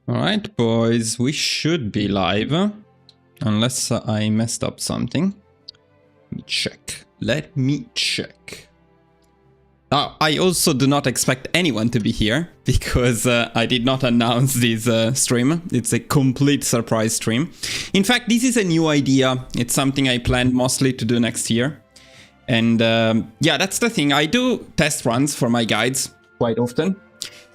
Alright, boys, we should be live. Unless I messed up something. Let me check. Let me check. Now, I also do not expect anyone to be here, because I did not announce this stream. It's a complete surprise stream. In fact, this is a new idea. It's something I planned mostly to do next year. And yeah, that's the thing. I do test runs for my guides quite often.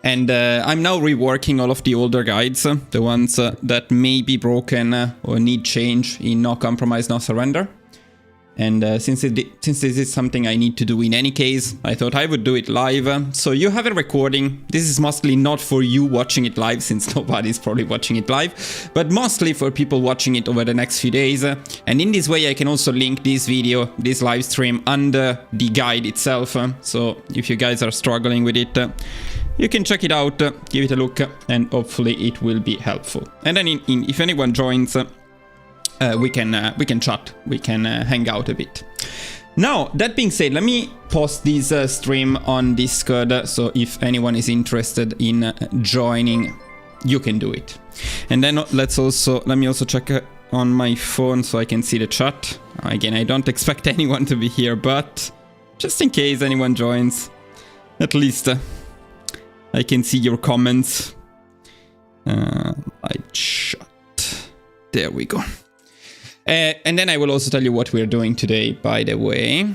And I'm now reworking all of the older guides, the ones that may be broken or need change in No Compromise, No Surrender. And since this is something I need to do in any case, I thought I would do it live. So you have a recording. This is mostly not for you watching it live, since nobody's probably watching it live, but mostly for people watching it over the next few days. And in this way, I can also link this video, this live stream, under the guide itself. So if you guys are struggling with it, you can check it out, give it a look, and hopefully it will be helpful. And then if anyone joins, we can chat, we can hang out a bit. Now, that being said, let me post this stream on Discord, so if anyone is interested in joining, you can do it. And then let me also check on my phone so I can see the chat. Again, I don't expect anyone to be here, but just in case anyone joins, at least I can see your comments. Live chat. There we go. And then I will also tell you what we're doing today, by the way,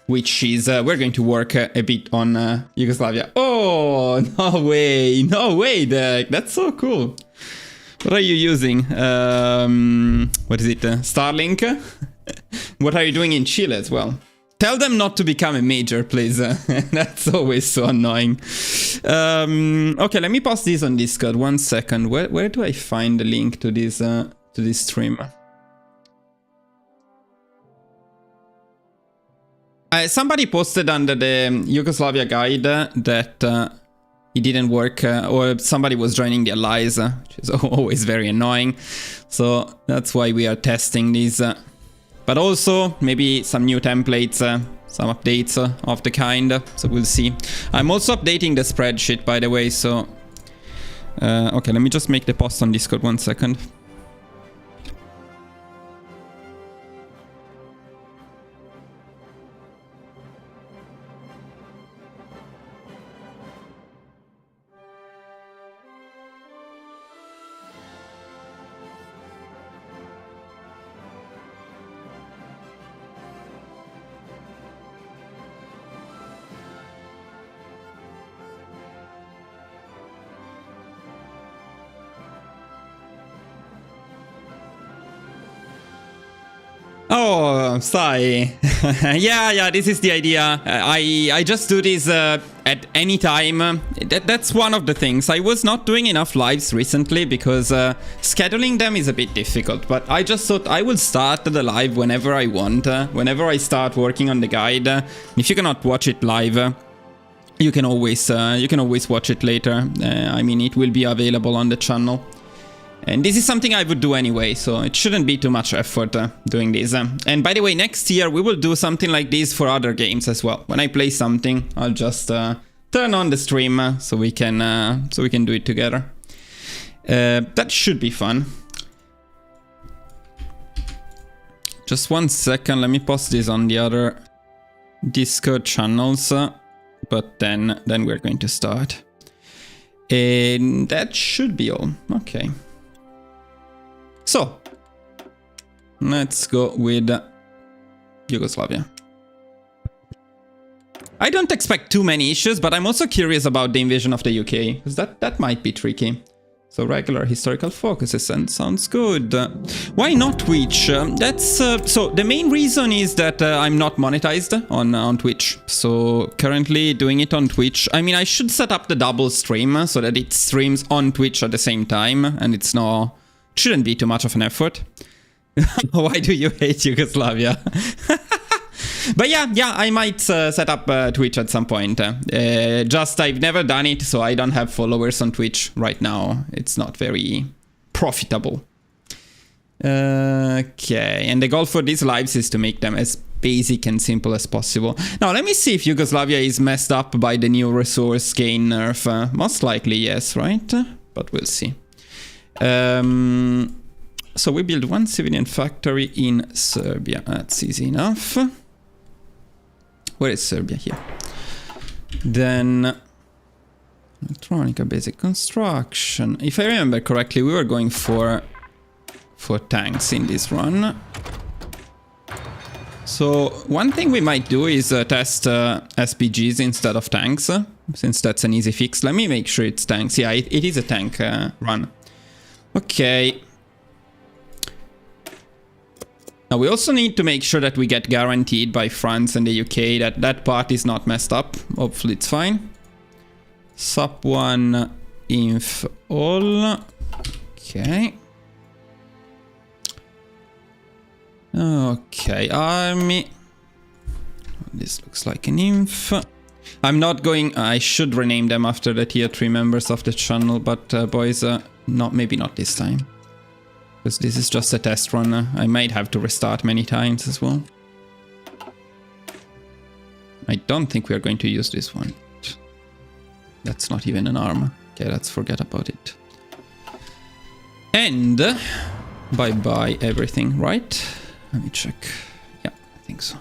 which is we're going to work a bit on Yugoslavia. Oh, no way, Derek. That's so cool. What are you using? What is it? Starlink? What are you doing in Chile as well? Tell them not to become a major, please. That's always so annoying. Okay, let me post this on Discord. 1 second. Where do I find the link to this stream? Somebody posted under the Yugoslavia guide that it didn't work, or somebody was joining the allies, which is always very annoying. So that's why we are testing this. But also maybe some new templates, some updates of the kind. So we'll see. I'm also updating the spreadsheet, by the way. So okay, let me just make the post on Discord. 1 second. Oh, Sai. yeah, this is the idea. I just do this at any time. That's one of the things. I was not doing enough lives recently because scheduling them is a bit difficult. But I just thought I will start the live whenever I want, whenever I start working on the guide. If you cannot watch it live, you can always watch it later. I mean, it will be available on the channel. And this is something I would do anyway, so it shouldn't be too much effort doing this. And by the way, next year we will do something like this for other games as well. When I play something, I'll just turn on the stream so we can do it together. That should be fun. Just 1 second, let me post this on the other Discord channels, but then we're going to start. And that should be all. Okay. So, let's go with Yugoslavia. I don't expect too many issues, but I'm also curious about the invasion of the UK, because that might be tricky. So regular historical focuses, and sounds good. Why not Twitch? So the main reason is that I'm not monetized on Twitch. So currently doing it on Twitch. I mean, I should set up the double stream so that it streams on Twitch at the same time, and shouldn't be too much of an effort. Why do you hate Yugoslavia? But yeah, I might set up Twitch at some point. I've never done it, so I don't have followers on Twitch right now. It's not very profitable. Okay, and the goal for these lives is to make them as basic and simple as possible. Now, let me see if Yugoslavia is messed up by the new resource gain nerf. Most likely, yes, right? but we'll see. So we build one civilian factory in Serbia. That's easy enough. Where is Serbia? Here. Then electronica, basic construction. If I remember correctly, we were going for tanks in this run. So one thing we might do is test SPGs instead of tanks, since that's an easy fix. Let me make sure it's tanks. Yeah, it is a tank run. Okay. Now we also need to make sure that we get guaranteed by France and the UK that that part is not messed up. Hopefully it's fine. Sub 1 inf all. Okay. Okay, army. This looks like an inf. I'm not going... I should rename them after the tier 3 members of the channel, but boys, maybe not this time. Because this is just a test run. I might have to restart many times as well. I don't think we are going to use this one. That's not even an armor. Okay, let's forget about it. And bye-bye everything, right? Let me check. Yeah, I think so.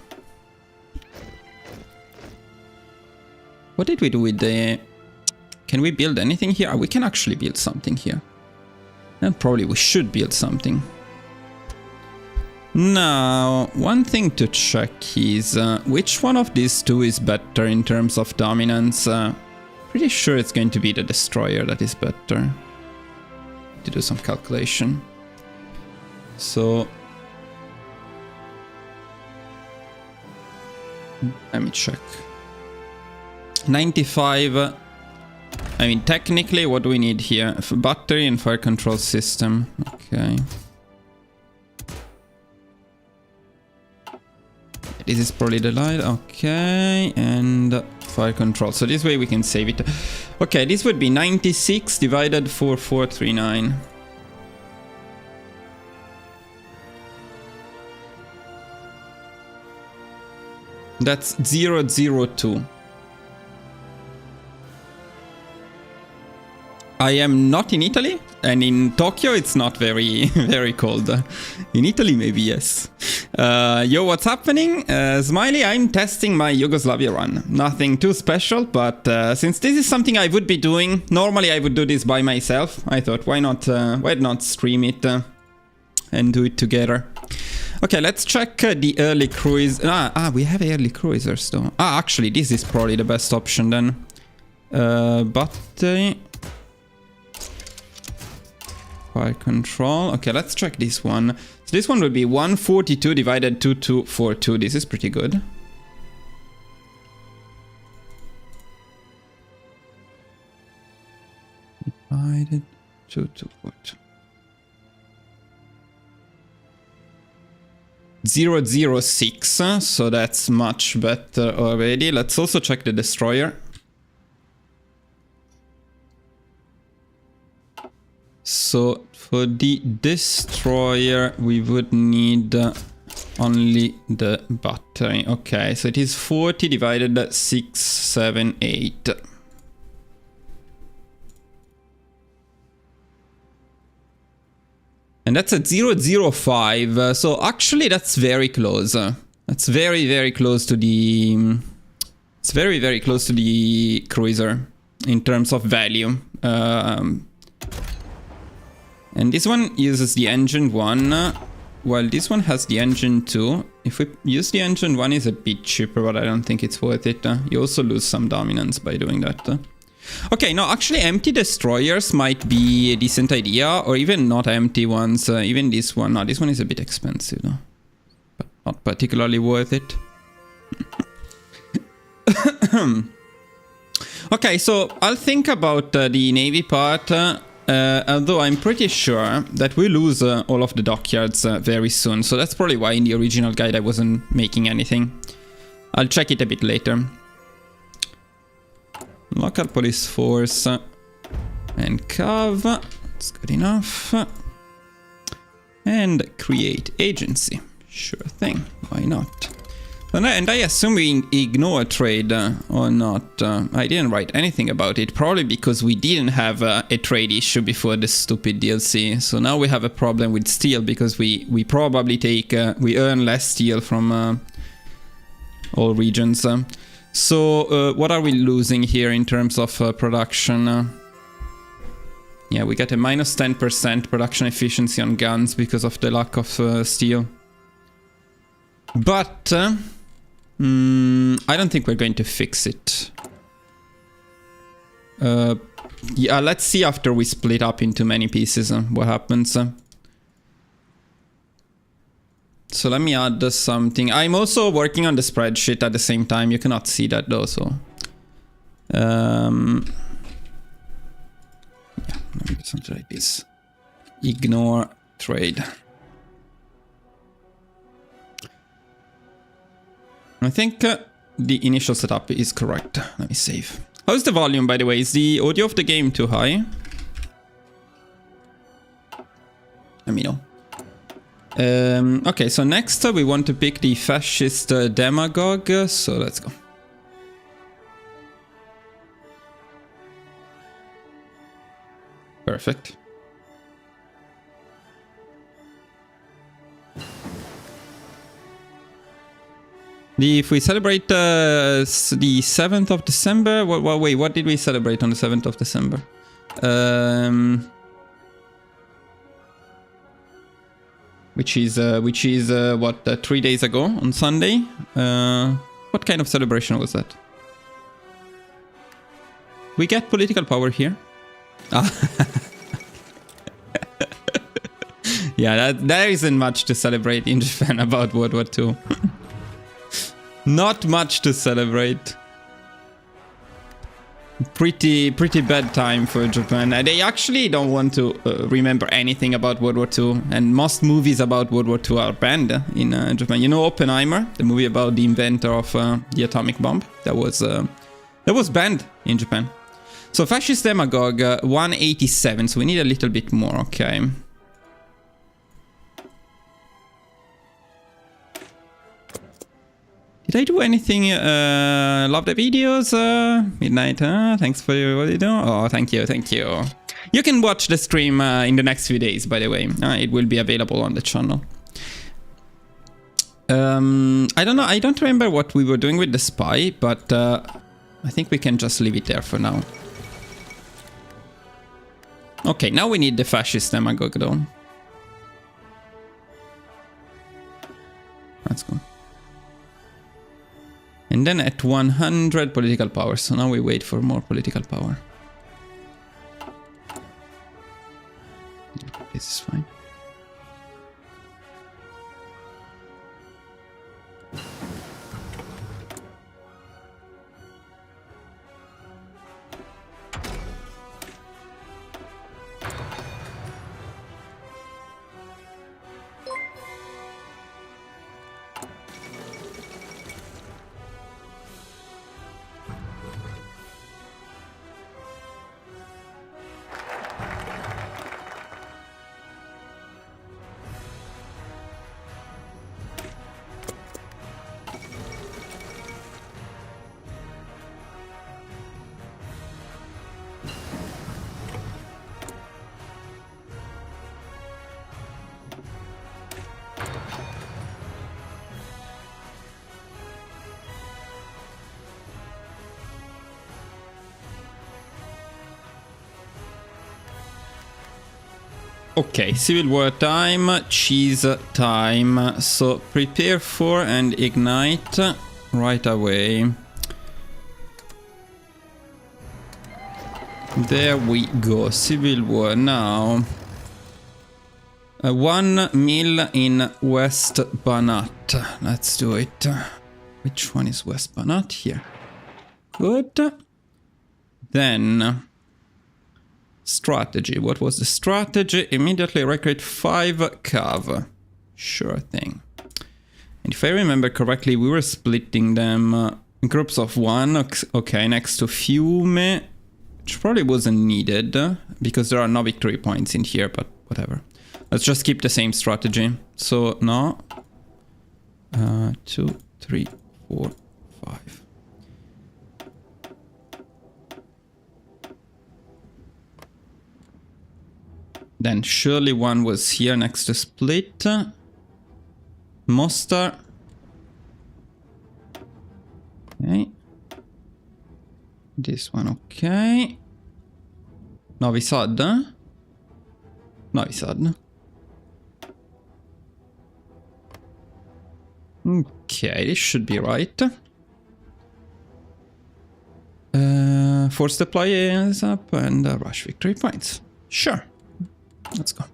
What did we do with the... Can we build anything here? We can actually build something here. And probably we should build something. Now, one thing to check is which one of these two is better in terms of dominance. Pretty sure it's going to be the destroyer that is better. To do some calculation. So... Let me check. 95. I mean, technically, what do we need here? Battery and fire control system. Okay. This is probably the light. Okay. And fire control. So this way we can save it. Okay, this would be 96 divided 4439. That's 002. I am not in Italy, and in Tokyo it's not very cold. In Italy, maybe yes. Yo, what's happening? Smiley, I'm testing my Yugoslavia run. Nothing too special, but since this is something I would be doing, normally I would do this by myself. I thought, why not stream it and do it together? Okay, let's check the early cruise. We have early cruisers though. Actually, this is probably the best option then. Battery. Fire control. Okay, let's check this one. So this one would be 142 divided 2242. This is pretty good. Divided 2242. 006, so that's much better already. Let's also check the destroyer. So for the destroyer we would need only the battery. Okay, so it is 40 divided 678. And that's at 005, so actually that's very close. That's very close to the... It's very close to the cruiser in terms of value. And this one uses the engine 1, while this one has the engine 2. If we use the engine 1, it's a bit cheaper, but I don't think it's worth it. You also lose some dominance by doing that. Okay, no, actually empty destroyers might be a decent idea, or even not empty ones, even this one. No, this one is a bit expensive though, but not particularly worth it. Okay, so I'll think about the navy part, although I'm pretty sure that we lose all of the dockyards very soon, so that's probably why in the original guide I wasn't making anything. I'll check it a bit later. Local police force and CAV, that's good enough. And create agency, sure thing, why not? And I assume we ignore trade or not. I didn't write anything about it, probably because we didn't have a trade issue before this stupid DLC. So now we have a problem with steel because we probably take, we earn less steel from all regions. So what are we losing here in terms of production? Yeah, we get a minus 10% production efficiency on guns because of the lack of steel. But I don't think we're going to fix it. Yeah, let's see after we split up into many pieces what happens. So let me add something. I'm also working on the spreadsheet at the same time. You cannot see that though, so... yeah, let me do something like this. Ignore trade. I think the initial setup is correct. Let me save. How's the volume, by the way? Is the audio of the game too high? Let me know. Okay, so next we want to pick the fascist demagogue, so let's go. Perfect. If we celebrate the 7th of December, wait, what did we celebrate on the 7th of December? Which is what, 3 days ago on Sunday? What kind of celebration was that? We get political power here. Yeah, there isn't much to celebrate in Japan about World War II. Not much to celebrate. Pretty bad time for Japan. They actually don't want to remember anything about World War II, and most movies about World War II are banned in Japan. You know Oppenheimer, the movie about the inventor of the atomic bomb? That was banned in Japan. So fascist demagogue 187, so we need a little bit more, okay. Did I do anything? Love the videos, Midnight, thanks for what you do. Oh, thank you, thank you. You can watch the stream in the next few days, by the way. It will be available on the channel. I don't know, I don't remember what we were doing with the spy, but I think we can just leave it there for now. Okay, now we need the fascist demagogue though. Let's go. And then at 100 political power, so now we wait for more political power. This is fine. Okay, civil war time, cheese time. So prepare for and ignite right away. There we go, civil war now. 1 mil in West Banat. Let's do it. Which one is West Banat? Here. Good. Then... strategy. What was the strategy? Immediately recruit 5 cav. Sure thing. And if I remember correctly, we were splitting them in groups of 1. Okay, next to Fiume, which probably wasn't needed because there are no victory points in here, but whatever. Let's just keep the same strategy. So now 2, 3, 4, 5. Then surely one was here next to split. Monster. Okay. This one, okay. Novi Sad. Novi Sad. Okay, this should be right. Force deploy is up and rush victory points. Sure. Let's go.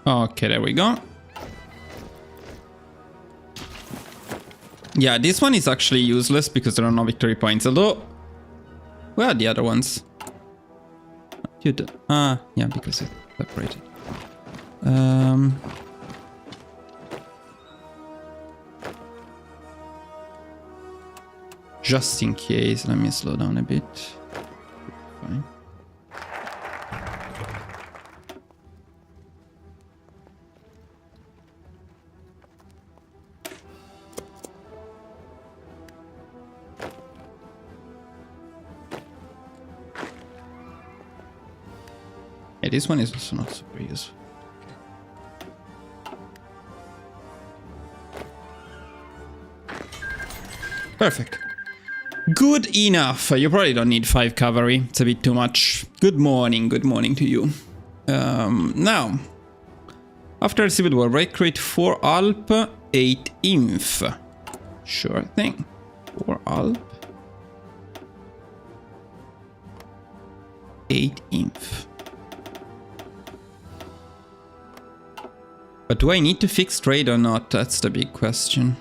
Okay, there we go. Yeah, this one is actually useless because there are no victory points. Although, where are the other ones? Yeah, because it's separated. Just in case, let me slow down a bit. Fine. Yeah, this one is also not super useful. Perfect. Good enough. You probably don't need 5 cavalry. It's a bit too much. Good morning to you. Now, after a civil war, recruit 4 Alp, 8 Inf. Sure thing. 4 Alp, 8 Inf. But do I need to fix trade or not? That's the big question.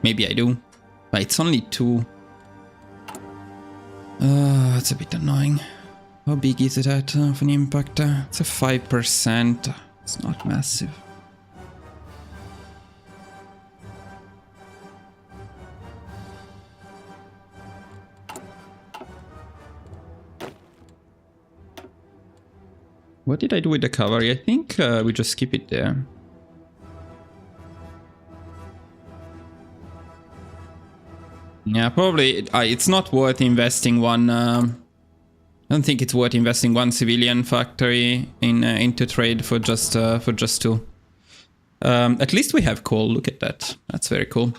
Maybe I do. But it's only 2. That's a bit annoying. How big is it at of an impact? It's a 5%. It's not massive. What did I do with the cavalry? I think we just keep it there. Yeah, probably it's not worth investing one. I don't think it's worth investing one civilian factory into trade for just 2. At least we have coal. Look at that. That's very cool.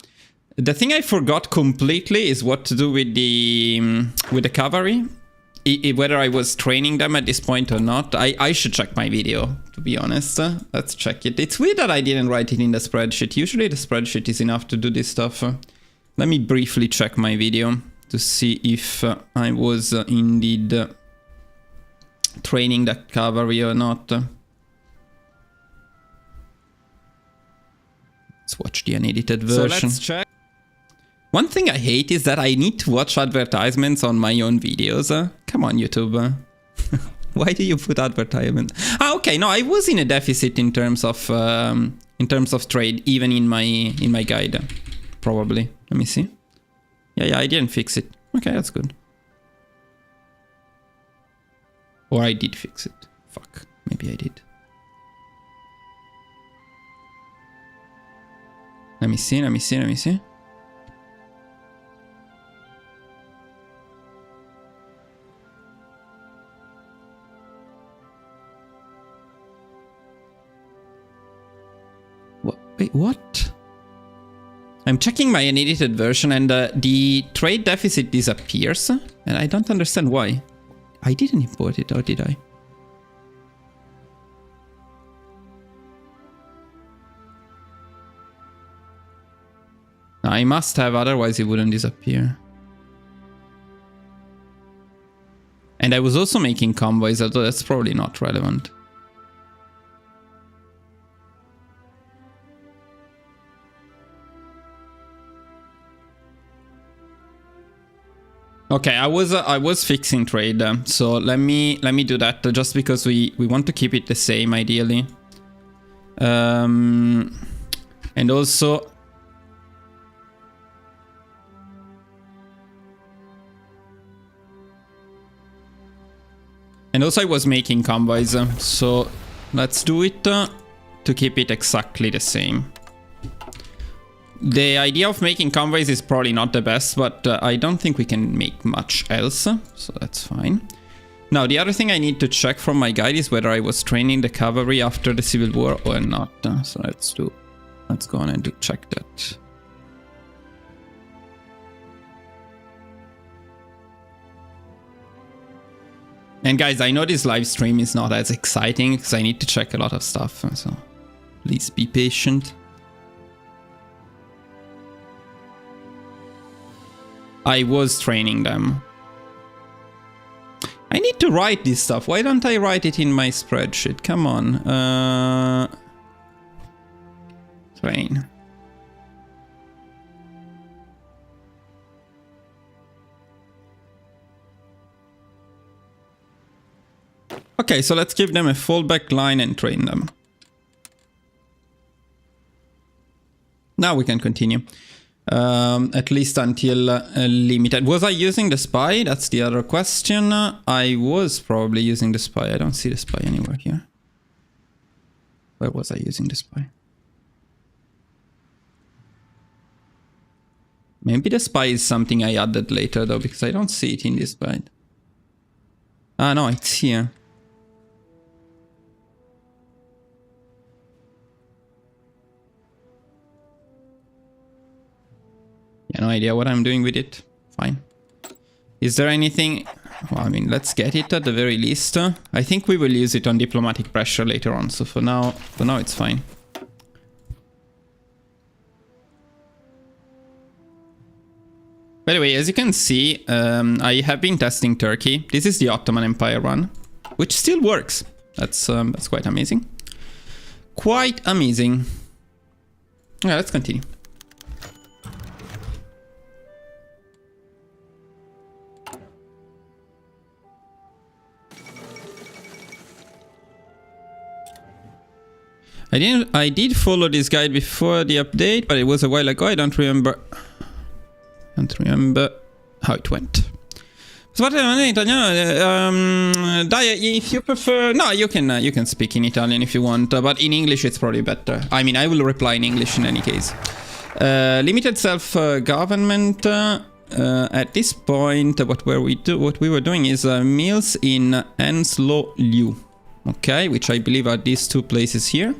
The thing I forgot completely is what to do with the cavalry. Whether I was training them at this point or not. I should check my video, to be honest. Let's check it. It's weird that I didn't write it in the spreadsheet. Usually the spreadsheet is enough to do this stuff. Let me briefly check my video to see if I was indeed training the cavalry or not. Let's watch the unedited version. So let's check. One thing I hate is that I need to watch advertisements on my own videos. Come on, YouTube. Why do you put advertisements? Ah, okay. No, I was in a deficit in terms of trade, even in my guide. Probably. Let me see. Yeah, I didn't fix it. Okay, that's good. Or I did fix it. Fuck. Maybe I did. Let me see. Wait, what? I'm checking my unedited version and the trade deficit disappears. And I don't understand why. I didn't import it, or did I? I must have, otherwise it wouldn't disappear. And I was also making convoys, although that's probably not relevant. Okay, I was fixing trade, so let me do that just because we want to keep it the same ideally, and also I was making convoys, so let's do it to keep it exactly the same. The idea of making convoys is probably not the best, but I don't think we can make much else, so that's fine. Now, the other thing I need to check from my guide is whether I was training the cavalry after the Civil War or not. So let's go on and check that. And guys, I know this live stream is not as exciting because I need to check a lot of stuff, so please be patient. I was training them. I need to write this stuff. Why don't I write it in my spreadsheet? Come on. Train. Okay, so let's give them a fallback line and train them. Now we can continue. At least until limited. Was I using the spy? That's the other question. I was probably using the spy. I don't see the spy anywhere here. Where was I using the spy? Maybe the spy is something I added later though, because I don't see it in this guide. Ah, no, it's here. Yeah, no idea what I'm doing with it. Fine. Is there anything... Well, I mean, let's get it at the very least. I think we will use it on diplomatic pressure later on. So for now it's fine. By the way, as you can see, I have been testing Turkey. This is the Ottoman Empire one, which still works. That's quite amazing. Quite amazing. Yeah, let's continue. I did follow this guide before the update, but it was a while ago. I don't remember how it went. Dai, if you prefer, no, you can speak in Italian if you want, but in English it's probably better. I mean, I will reply in English in any case. Limited self-government. At this point, what we were doing is mills in Enslo-Liu, okay, which I believe are these two places here.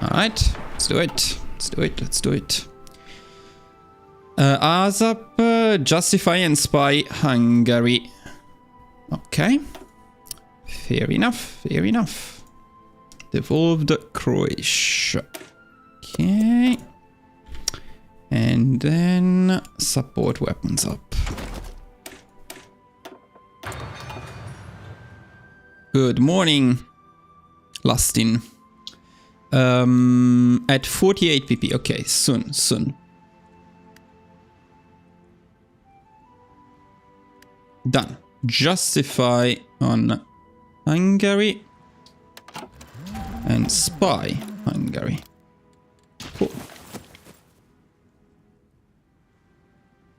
All right, let's do it. Let's do it. ASAP, justify and spy Hungary. Okay. Fair enough. Devolved Croatia. Okay. And then support weapons up. Good morning, Lustin. At 48 PP. Okay, soon. Done. Justify on Hungary and spy Hungary. Cool.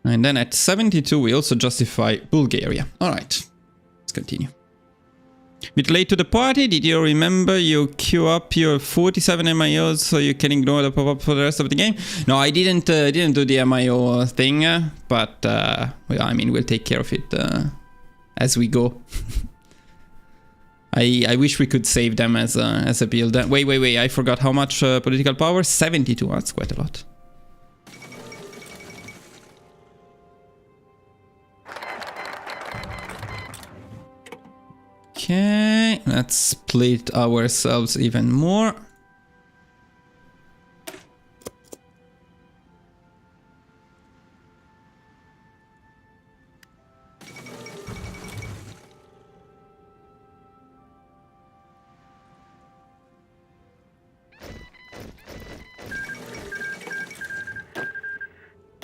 And then at 72 we also justify Bulgaria. Alright, let's continue. Bit late to the party. Did you remember you queue up your 47 MIOs so you can ignore the pop-up for the rest of the game? No, I didn't do the MIO thing, but well, I mean, we'll take care of it as we go. I wish we could save them as a build. Wait, I forgot how much political power? 72, that's quite a lot. Okay, let's split ourselves even more.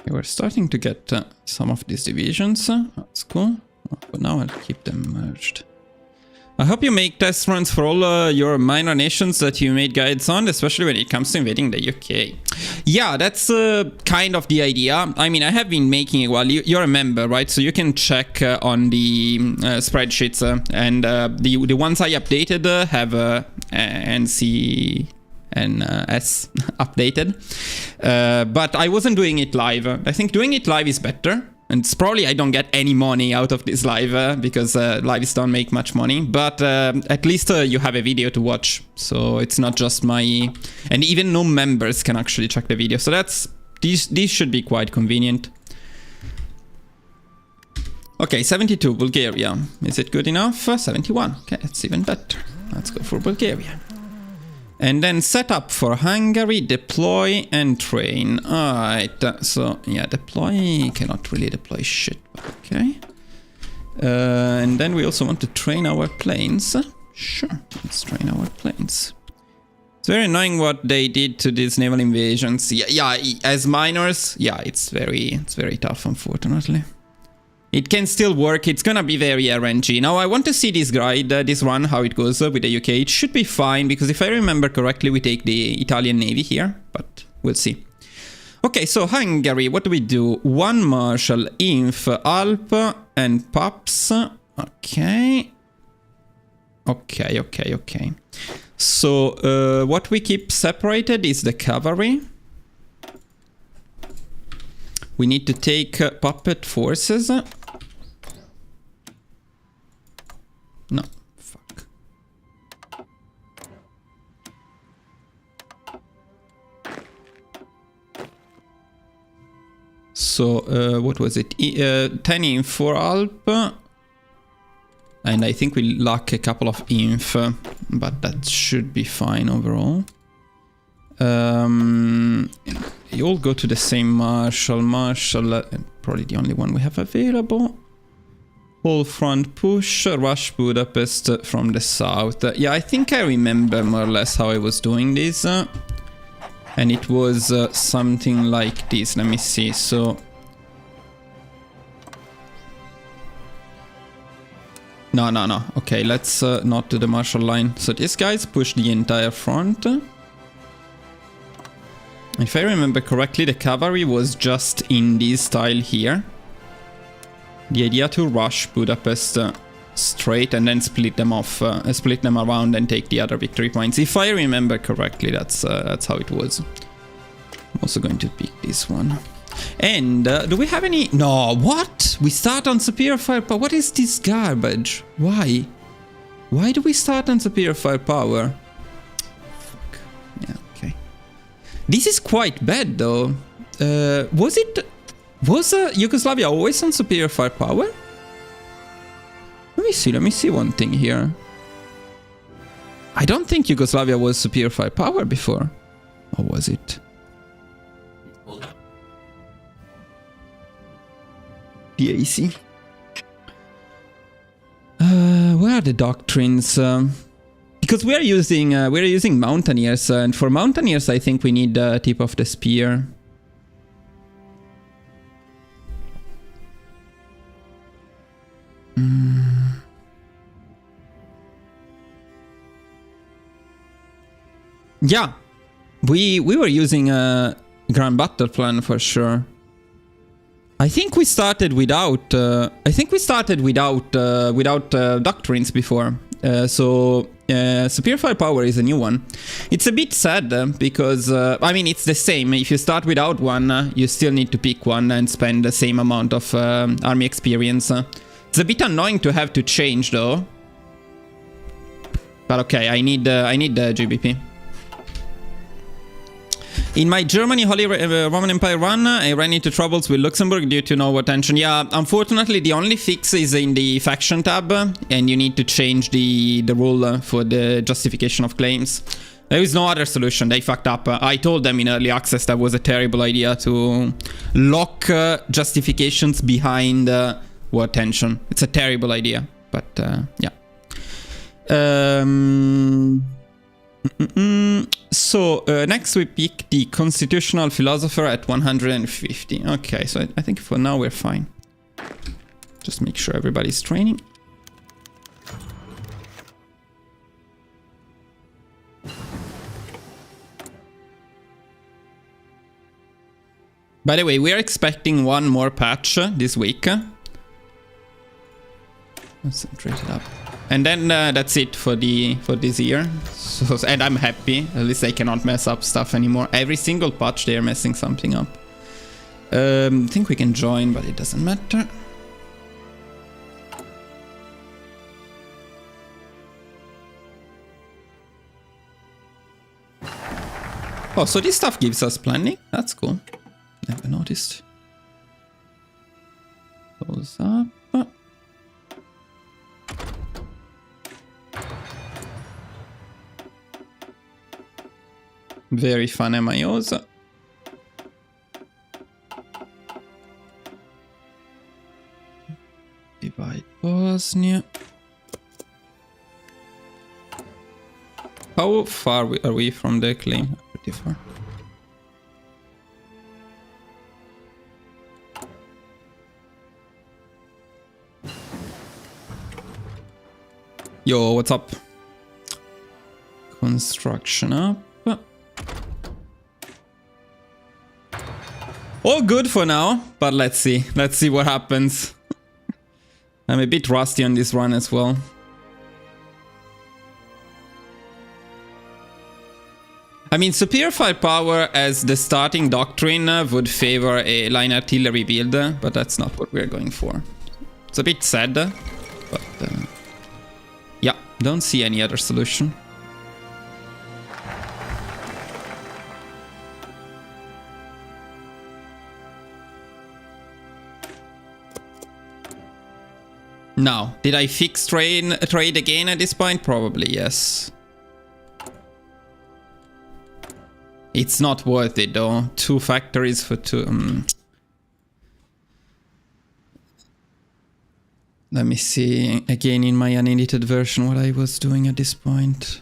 Okay, we're starting to get some of these divisions. That's cool. But now I'll keep them merged. I hope you make test runs for all your minor nations that you made guides on, especially when it comes to invading the UK. Yeah, that's kind of the idea. I mean, I have been making it while you're a member, right? So you can check on the spreadsheets, and the ones I updated have NCNS updated. But I wasn't doing it live. I think doing it live is better. And it's probably I don't get any money out of this live because lives don't make much money. But at least you have a video to watch. So it's not just my... And even no members can actually check the video. So that's... These should be quite convenient. Okay, 72, Bulgaria. Is it good enough? 71. Okay, that's even better. Let's go for Bulgaria. And then set up for Hungary, deploy and train. Alright, so yeah, deploy, cannot really deploy shit, but okay. And then we also want to train our planes. Sure, let's train our planes. It's very annoying what they did to these naval invasions. Yeah, as minors, yeah, it's very tough, unfortunately. It can still work, it's gonna be very RNG. Now I want to see this guide, this run, how it goes with the UK. It should be fine, because if I remember correctly, we take the Italian Navy here, but we'll see. Okay, so Hungary, what do we do? 1 Marshal, Inf, Alp, and Paps. Okay. Okay. So, what we keep separated is the cavalry. We need to take puppet forces. No, fuck. So, what was it? 10 inf for Alp. And I think we lack a couple of inf, but that should be fine overall. You all go to the same Marshal, probably the only one we have available. Whole front push, rush Budapest from the south. Yeah, I think I remember more or less how I was doing this. And it was something like this. Let me see. So... No. Okay, let's not do the Marshal line. So these guys push the entire front. If I remember correctly, the cavalry was just in this style here. The idea to rush Budapest straight and then split them off, split them around and take the other victory points. If I remember correctly, that's how it was. I'm also going to pick this one. And do we have any... No, what? We start on superior firepower. What is this garbage? Why? Why do we start on superior firepower? Fuck. Yeah, okay. This is quite bad though. Was Yugoslavia always on superior firepower? Let me see one thing here. I don't think Yugoslavia was superior firepower before. Or was it? The AC. Where are the doctrines? Because we're using mountaineers, and for mountaineers I think we need the tip of the spear. Yeah, we were using a Grand Battle Plan for sure. I think we started without. Without doctrines before. Superior firepower is a new one. It's a bit sad because I mean it's the same. If you start without one, you still need to pick one and spend the same amount of army experience. It's a bit annoying to have to change though. But okay, I need the GBP. In my Germany Holy Roman Empire run, I ran into troubles with Luxembourg due to no attention. Yeah, unfortunately the only fix is in the faction tab, and you need to change the rule for the justification of claims. There is no other solution, they fucked up. I told them in early access that was a terrible idea to lock justifications behind war tension. It's a terrible idea, but yeah. So next we pick the constitutional philosopher at 150. Okay, so I think for now we're fine. Just make sure everybody's training. By the way, we are expecting one more patch this week. Let's trade it up. And then that's it for this year. So, and I'm happy. At least I cannot mess up stuff anymore. Every single patch they are messing something up. I think we can join, but it doesn't matter. Oh, so this stuff gives us planning. That's cool. Never noticed. Close up. Very fun MIOs. Divide Bosnia. How far are we from the claim? Pretty far. Yo, what's up? Construction up. All good for now, but let's see. Let's see what happens. I'm a bit rusty on this run as well. I mean, superior firepower as the starting doctrine would favor a line artillery build, but that's not what we're going for. It's a bit sad, but yeah, don't see any other solution. Now, did I fix trade again at this point? Probably, yes. It's not worth it though. 2 factories for 2. Let me see again in my unedited version what I was doing at this point.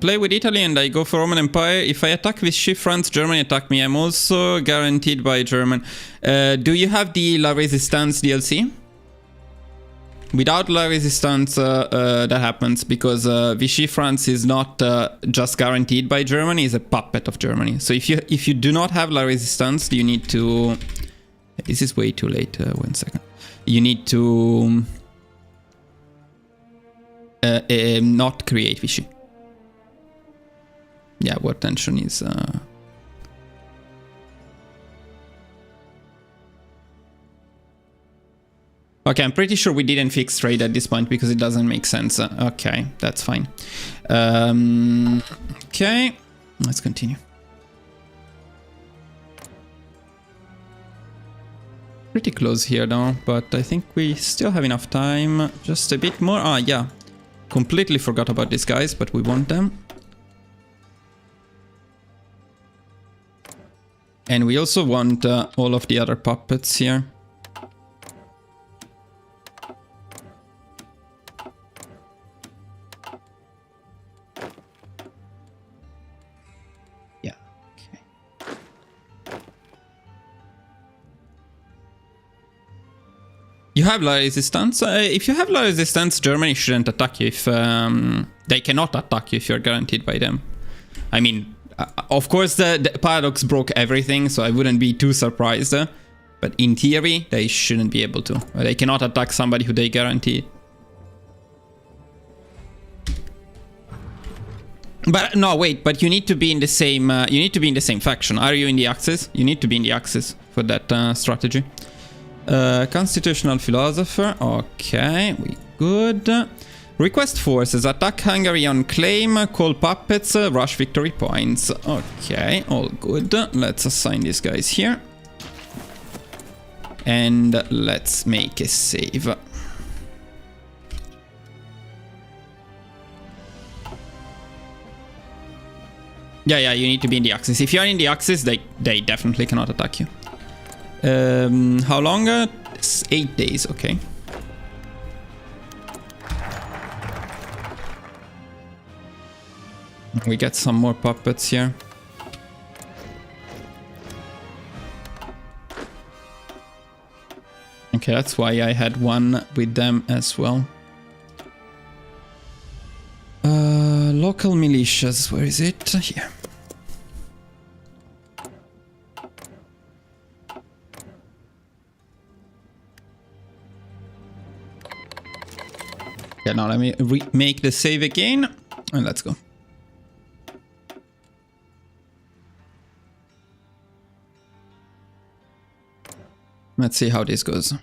Play with Italy and I go for Roman Empire. If I attack Vichy France, Germany attack me. I'm also guaranteed by German. Do you have the La Resistance DLC? Without La Resistance, that happens because Vichy France is not just guaranteed by Germany; it's a puppet of Germany. So if you do not have La Resistance, you need to. This is way too late. 1 second. You need to not create Vichy. Yeah, war tension is. Okay, I'm pretty sure we didn't fix trade at this point because it doesn't make sense. Okay, that's fine. Okay, let's continue. Pretty close here though, but I think we still have enough time. Just a bit more. Ah, yeah. Completely forgot about these guys, but we want them. And we also want all of the other puppets here. Yeah, okay. You have La Resistance. If you have La Resistance, Germany shouldn't attack you if they cannot attack you if you're guaranteed by them. I mean, of course, the paradox broke everything, so I wouldn't be too surprised. But in theory, they shouldn't be able to. They cannot attack somebody who they guarantee. But no, wait. But you need to be in the same. You need to be in the same faction. Are you in the Axis? You need to be in the Axis for that strategy. Constitutional philosopher. Okay, we good. Request forces, attack Hungary on claim, call puppets, rush victory points. Okay, all good. Let's assign these guys here. And let's make a save. Yeah, you need to be in the Axis. If you're in the Axis, they definitely cannot attack you. How long? 8 days, okay. We get some more puppets here. Okay, that's why I had one with them as well. Local militias, where is it? Here. Okay, now let me make the save again, and let's go. Let's see how this goes.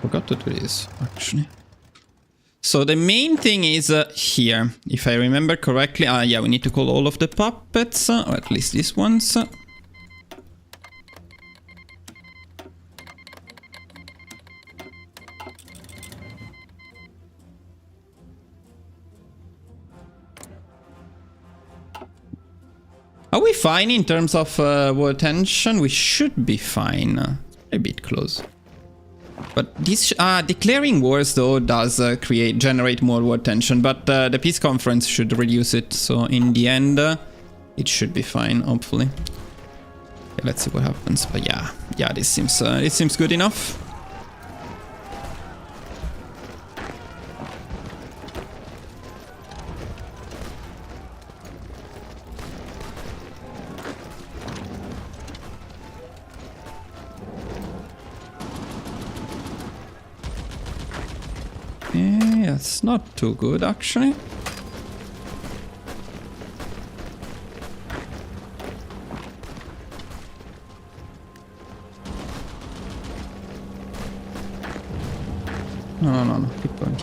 Forgot to do this, actually. So the main thing is here, if I remember correctly. Yeah, we need to call all of the puppets, or at least these ones. Are we fine in terms of war tension? We should be fine. A bit close. But this declaring wars though does generate more war tension, but the peace conference should reduce it. So in the end, it should be fine, hopefully. Okay, let's see what happens. But yeah, this seems good enough. It's not too good, actually. No. Keep going.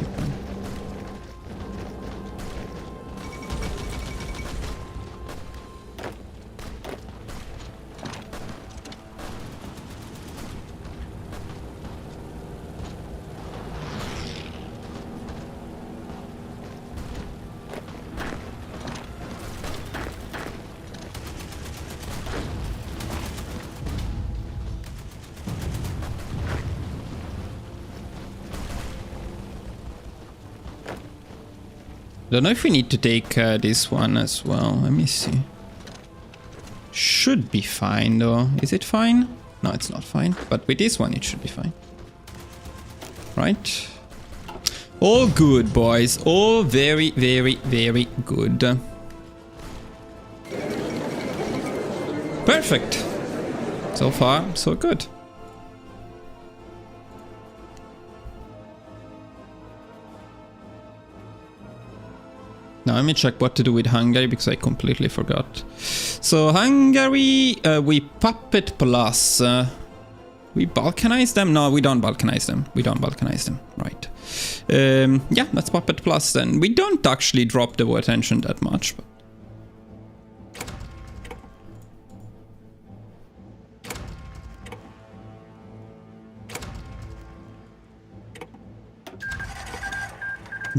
Don't know if we need to take this one as well. Let me see. Should be fine though. Is it fine? No, it's not fine. But with this one, it should be fine. Right? All good, boys. All very, very, very good. Perfect. So far, so good. Now let me check what to do with Hungary, because I completely forgot. So Hungary, we puppet plus. We balkanize them? No, we don't balkanize them. Right. Yeah, that's puppet plus then. We don't actually drop the war tension that much. But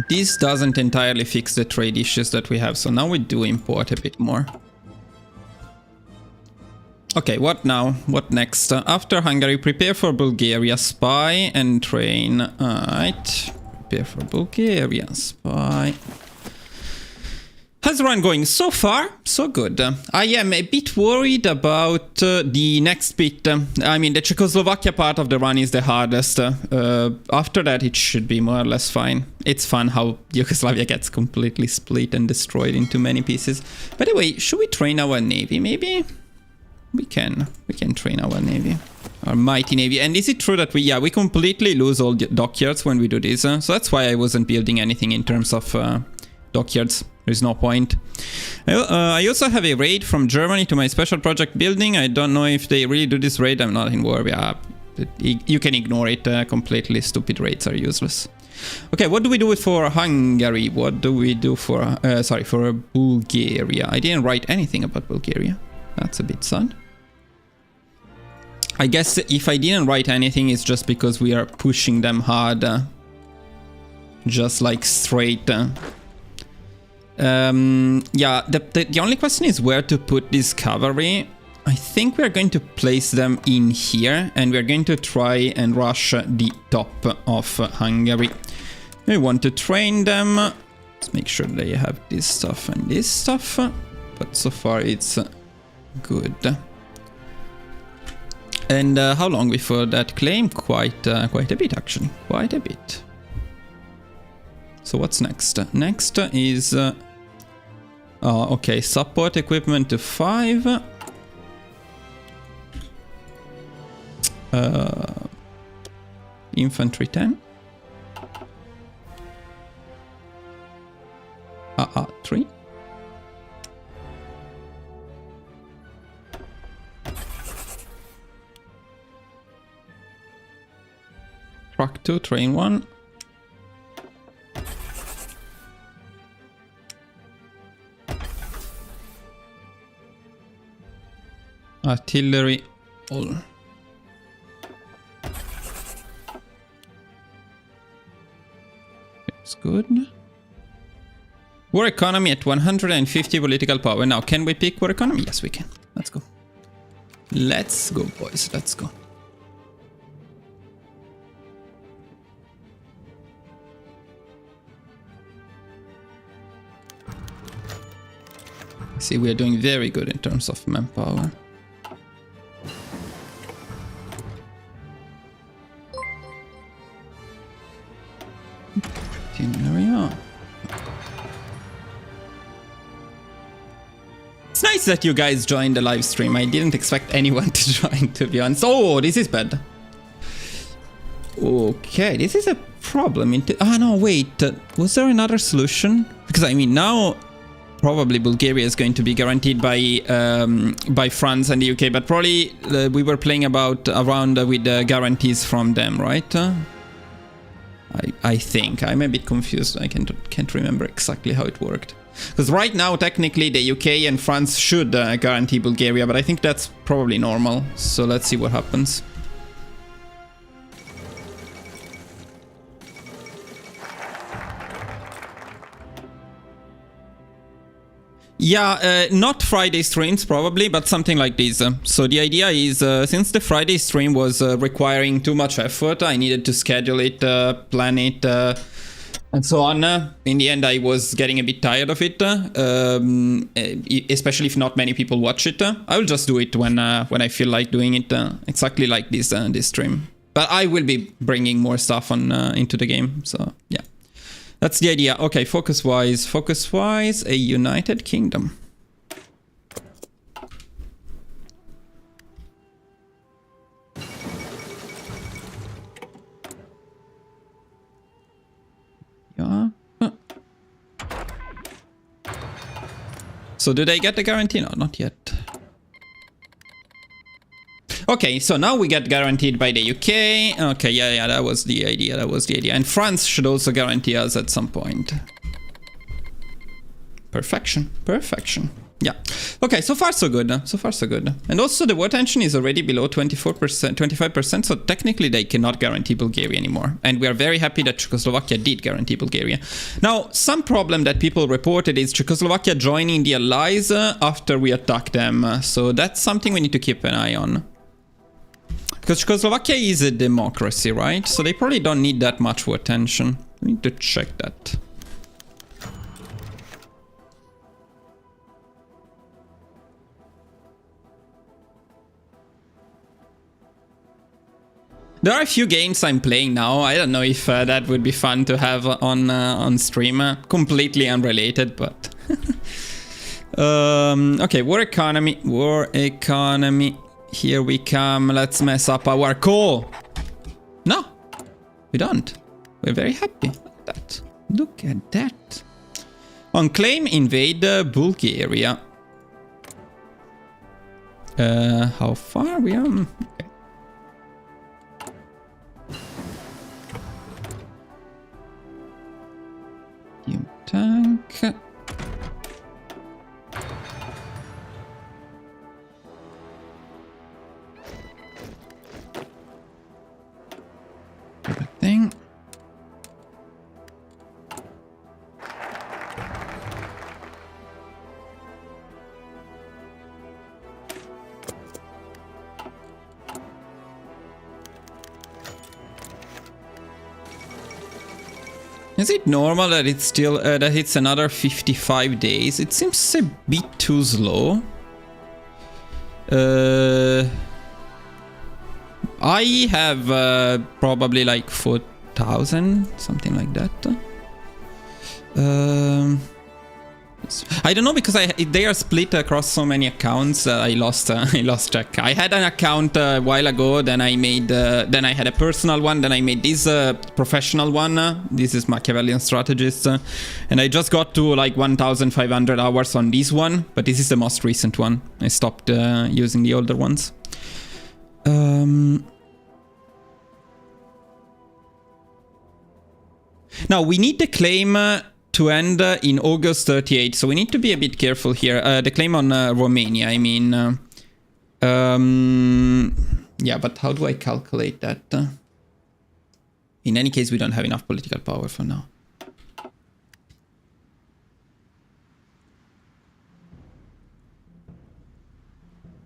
this doesn't entirely fix the trade issues that we have, so now we do import a bit more. Okay, what now? What next? After Hungary, prepare for Bulgaria, spy and train. Alright, prepare for Bulgaria, spy. How's the run going? So far, so good. I am a bit worried about the next bit. I mean, the Czechoslovakia part of the run is the hardest. After that, it should be more or less fine. It's fun how Yugoslavia gets completely split and destroyed into many pieces. By the way, should we train our navy? Maybe we can. We can train our navy. Our mighty navy. And is it true that we completely lose all the dockyards when we do this? So that's why I wasn't building anything in terms of dockyards. There's no point. I also have a raid from Germany to my special project building. I don't know if they really do this raid. I'm not in war. Yeah, you can ignore it. Completely stupid raids are useless. Okay, what do we do for Hungary? What do we do for... for Bulgaria? I didn't write anything about Bulgaria. That's a bit sad. I guess if I didn't write anything, it's just because we are pushing them hard. Just like straight... yeah, the only question is where to put this cavalry. I think we're going to place them in here, and we're going to try and rush the top of Hungary. We want to train them. Let's make sure they have this stuff and this stuff. But so far it's good. And how long before that claim? Quite a bit actually. Quite a bit. So what's next? Next is... okay, support equipment to 5. Infantry 10. 3. Truck 2, train 1. Artillery all. It's good. War economy at 150 political power. Now, can we pick war economy? Yes, we can. Let's go. Let's go, boys. Let's go. See, we are doing very good in terms of manpower. There we are. It's nice that you guys joined the live stream. I didn't expect anyone to join, to be honest. Oh, this is bad. Okay, this is a problem. Ah, no, wait. Was there another solution? Because, I mean, now... Probably Bulgaria is going to be guaranteed by France and the UK, but probably we were playing around with guarantees from them, right? I think I'm a bit confused. I can't remember exactly how it worked. Because right now, technically, the UK and France should guarantee Bulgaria, but I think that's probably normal. So let's see what happens. Yeah, not Friday streams probably, but something like this. So the idea is, since the Friday stream was requiring too much effort, I needed to schedule it, plan it, and so on. In the end, I was getting a bit tired of it, especially if not many people watch it. I will just do it when I feel like doing it, exactly like this stream. But I will be bringing more stuff on into the game, so yeah. That's the idea. Okay, focus-wise, a United Kingdom. Yeah. So do they get the guarantee? No, not yet. Okay, so now we get guaranteed by the UK. Okay, yeah, that was the idea, And France should also guarantee us at some point. Perfection. Yeah. Okay, so far so good. And also the war tension is already below 24%, 25%, so technically they cannot guarantee Bulgaria anymore. And we are very happy that Czechoslovakia did guarantee Bulgaria. Now, some problem that people reported is Czechoslovakia joining the Allies after we attacked them. So that's something we need to keep an eye on. Because Czechoslovakia is a democracy, right? So they probably don't need that much war tension. We need to check that. There are a few games I'm playing now. I don't know if that would be fun to have on stream. Completely unrelated, but... okay, war economy. Here we come. Let's mess up our core. No, we don't. We're very happy. Look at that. On claim, invade Bulgaria. How far we are? Okay. Tank. Everything. Is it normal that it's still that it's another 55 days? It seems a bit too slow. I have probably like 4,000, something like that. I don't know, because they are split across so many accounts. I lost track. I had an account a while ago. Then I made then I had a personal one. Then I made this professional one. This is MachiavellianStrategist, and I just got to like 1,500 hours on this one. But this is the most recent one. I stopped using the older ones. Now we need the claim to end in August 38, so we need to be a bit careful here. The claim on Romania, I mean. Yeah, but how do I calculate that? In any case, we don't have enough political power for now.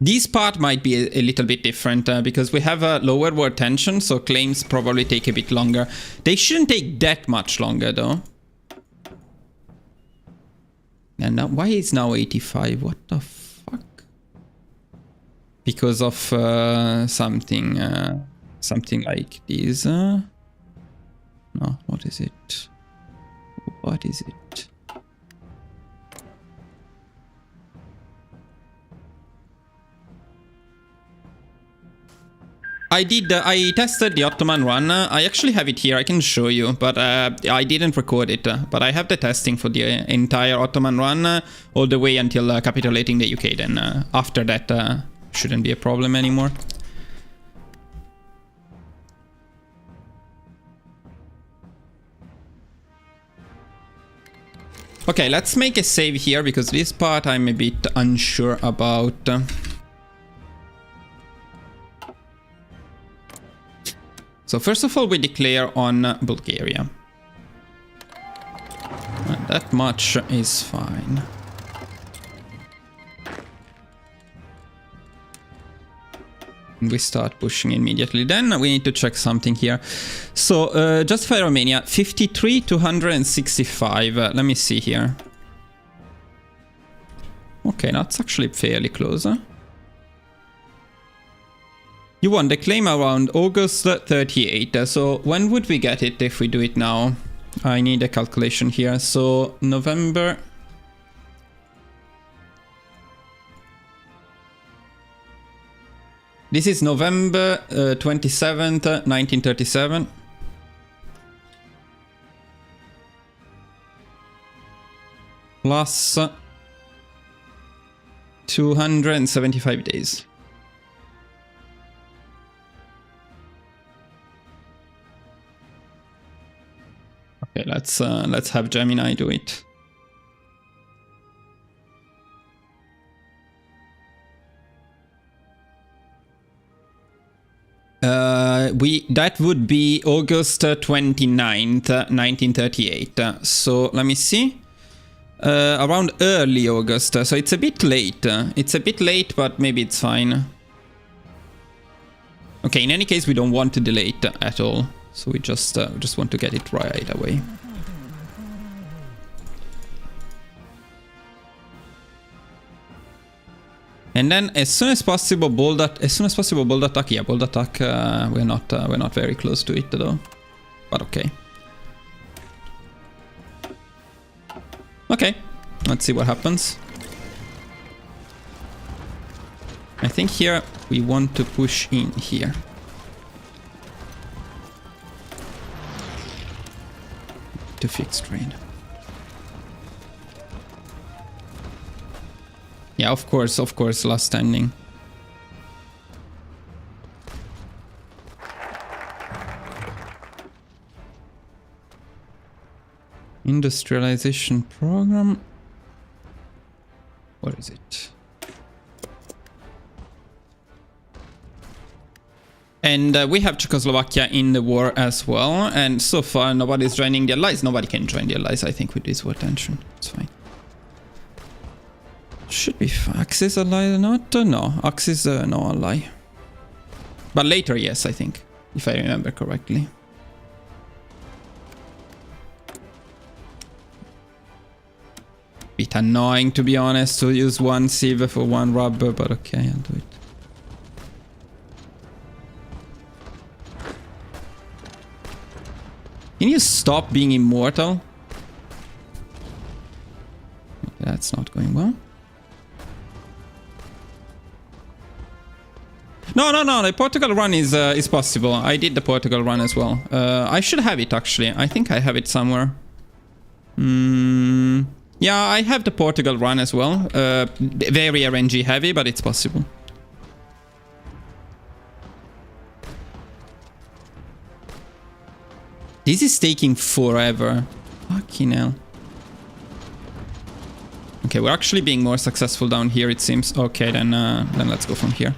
This part might be a little bit different because we have a lower war tension, so claims probably take a bit longer. They shouldn't take that much longer, though. And now, why is now 85? What the fuck? Because of something like this. No, what is it? What is it? I tested the Ottoman run. I actually have it here. I can show you, but I didn't record it. But I have the testing for the entire Ottoman run all the way until capitulating the UK. Then after that, shouldn't be a problem anymore. Okay, let's make a save here because this part I'm a bit unsure about. So first of all, we declare on Bulgaria. And that much is fine. We start pushing immediately. Then we need to check something here. So justify Romania, 53 to 165. Let me see here. Okay, that's actually fairly close. You won the claim around August 38. So when would we get it if we do it now? I need a calculation here. So November. This is November 27th, 1937. Plus 275 days. Okay, let's have Gemini do it. That would be August 29th, 1938. So let me see. Around early August. So it's a bit late. It's a bit late, but maybe it's fine. Okay, in any case, we don't want to delay it at all. So we just want to get it right away. And then as soon as possible, bold attack. Yeah, bold attack. We're not very close to it though. But okay. Okay, let's see what happens. I think here we want to push in here. To fix trade. Yeah, of course, last standing. Industrialization program. What is it? And we have Czechoslovakia in the war as well. And so far, nobody's joining the allies. Nobody can join the allies, I think, with this war tension. It's fine. Should be Axis ally or not? No, Axis no ally. But later, yes, I think, if I remember correctly. annoying, to be honest, to use one sieve for one rubber, but okay, I'll do it. Can you stop being immortal? That's not going well. No, the Portugal run is possible. I did the Portugal run as well. I should have it, actually. I think I have it somewhere. Yeah, I have the Portugal run as well. Very RNG heavy, but it's possible. This is taking forever. Fucking hell. Okay, we're actually being more successful down here, it seems. Okay, then let's go from here.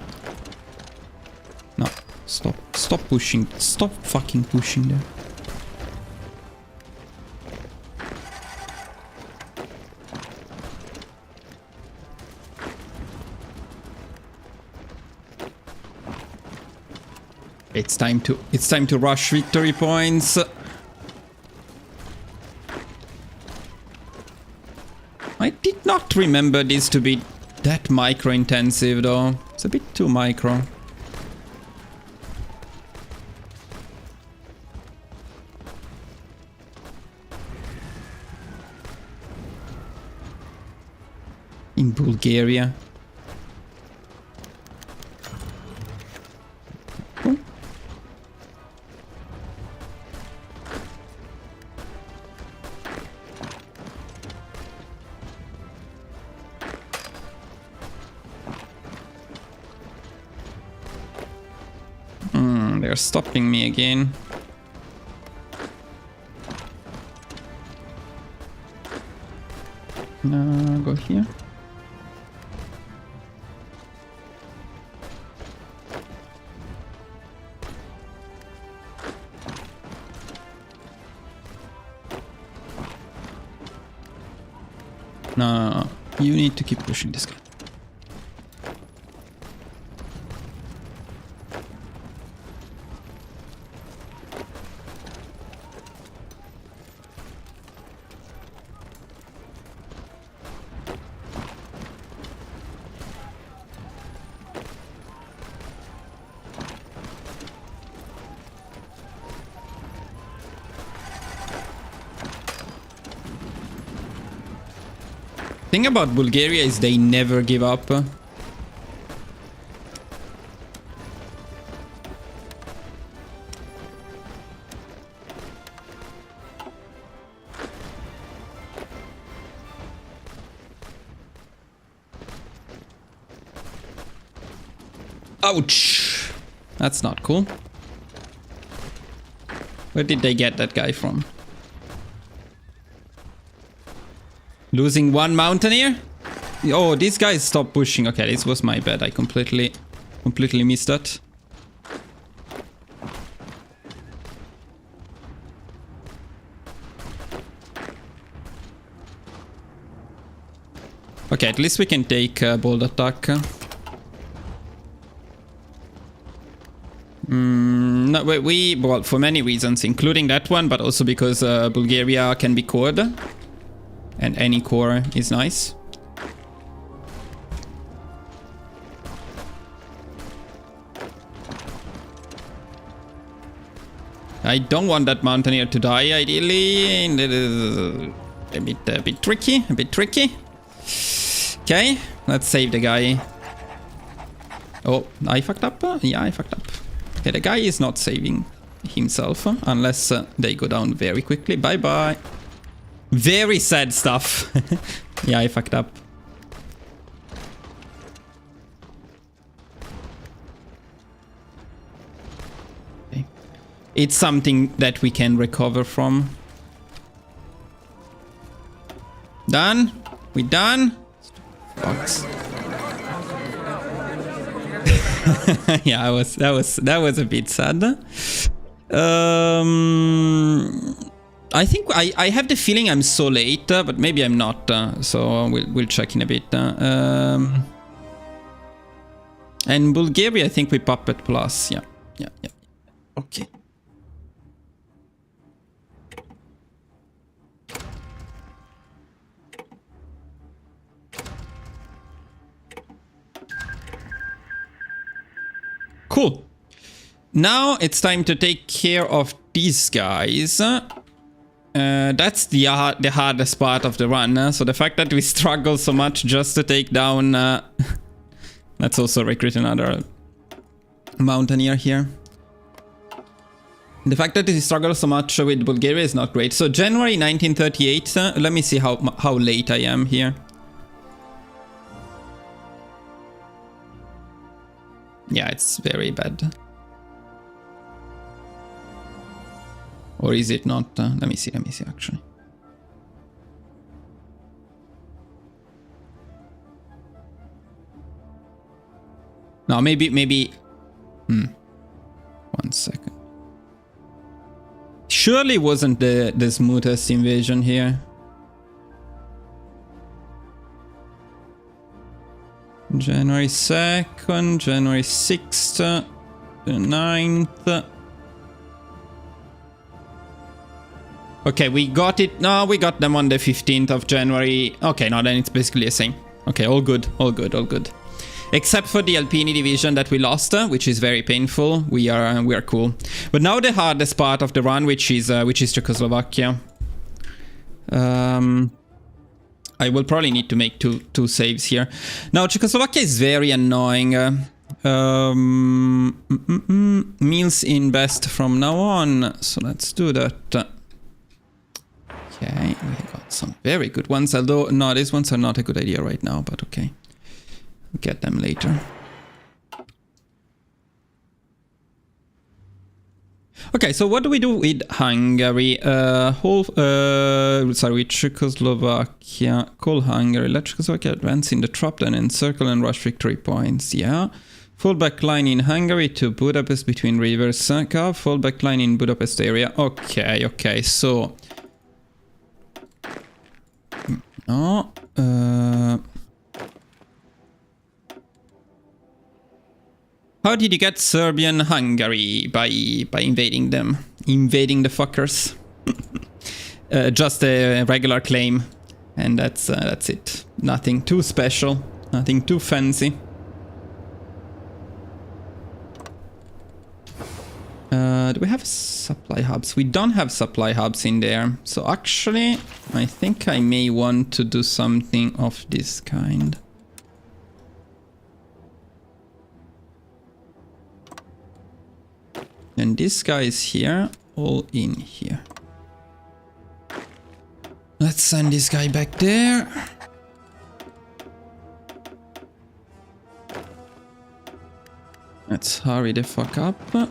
No, stop pushing. Stop fucking pushing there. It's time to rush victory points. I did not remember this to be that micro intensive though. It's a bit too micro. In Bulgaria. They're stopping me again. Go here. No. You need to keep pushing this guy. Thing about Bulgaria is they never give up. Ouch! That's not cool. Where did they get that guy from? Losing one mountaineer? Oh, these guys stopped pushing. Okay, this was my bad. I completely missed that. Okay, at least we can take bold attack. No, well, for many reasons, including that one, but also because Bulgaria can be cored. And any core is nice. I don't want that mountaineer to die, ideally. A bit tricky, Okay, let's save the guy. Oh, I fucked up? Yeah, I fucked up. Okay, the guy is not saving himself, unless they go down very quickly. Bye-bye. Very sad stuff. Yeah, I fucked up. Okay. It's something that we can recover from. Done? We done? Fox. Yeah, that was a bit sad. I think I have the feeling I'm so late, but maybe I'm not. So we'll check in a bit. And Bulgaria, I think we pop at plus. Yeah. Okay. Cool. Now it's time to take care of these guys. That's the hardest part of the run. So the fact that we struggle so much just to take down... let's also recruit another mountaineer here. The fact that we struggle so much with Bulgaria is not great. So January 1938. Let me see how late I am here. Yeah, it's very bad. Or is it not? Let me see actually. No, maybe. 1 second. Surely wasn't the smoothest invasion here. January 2nd, January 6th, the 9th. Okay, we got it. No, we got them on the 15th of January. Okay, no, then it's basically the same. Okay, all good, all good, all good. Except for the Alpini division that we lost, which is very painful. We are cool. But now the hardest part of the run, which is Czechoslovakia. I will probably need to make two saves here. Now Czechoslovakia is very annoying. Meals invest from now on. So let's do that. Okay, we got some very good ones. Although no, these ones are not a good idea right now. But okay. Get them later. Okay, so what do we do with Hungary? With Czechoslovakia. Call Hungary. Let Czechoslovakia advance in the trap, then encircle and rush victory points. Yeah. Fallback line in Hungary to Budapest between rivers. Fallback line in Budapest area. Okay, okay, so... No. How did you get Serbian Hungary? By invading them. Invading the fuckers. Just a regular claim. And that's it. Nothing too special. Nothing too fancy. Do we have supply hubs? We don't have supply hubs in there. So actually, I think I may want to do something of this kind. And this guy is here, all in here. Let's send this guy back there. Let's hurry the fuck up. Do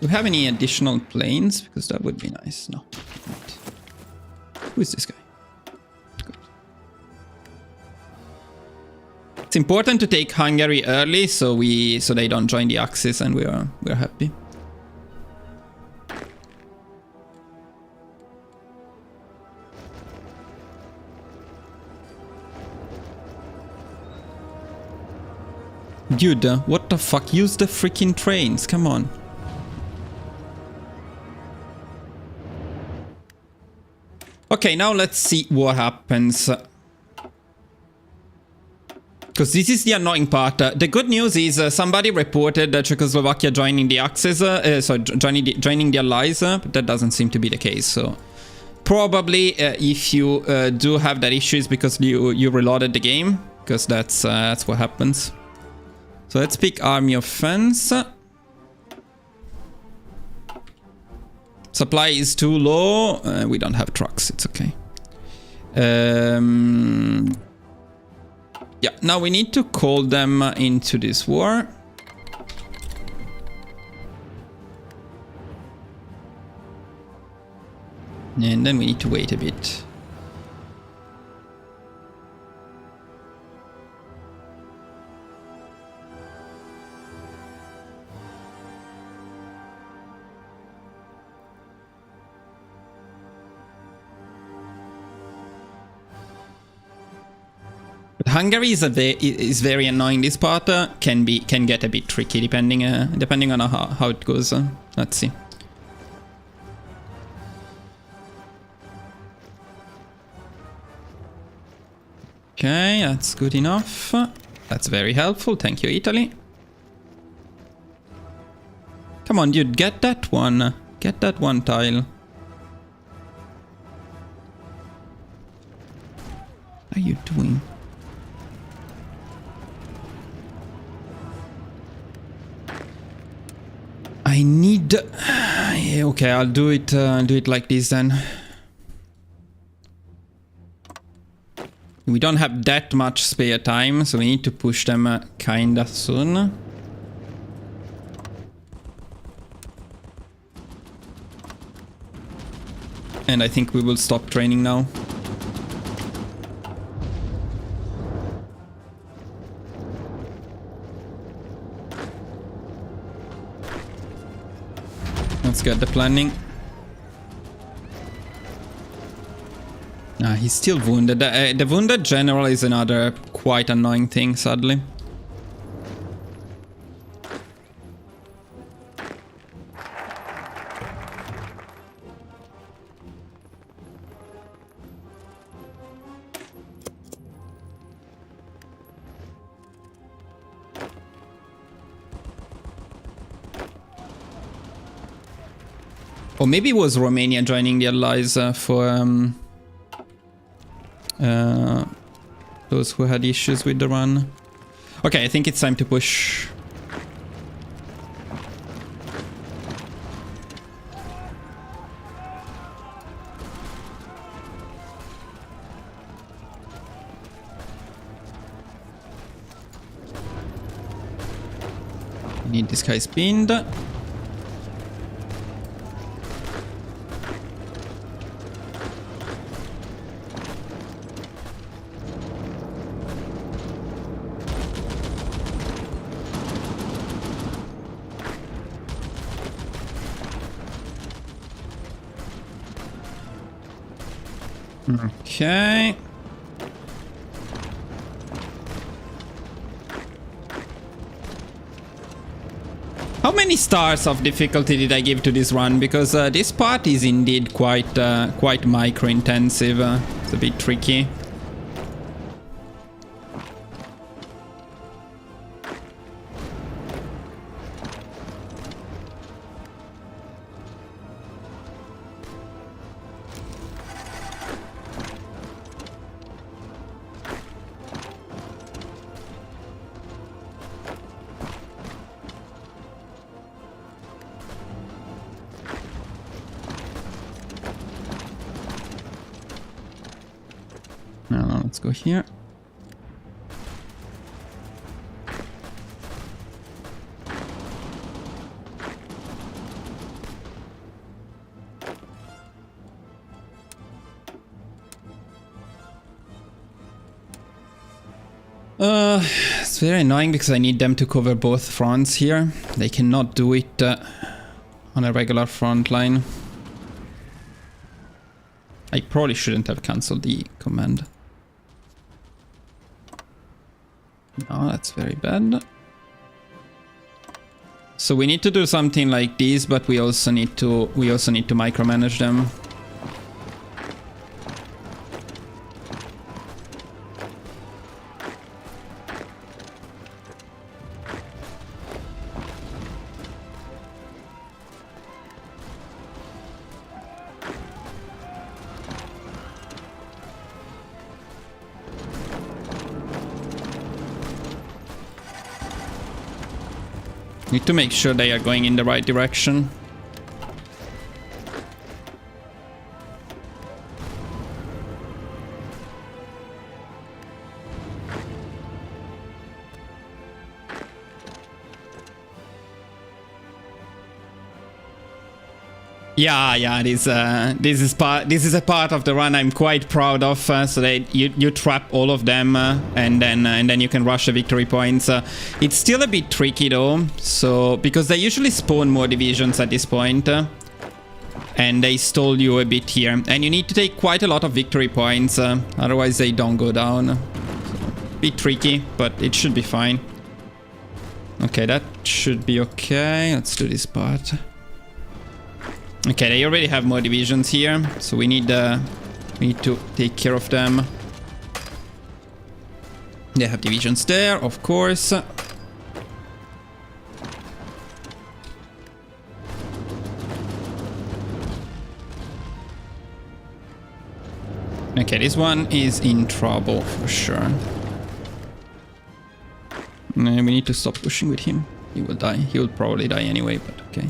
we have any additional planes? Because that would be nice. No. Not. Who is this guy? Good. It's important to take Hungary early so they don't join the Axis, and we're happy. Dude, what the fuck? Use the freaking trains, come on. Okay, now let's see what happens. Because this is the annoying part. The good news is somebody reported Czechoslovakia joining the Axis, joining the Allies, but that doesn't seem to be the case. So probably if you do have that issue, it's because you reloaded the game, because that's what happens. So let's pick Army Offense. Supply is too low. We don't have trucks. It's okay. Yeah, now we need to call them into this war. And then we need to wait a bit. Hungary is very annoying. This part can get a bit tricky depending on how it goes. Let's see. Okay, that's good enough. That's very helpful. Thank you, Italy. Come on, dude, get that one. Get that one tile. What are you doing? I need... okay, I'll do it like this then. We don't have that much spare time, so we need to push them kinda soon. And I think we will stop training now. Let's get the planning. He's still wounded. The wounded general is another quite annoying thing, sadly. Or maybe it was Romania joining the Allies for those who had issues with the run. Okay, I think it's time to push. Need this guy pinned. Okay. How many stars of difficulty did I give to this run? Because this part is indeed quite micro intensive. It's a bit tricky. Now let's go here. It's very annoying because I need them to cover both fronts here. They cannot do it on a regular front line. I probably shouldn't have cancelled the command. No, that's very bad. So we need to do something like this, but we also need to micromanage them. Need to make sure they are going in the right direction. Yeah. This is a part of the run I'm quite proud of. So that you trap all of them, and then you can rush the victory points. It's still a bit tricky though. So because they usually spawn more divisions at this point, and they stall you a bit here, and you need to take quite a lot of victory points. Otherwise they don't go down. So, bit tricky, but it should be fine. Okay, that should be okay. Let's do this part. Okay, they already have more divisions here, so we need to take care of them. They have divisions there, of course. Okay, this one is in trouble for sure. We need to stop pushing with him. He will die. He will probably die anyway, but okay.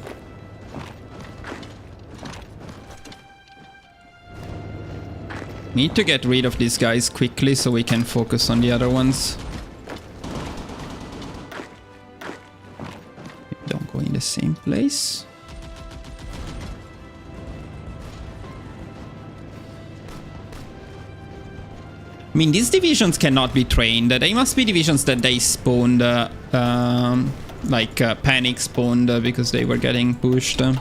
Need to get rid of these guys quickly so we can focus on the other ones. Don't go in the same place. I mean, these divisions cannot be trained. They must be divisions that they spawned, panic spawned because they were getting pushed. So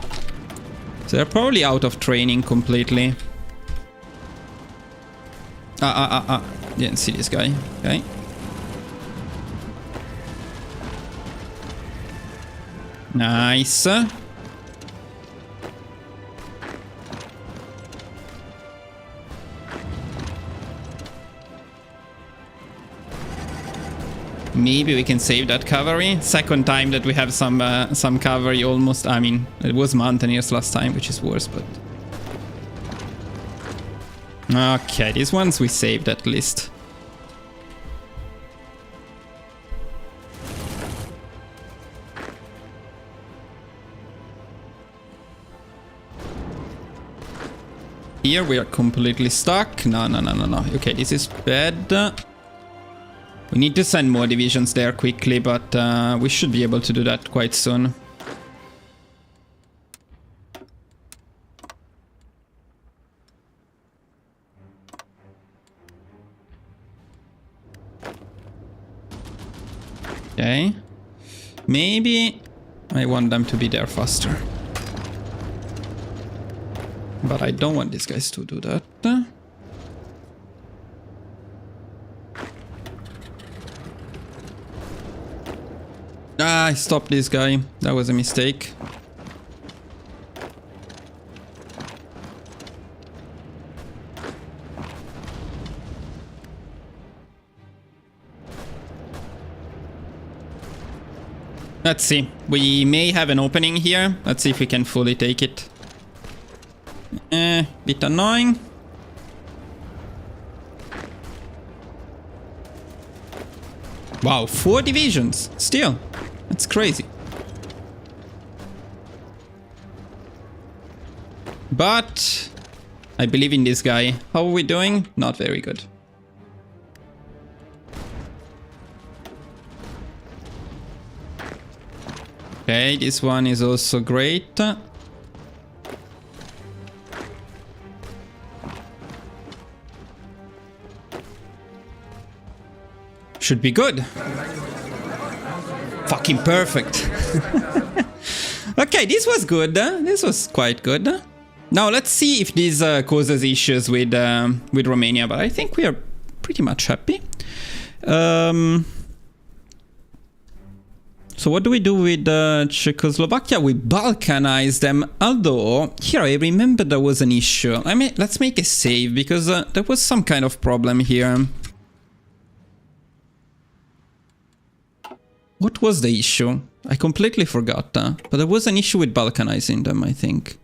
they're probably out of training completely. Didn't see this guy. Okay. Nice. Maybe we can save that cavalry. Second time that we have some cavalry almost. I mean, it was mountaineers last time, which is worse, but... Okay, these ones we saved at least. Here we are completely stuck. No. Okay, this is bad. We need to send more divisions there quickly, but we should be able to do that quite soon. Okay. Maybe I want them to be there faster. But I don't want these guys to do that. I stopped this guy. That was a mistake. Let's see. We may have an opening here. Let's see if we can fully take it. Bit annoying. Wow, 4 divisions. Still. That's crazy. But I believe in this guy. How are we doing? Not very good. Okay, this one is also great. Should be good. Fucking perfect. Okay, this was good. This was quite good. Now let's see if this causes issues with Romania, but I think we are pretty much happy. So what do we do with Czechoslovakia? We Balkanize them, although here I remember there was an issue. I mean, let's make a save because there was some kind of problem here. What was the issue? I completely forgot, but there was an issue with Balkanizing them, I think.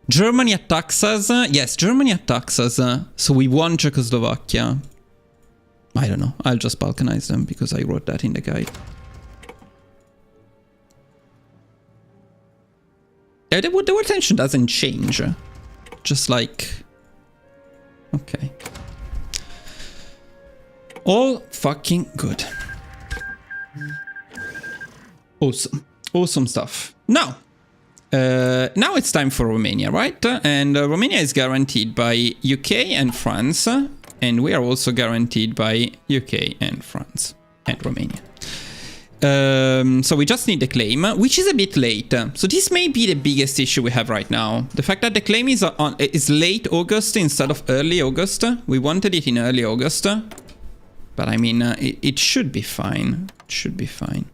Germany attacks us. Yes, Germany attacks us. So we won Czechoslovakia. I don't know. I'll just Balkanize them because I wrote that in the guide. The tension doesn't change. Just like... Okay. All fucking good. Awesome. Awesome stuff. Now it's time for Romania, right? And Romania is guaranteed by UK and France. And we are also guaranteed by UK and France and Romania. So we just need the claim, which is a bit late. So this may be the biggest issue we have right now. The fact that the claim is late August instead of early August. We wanted it in early August. But I mean, it should be fine. It should be fine.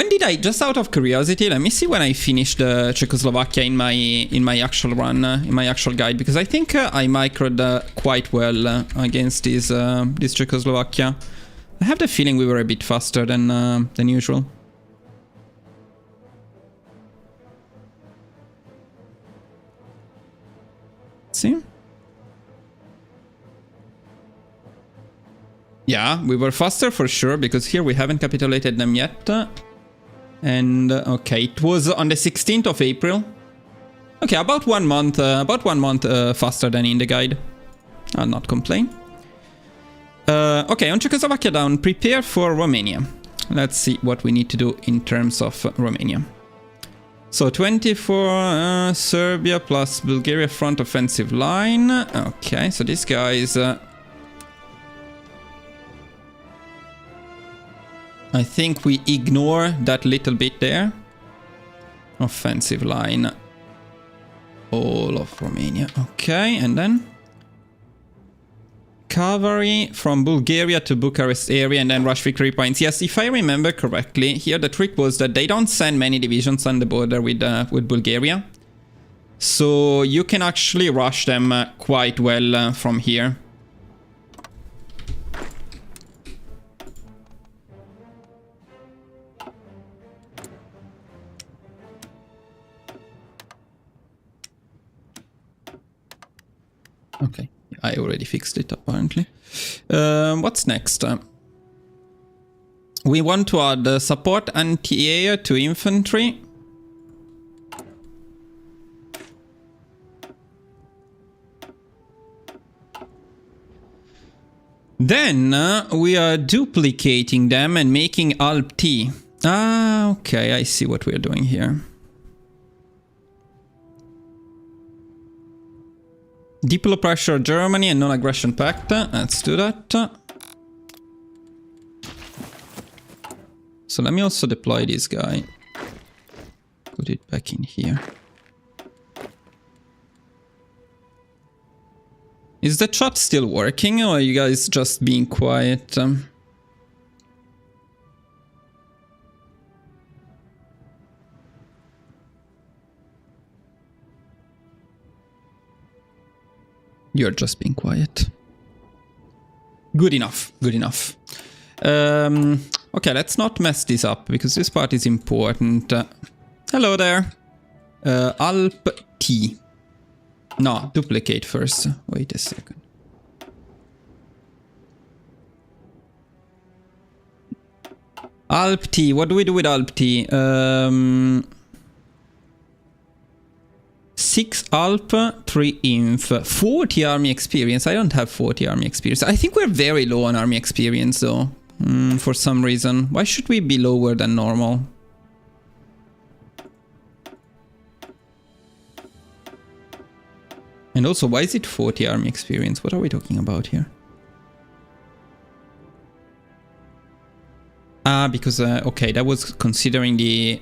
When did I, just out of curiosity, let me see when I finished Czechoslovakia in my actual run, in my actual guide, because I think I microed quite well against this Czechoslovakia. I have the feeling we were a bit faster than usual. See? Yeah, we were faster for sure, because here we haven't capitulated them yet. And okay, it was on the 16th of April. Okay, about 1 month faster than in the guide. I'll not complain. Okay, on Czechoslovakia down, prepare for Romania. Let's see what we need to do in terms of Romania. So 24 Serbia plus Bulgaria front offensive line. Okay, so this guy is... I think we ignore that little bit there. Offensive line. All of Romania. Okay, and then... Cavalry from Bulgaria to Bucharest area and then rush victory points. Yes, if I remember correctly, here the trick was that they don't send many divisions on the border with Bulgaria. So you can actually rush them quite well from here. Okay, I already fixed it apparently. What's next? We want to add support anti-air to infantry. Then we are duplicating them and making Alp T. Ah, okay, I see what we're doing here. Diplo pressure Germany and non-aggression pact. Let's do that. So let me also deploy this guy. Put it back in here. Is the chat still working, or are you guys just being quiet? You're just being quiet. Good enough, good enough. Okay, let's not mess this up, because this part is important. Hello there. Alp T. No, duplicate first. Wait a second. Alp T. What do we do with Alp T? 6 Alp, 3 Inf, 40 army experience. I don't have 40 army experience. I think we're very low on army experience though, for some reason. Why should we be lower than normal? And also, why is it 40 army experience? What are we talking about here? Ah, because, okay, that was considering the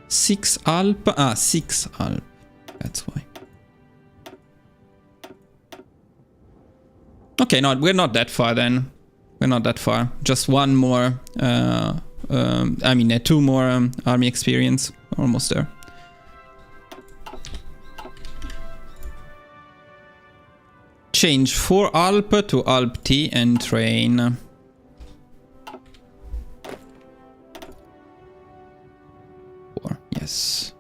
6 Alp. Ah, 6 Alp. That's why. Okay, no, we're not that far then. We're not that far. Just one more, I mean, 2 more army experience. Almost there. Change 4 Alp to Alp T and train. Yes.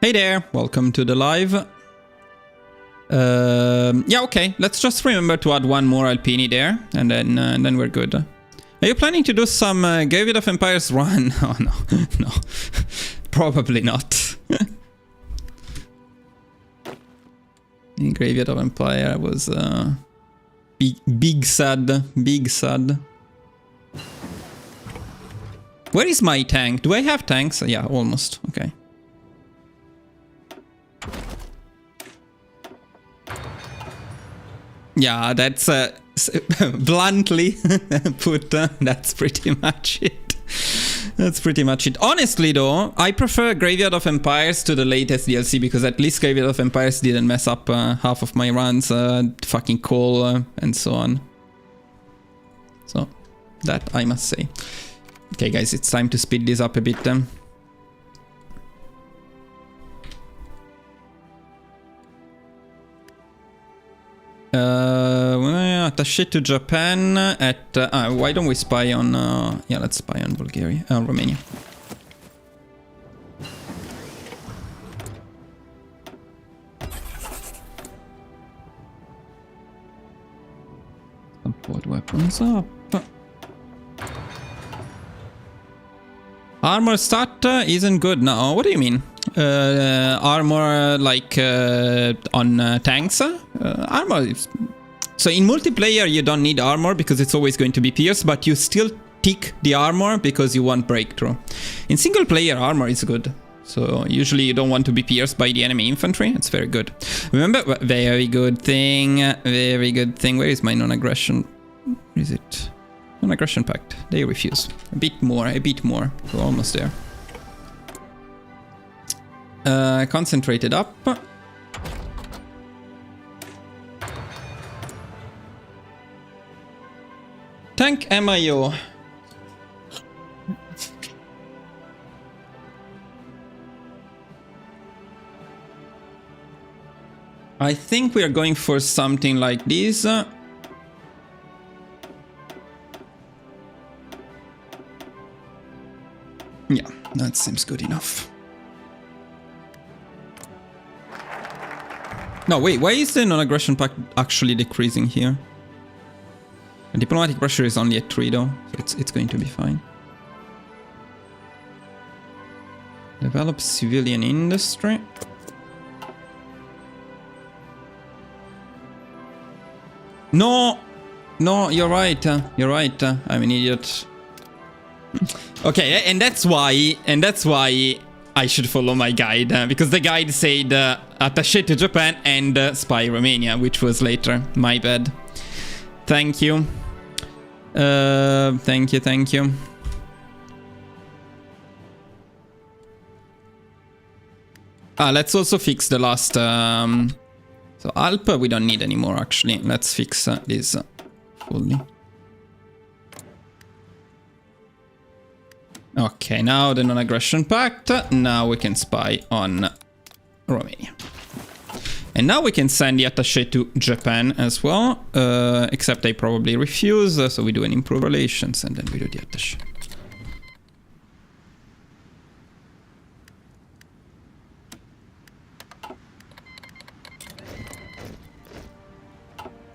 Hey there, welcome to the live. Yeah, okay, let's just remember to add 1 more Alpini there, and then we're good. Are you planning to do some Graveyard of Empires run? Oh no, no, probably not. Graveyard of Empire was big sad, big sad. Where is my tank? Do I have tanks? Yeah, almost. Okay. Yeah, that's bluntly put. That's pretty much it. That's pretty much it. Honestly though, I prefer Graveyard of Empires to the latest DLC because at least Graveyard of Empires didn't mess up half of my runs, fucking call and so on. So, that I must say. Okay guys, it's time to speed this up a bit then. Attaché to Japan at... why don't we spy on... yeah, let's spy on Bulgaria. Romania. Support weapons up. Armor stat isn't good now. What do you mean? Armor like on tanks? Armor is... So in multiplayer you don't need armor because it's always going to be pierce, but you still tick the armor because you want breakthrough. In single player armor is good. So usually you don't want to be pierced by the enemy infantry. It's very good. Remember, very good thing. Very good thing. Where is my non-aggression? Where is it? Non-aggression pact. They refuse. A bit more, a bit more. We're almost there. Concentrated up. Tank MIO. I think we are going for something like this. Yeah, that seems good enough. No, wait, why is the non-aggression pact actually decreasing here? The diplomatic pressure is only at 3 though, so it's going to be fine. Develop civilian industry. No! No, you're right. You're right. I'm an idiot. Okay, and that's why I should follow my guide, because the guide said attaché to Japan and spy Romania, which was later. My bad. Thank you. Thank you, thank you. Let's also fix the last... so Alp we don't need anymore actually. Let's fix this fully. Okay, now the non-aggression pact. Now we can spy on Romania. And now we can send the attaché to Japan as well, except they probably refuse, so we do an improve relations and then we do the attaché.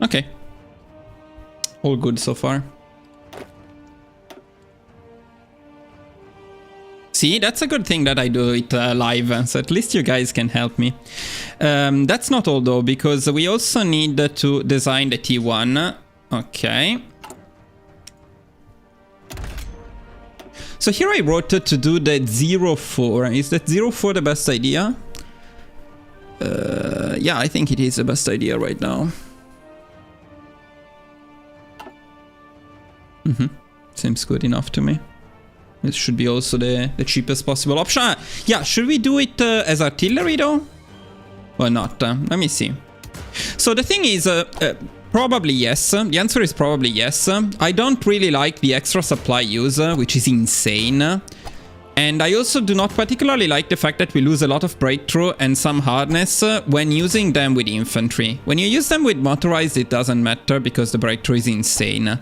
Okay. All good so far. See, that's a good thing that I do it live, so at least you guys can help me. That's not all though, because we also need to design the T1. Okay. So here I wrote to do the 04. Is that 04 the best idea? Yeah, I think it is the best idea right now. Seems good enough to me. This should be also the cheapest possible option. Yeah, should we do it as artillery though? Or not? Let me see. So the thing is, probably yes. The answer is probably yes. I don't really like the extra supply use, which is insane. And I also do not particularly like the fact that we lose a lot of breakthrough and some hardness when using them with infantry. When you use them with motorized, it doesn't matter because the breakthrough is insane.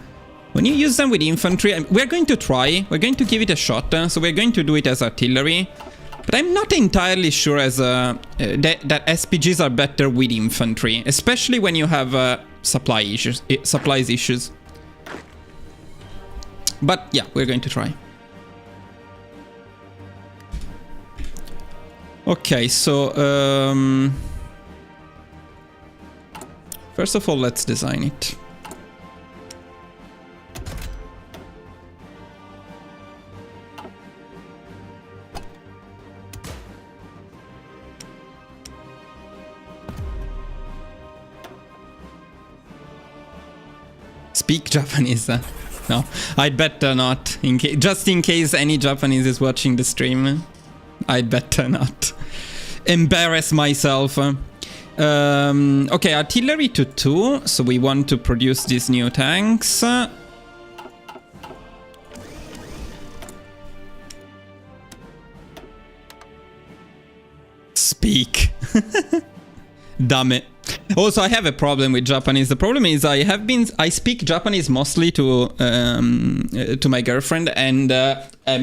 When you use them with infantry, we're going to try, we're going to give it a shot, so we're going to do it as artillery. But I'm not entirely sure as that SPGs are better with infantry, especially when you have supplies issues. But yeah, we're going to try. Okay, so first of all, let's design it. Speak Japanese. No, I'd better not. Just in case any Japanese is watching the stream, I'd better not embarrass myself. Okay, artillery to 2. So we want to produce these new tanks. Speak. Damn it. Also, I have a problem with Japanese. The problem is I speak Japanese mostly to my girlfriend, and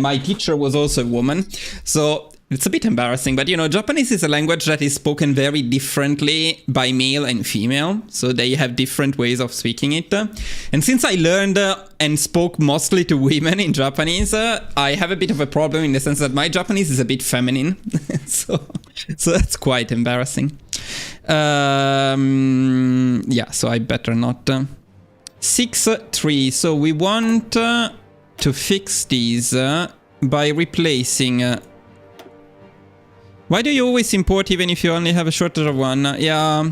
my teacher was also a woman, so it's a bit embarrassing. But you know, Japanese is a language that is spoken very differently by male and female, so they have different ways of speaking it. And since I learned and spoke mostly to women in Japanese, I have a bit of a problem in the sense that my Japanese is a bit feminine, so that's quite embarrassing. Yeah, so I better not. 6-3. So we want to fix these by replacing. Why do you always import even if you only have a shortage of one? Yeah,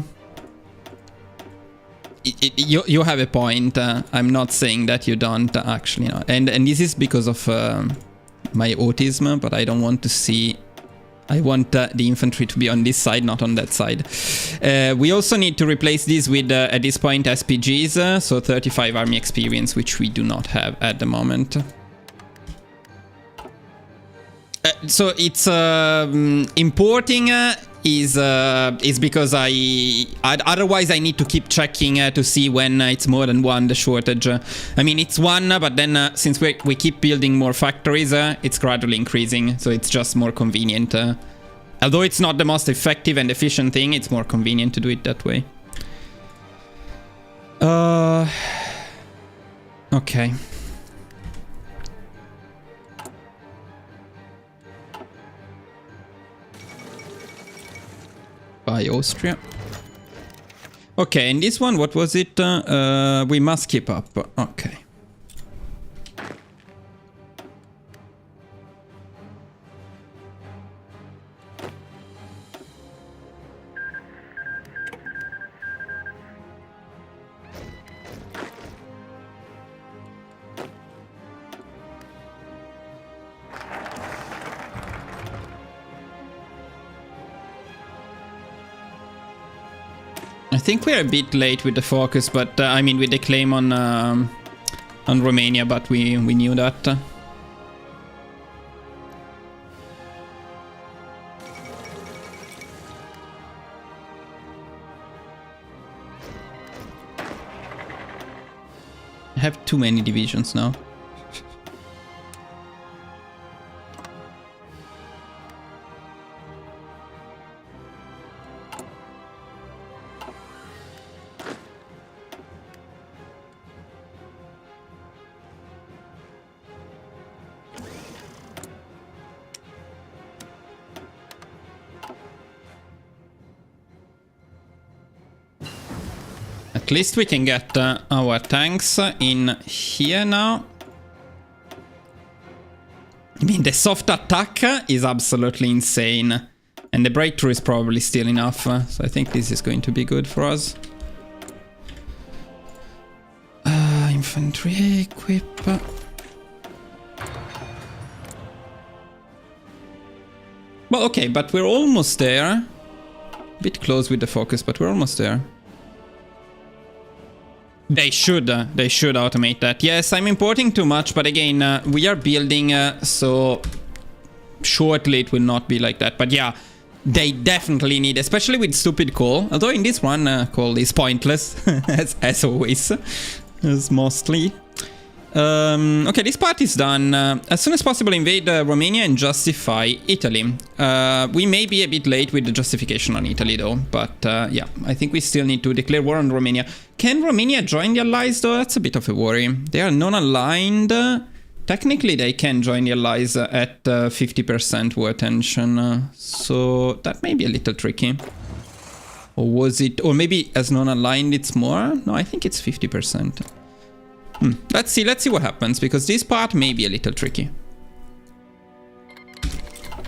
you have a point. I'm not saying that you don't actually. No. And this is because of my autism, but I don't want to see. I want the infantry to be on this side, not on that side. We also need to replace these with, at this point, SPGs, so 35 army experience, which we do not have at the moment. So it's importing is because otherwise I need to keep checking to see when it's more than one, the shortage. I mean, it's one, but then since we keep building more factories, it's gradually increasing, so it's just more convenient. Although it's not the most effective and efficient thing, it's more convenient to do it that way. Okay. By Austria. Okay, and this one, what was it? We must keep up. Okay. I think we're a bit late with the focus, but I mean with the claim on Romania, but we knew that. I have too many divisions now. At least we can get our tanks in here now. I mean, the soft attack is absolutely insane. And the breakthrough is probably still enough. So I think this is going to be good for us. Infantry equip. Well, okay, but we're almost there. A bit close with the focus, but we're almost there. They should automate that. Yes, I'm importing too much, but again, we are building, so shortly it will not be like that. But yeah, they definitely need, especially with stupid coal. Although in this one, coal is pointless, as always, as mostly. Okay, this part is done. As soon as possible, invade Romania and justify Italy. We may be a bit late with the justification on Italy, though. But yeah, I think we still need to declare war on Romania. Can Romania join the Allies, though? That's a bit of a worry. They are non-aligned. Technically, they can join the Allies at 50% war tension. So that may be a little tricky. Or was it... Or maybe as non-aligned it's more? No, I think it's 50%. Let's see what happens, because this part may be a little tricky.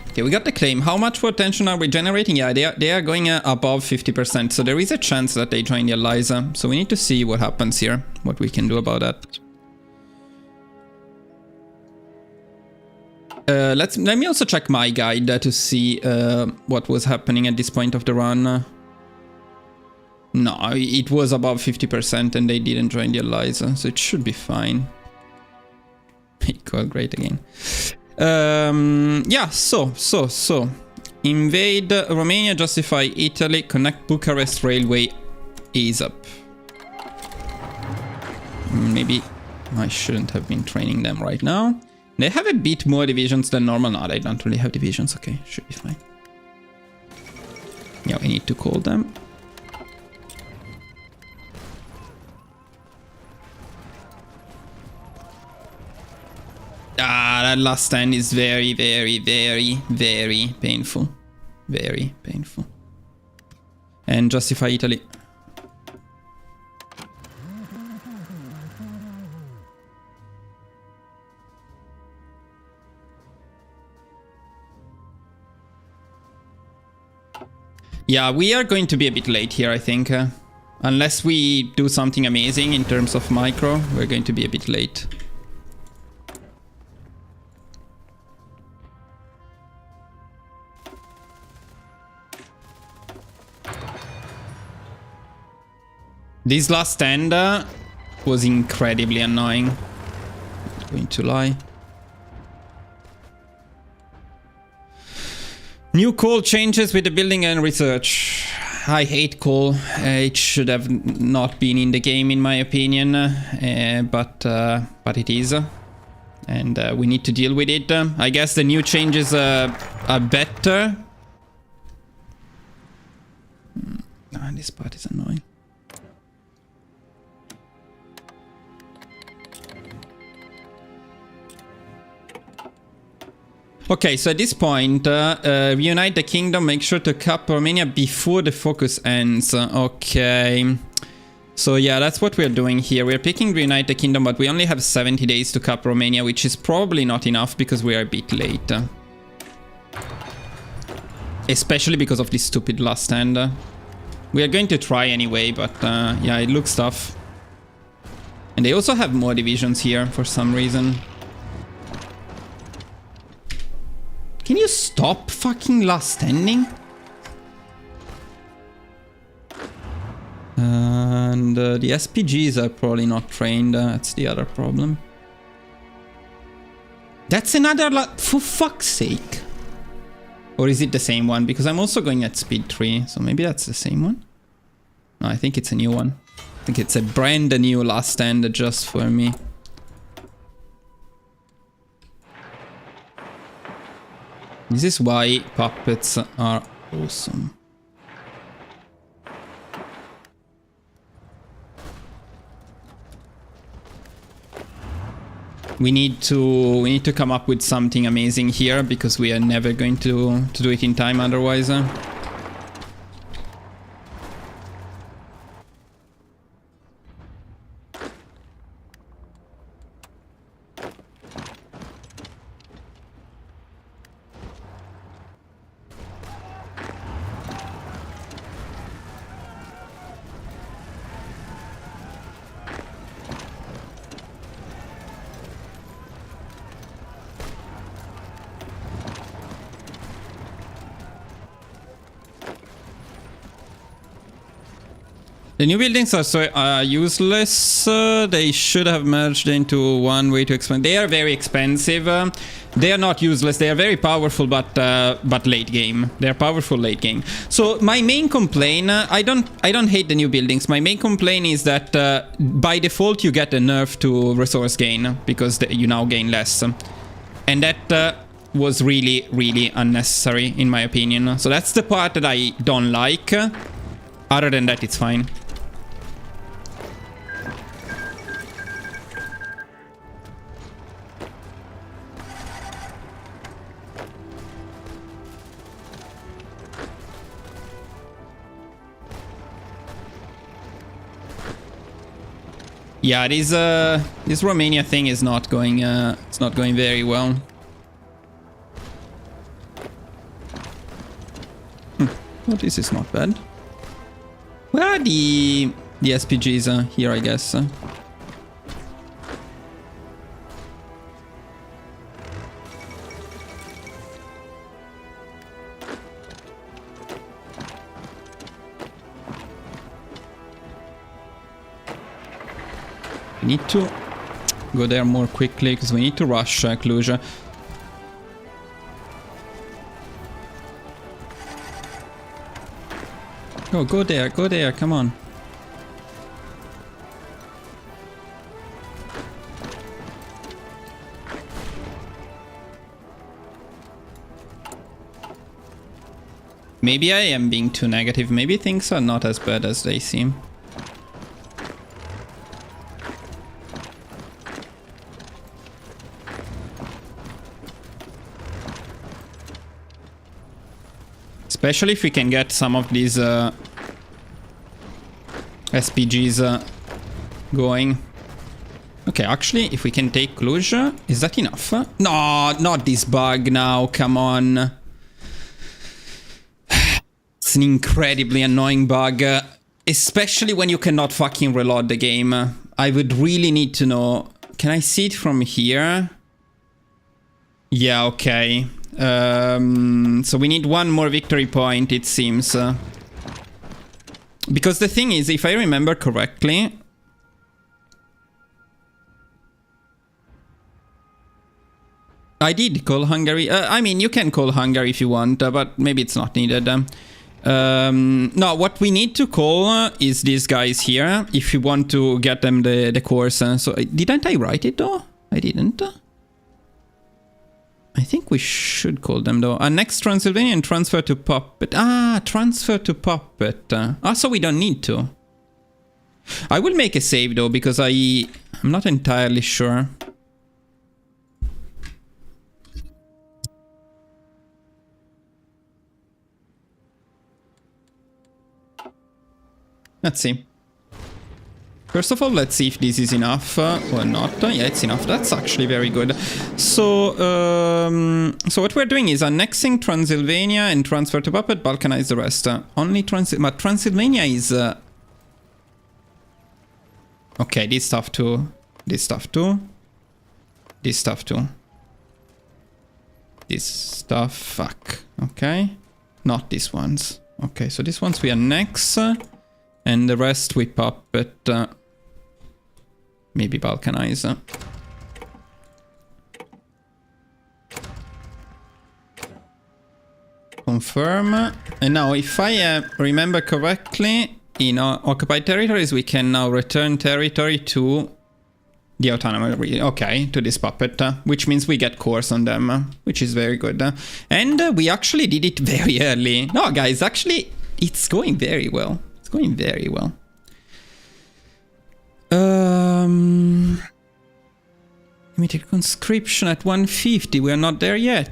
Okay, we got the claim. How much war tension are we generating? Yeah, they are going above 50%, so there is a chance that they join the Allies. So we need to see what happens here, what we can do about that. let me also check my guide to see what was happening at this point of the run. No, it was above 50% and they didn't join the allies, so it should be fine. Equal, great again. Yeah, so. Invade Romania, justify Italy, connect Bucharest railway ASAP. Maybe I shouldn't have been training them right now. They have a bit more divisions than normal. No, they don't really have divisions. Okay, should be fine. Yeah, we need to call them. Ah, that last stand is very, very, very, very painful. Very painful. And justify Italy. Yeah, we are going to be a bit late here, I think. Unless we do something amazing in terms of micro, we're going to be a bit late. This last stand was incredibly annoying. Not going to lie. New call changes with the building and research. I hate call. It should have not been in the game, in my opinion, but it is, and we need to deal with it. I guess the new changes are better. This part is annoying. Okay, so at this point, reunite the kingdom, make sure to cap Romania before the focus ends. Okay. So yeah, that's what we're doing here. We're picking reunite the kingdom, but we only have 70 days to cap Romania, which is probably not enough because we are a bit late. Especially because of this stupid last stand. We are going to try anyway, but yeah, it looks tough. And they also have more divisions here for some reason. Can you stop fucking last standing? And the SPGs are probably not trained. That's the other problem. That's another for fuck's sake. Or is it the same one? Because I'm also going at speed 3. So maybe that's the same one. No, I think it's a new one. I think it's a brand new last stand just for me. This is why puppets are awesome. We need to come up with something amazing here because we are never going to do it in time otherwise. The new buildings are so useless. They should have merged into one way to expand. They are very expensive. They are not useless. They are very powerful, but late game. They are powerful late game. So my main complaint, I don't hate the new buildings. My main complaint is that by default you get a nerf to resource gain because you now gain less, and that was really, really unnecessary in my opinion. So that's the part that I don't like. Other than that, it's fine. Yeah, this Romania thing is not going. It's not going very well. Well, this is not bad. Where are the SPGs? Here, I guess. We need to go there more quickly because we need to rush Cluj. Oh, go there, come on. Maybe I am being too negative. Maybe things are not as bad as they seem. Especially if we can get some of these SPGs going. Okay, actually, if we can take Cluj, is that enough? No, not this bug now, come on. It's an incredibly annoying bug, especially when you cannot fucking reload the game. I would really need to know. Can I see it from here? Yeah, okay. So we need one more victory point, it seems. Because the thing is, if I remember correctly... I did call Hungary. I mean, you can call Hungary if you want, but maybe it's not needed. No, what we need to call is these guys here, if you want to get them the course. So, didn't I write it though? I didn't. I think we should call them though. Next Transylvania and transfer to Puppet. Ah, transfer to Puppet. So we don't need to. I will make a save though, because I'm not entirely sure. Let's see. First of all, let's see if this is enough or not. Yeah, it's enough. That's actually very good. So, so what we're doing is annexing Transylvania and transfer to Puppet, balkanize the rest. Only but Transylvania is... Okay, this stuff too. This stuff too. This stuff too. This stuff, fuck. Okay. Not these ones. Okay, so these ones we annex. And the rest we Puppet. Maybe balkanize. Confirm. And now, if I remember correctly, in occupied territories, we can now return territory to the autonomous region. Okay, to this Puppet, which means we get cores on them, which is very good. And we actually did it very early. No, guys, actually, it's going very well. It's going very well. Limited conscription at 150. We are not there yet.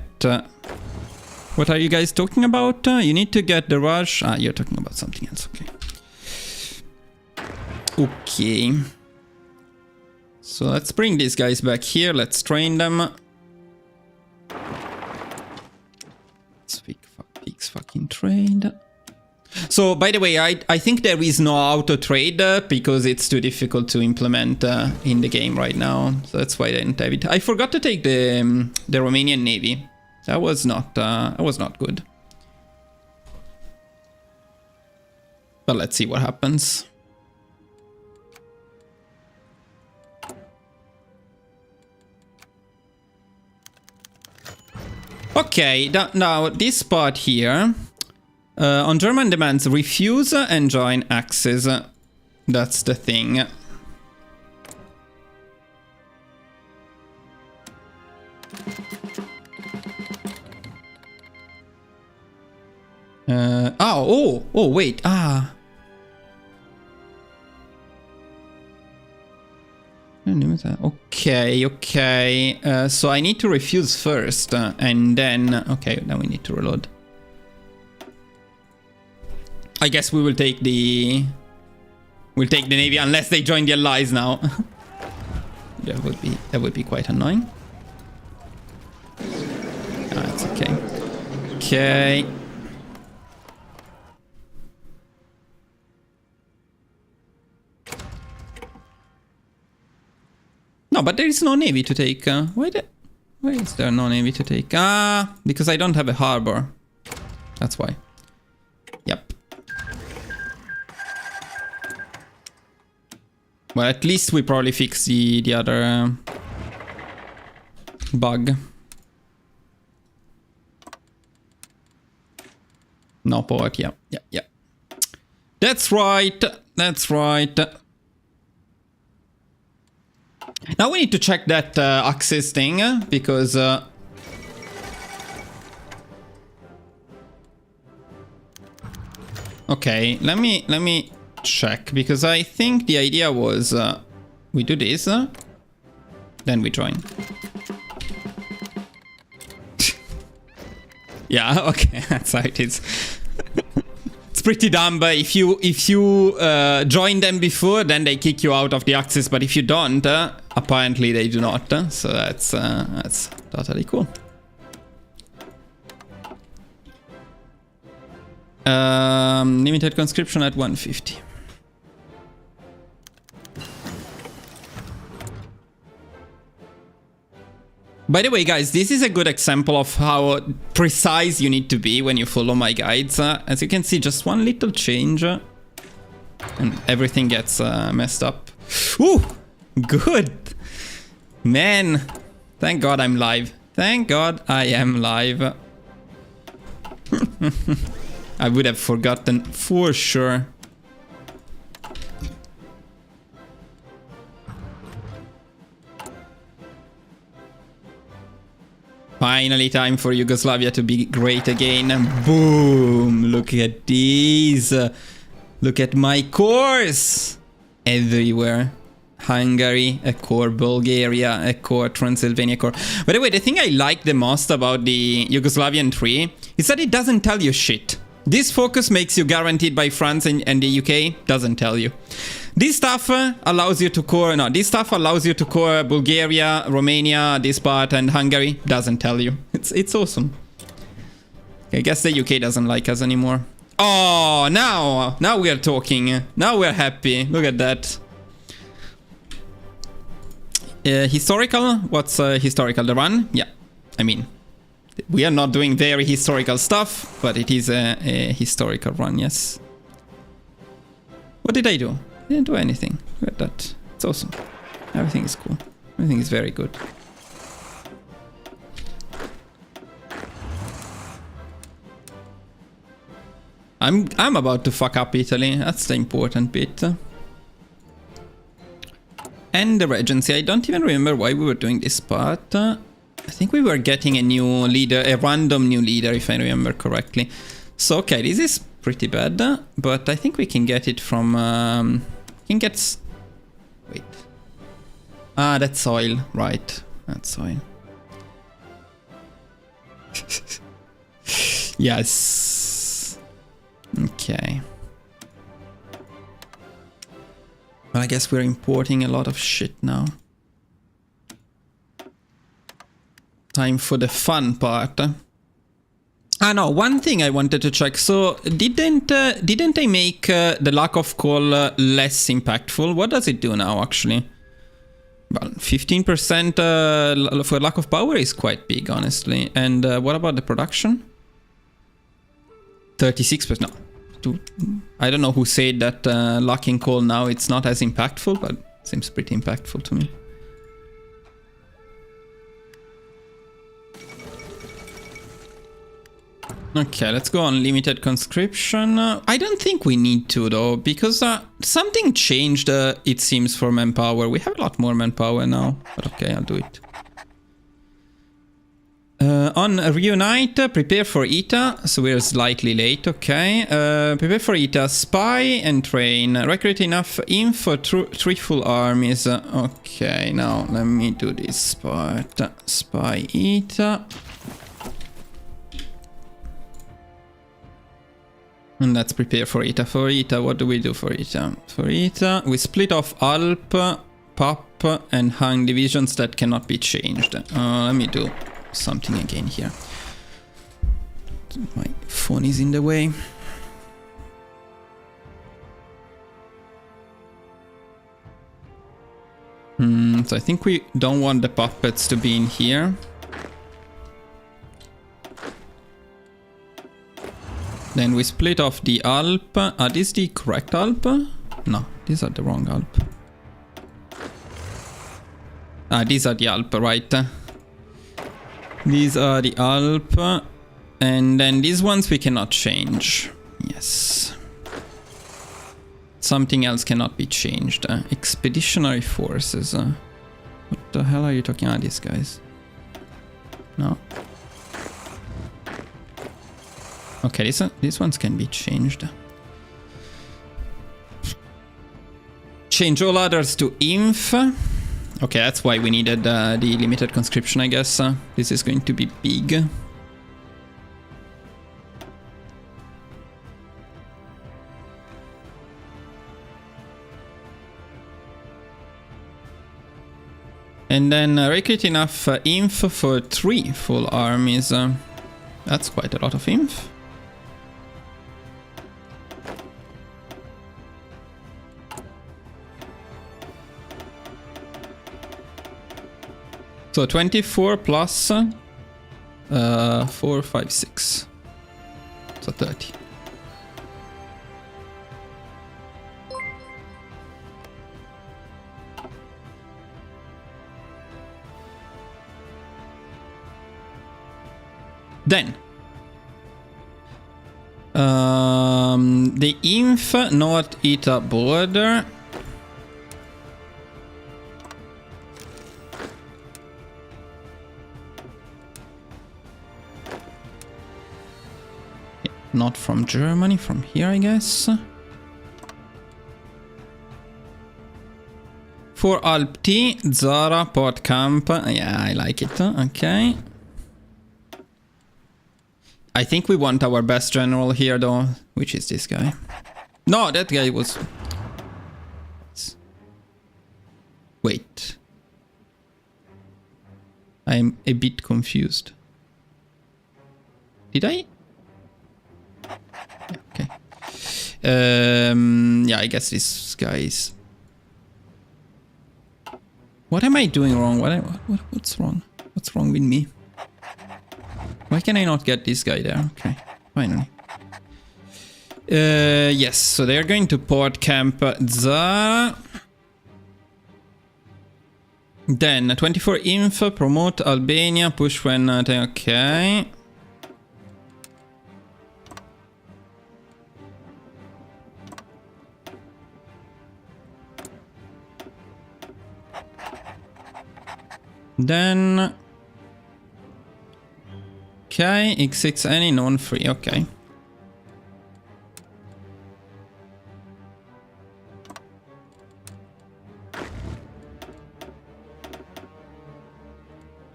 What are you guys talking about? You need to get the rush. Ah, you're talking about something else. Okay. Okay. So let's bring these guys back here. Let's train them. Let's fix fucking trade. So, by the way, I think there is no auto trade because it's too difficult to implement in the game right now. So that's why I didn't have it. I forgot to take the Romanian Navy. That was not good. But let's see what happens. Okay, now this part here. On German demands, refuse and join Axis. That's the thing. Oh, wait. Okay. So I need to refuse first, and then... Okay, then we need to reload. I guess we will take the... We'll take the Navy unless they join the Allies now. That would be quite annoying. That's okay. Okay. No, but there is no Navy to take. Why is there no Navy to take? Because I don't have a harbor. That's why. Yep. Well, at least we probably fix the other bug. No port, yeah. That's right. Now we need to check that access thing, because... okay, let me check, because I think the idea was we do this, then we join. Yeah, okay, that's how it is. It's pretty dumb, but if you join them before, then they kick you out of the access, but if you don't, apparently they do not. So that's totally cool. Limited conscription at 150. By the way, guys, this is a good example of how precise you need to be when you follow my guides. As you can see, just one little change and everything gets messed up. Ooh, good. Man, thank God I'm live. Thank God I am live. I would have forgotten for sure. Finally time for Yugoslavia to be great again. Boom! Look at these. Look at my cores. Everywhere. Hungary, a core. Bulgaria, a core. Transylvania core. By the way, the thing I like the most about the Yugoslavian tree is that it doesn't tell you shit. This focus makes you guaranteed by France and the UK. Doesn't tell you. This stuff allows you to core... No, this stuff allows you to core Bulgaria, Romania, this part, and Hungary. Doesn't tell you. It's awesome. I guess the UK doesn't like us anymore. Oh, now we are talking. Now we're happy. Look at that. Historical? What's historical? The run? Yeah. I mean, we are not doing very historical stuff, but it is a historical run, yes. What did I do? I didn't do anything. Look at that. It's awesome. Everything is cool. Everything is very good. I'm about to fuck up Italy. That's the important bit. And the regency. I don't even remember why we were doing this part. I think we were getting a new leader, a random new leader, if I remember correctly. So, okay, this is pretty bad, but I think we can get it from... wait. Ah, that's oil. Right. That's oil. Yes. Okay. Well, I guess we're importing a lot of shit now. Time for the fun part. Ah no, one thing I wanted to check. So didn't I make the lack of coal less impactful? What does it do now actually? Well, 15% for lack of power is quite big, honestly. And what about the production? 36%. No. I don't know who said that lacking coal now it's not as impactful, but it seems pretty impactful to me. Okay, let's go on limited conscription. I don't think we need to though, because something changed, it seems, for manpower. We have a lot more manpower now, but okay, I'll do it. On reunite, prepare for ETA, so we're slightly late, okay. Prepare for ETA, spy and train, recruit enough info, 3 full armies. Okay, now let me do this part. Spy ETA. And let's prepare for ETA. For ETA, what do we do for ETA? For ETA, we split off Alp, Pop, and Hung divisions that cannot be changed. Let me do something again here. My phone is in the way. So I think we don't want the puppets to be in here. Then we split off the Alp. Are these the correct Alp? No, these are the wrong Alp. These are the Alp, right? These are the Alp. And then these ones we cannot change. Yes. Something else cannot be changed. Expeditionary forces. What the hell are you talking about, these guys? No. Okay, these ones can be changed. Change all others to inf. Okay, that's why we needed the limited conscription, I guess. This is going to be big. And then recruit enough inf for 3 full armies. That's quite a lot of inf. So 24 plus 4, 5, 6. So 30. Then the inf North Ita border. Not from Germany, from here, I guess. For Alp T, Zara, Port Camp. Yeah, I like it. Okay. I think we want our best general here, though, which is this guy. No, that guy was... Wait. I'm a bit confused. Did I? Yeah, okay. Yeah, I guess this guy is... What am I doing wrong? What's wrong? What's wrong with me? Why can I not get this guy there? Okay, finally. Yes, so they're going to Port Camp Zara. Then 24 inf, promote Albania, push when... okay. Then... Okay, x6 any non-free, okay.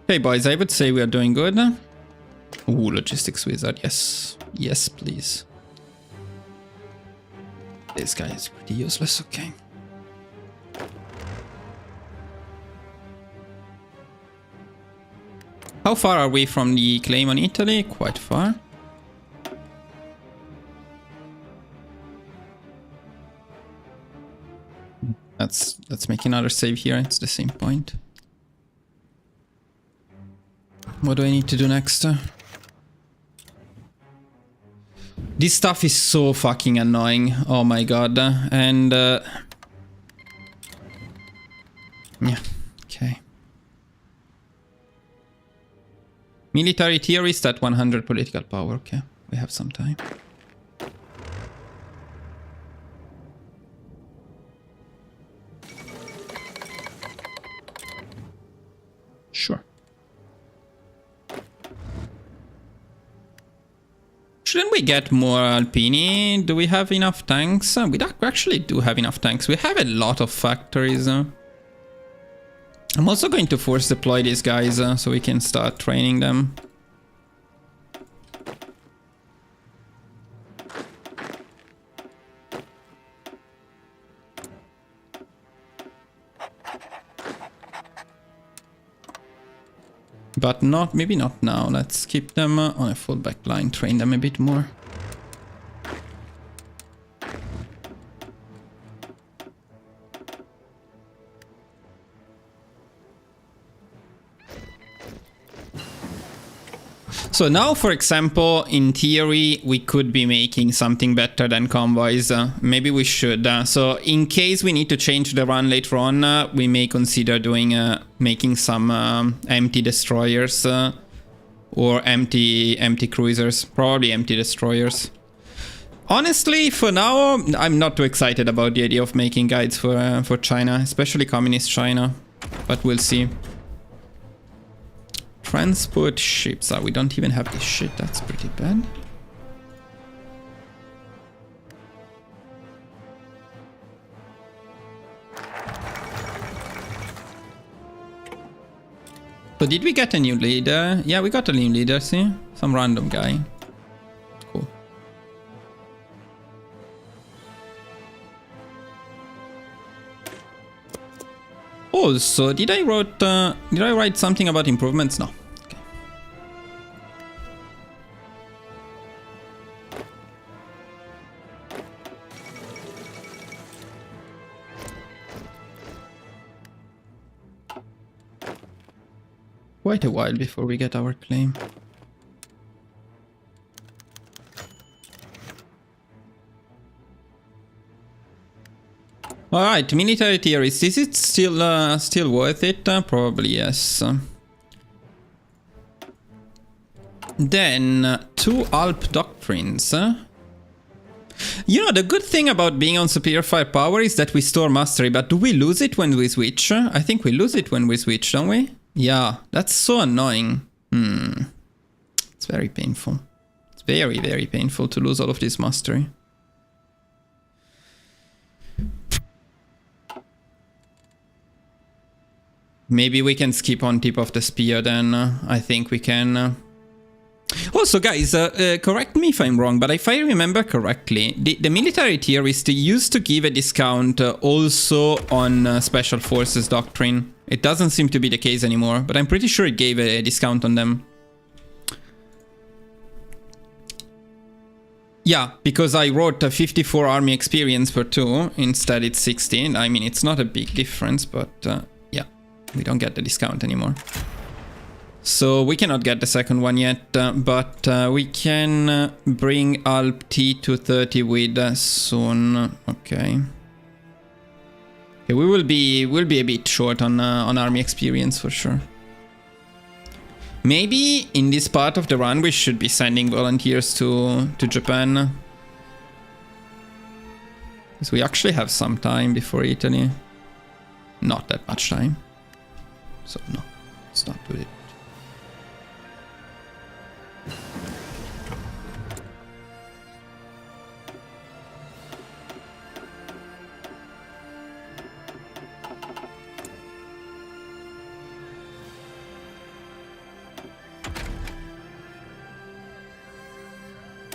Okay, boys, I would say we are doing good. Ooh, logistics wizard, yes. Yes, please. This guy is pretty useless, okay. How far are we from the claim on Italy? Quite far. Let's make another save here. It's the same point. What do I need to do next? This stuff is so fucking annoying. Oh my god. And yeah, okay. Military theorist at 100 political power. Okay, we have some time. Sure. Shouldn't we get more Alpini? Do we have enough tanks? We actually do have enough tanks. We have a lot of factories. I'm also going to force deploy these guys so we can start training them. But maybe not now. Let's keep them on a full back line, train them a bit more. So now, for example, in theory, we could be making something better than convoys. Maybe we should. So in case we need to change the run later on, we may consider doing making some empty destroyers or empty cruisers. Probably empty destroyers. Honestly, for now, I'm not too excited about the idea of making guides for China, especially communist China. But we'll see. Transport ships. We don't even have this shit. That's pretty bad. So did we get a new leader? Yeah, we got a new leader, see? Some random guy. Cool. Also, did I write something about improvements? No. Okay. Quite a while before we get our claim. All right, military theories. Is it still worth it? Probably yes. Then 2 Alp doctrines. You know, the good thing about being on superior firepower is that we store mastery, but do we lose it when we switch? I think we lose it when we switch, don't we? Yeah, that's so annoying. It's very painful. It's very, very painful to lose all of this mastery. Maybe we can skip on tip of the spear then. I think we can. Also, guys, correct me if I'm wrong, but if I remember correctly, the military theorists used to give a discount also on Special Forces Doctrine. It doesn't seem to be the case anymore, but I'm pretty sure it gave a discount on them. Yeah, because I wrote a 54 army experience per 2, instead it's 16. I mean, it's not a big difference, but yeah, we don't get the discount anymore. So we cannot get the second one yet, but we can bring Alp T to 30 with soon. Okay. Okay, we'll be a bit short on army experience for sure. Maybe in this part of the run we should be sending volunteers to Japan. Because we actually have some time before Italy. Not that much time. So no, let's not do it.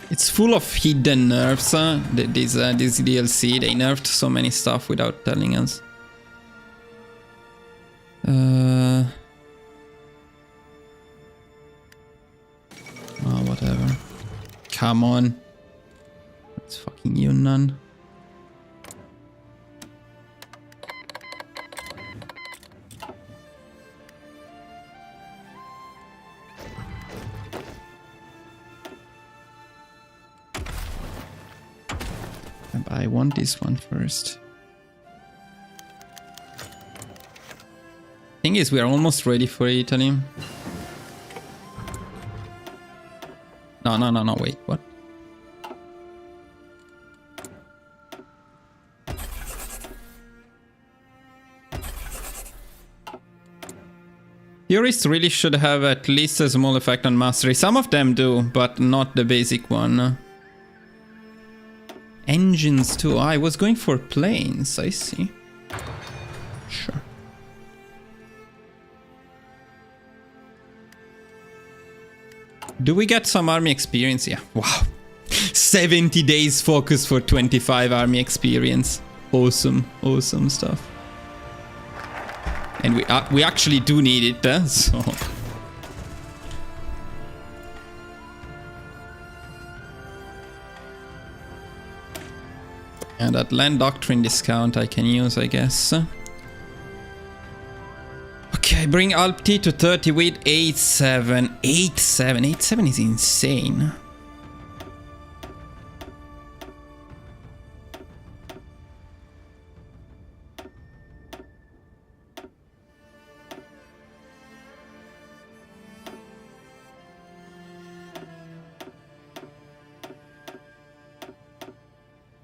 It's full of hidden nerfs, this DLC. They nerfed so many stuff without telling us. Oh, whatever. Come on. It's fucking Yunnan. I want this one first. Thing is, we are almost ready for Italy. No, wait, what? Theorists really should have at least a small effect on mastery. Some of them do, but not the basic one. Engines too. I was going for planes, I see. Sure. Do we get some army experience? Yeah. Wow. 70 days focus for 25 army experience. Awesome. Awesome stuff. And we actually do need it, so... And that land doctrine discount I can use, I guess. Okay, bring Alpti to 30 with 8-7. 8-7. 8-7 is insane.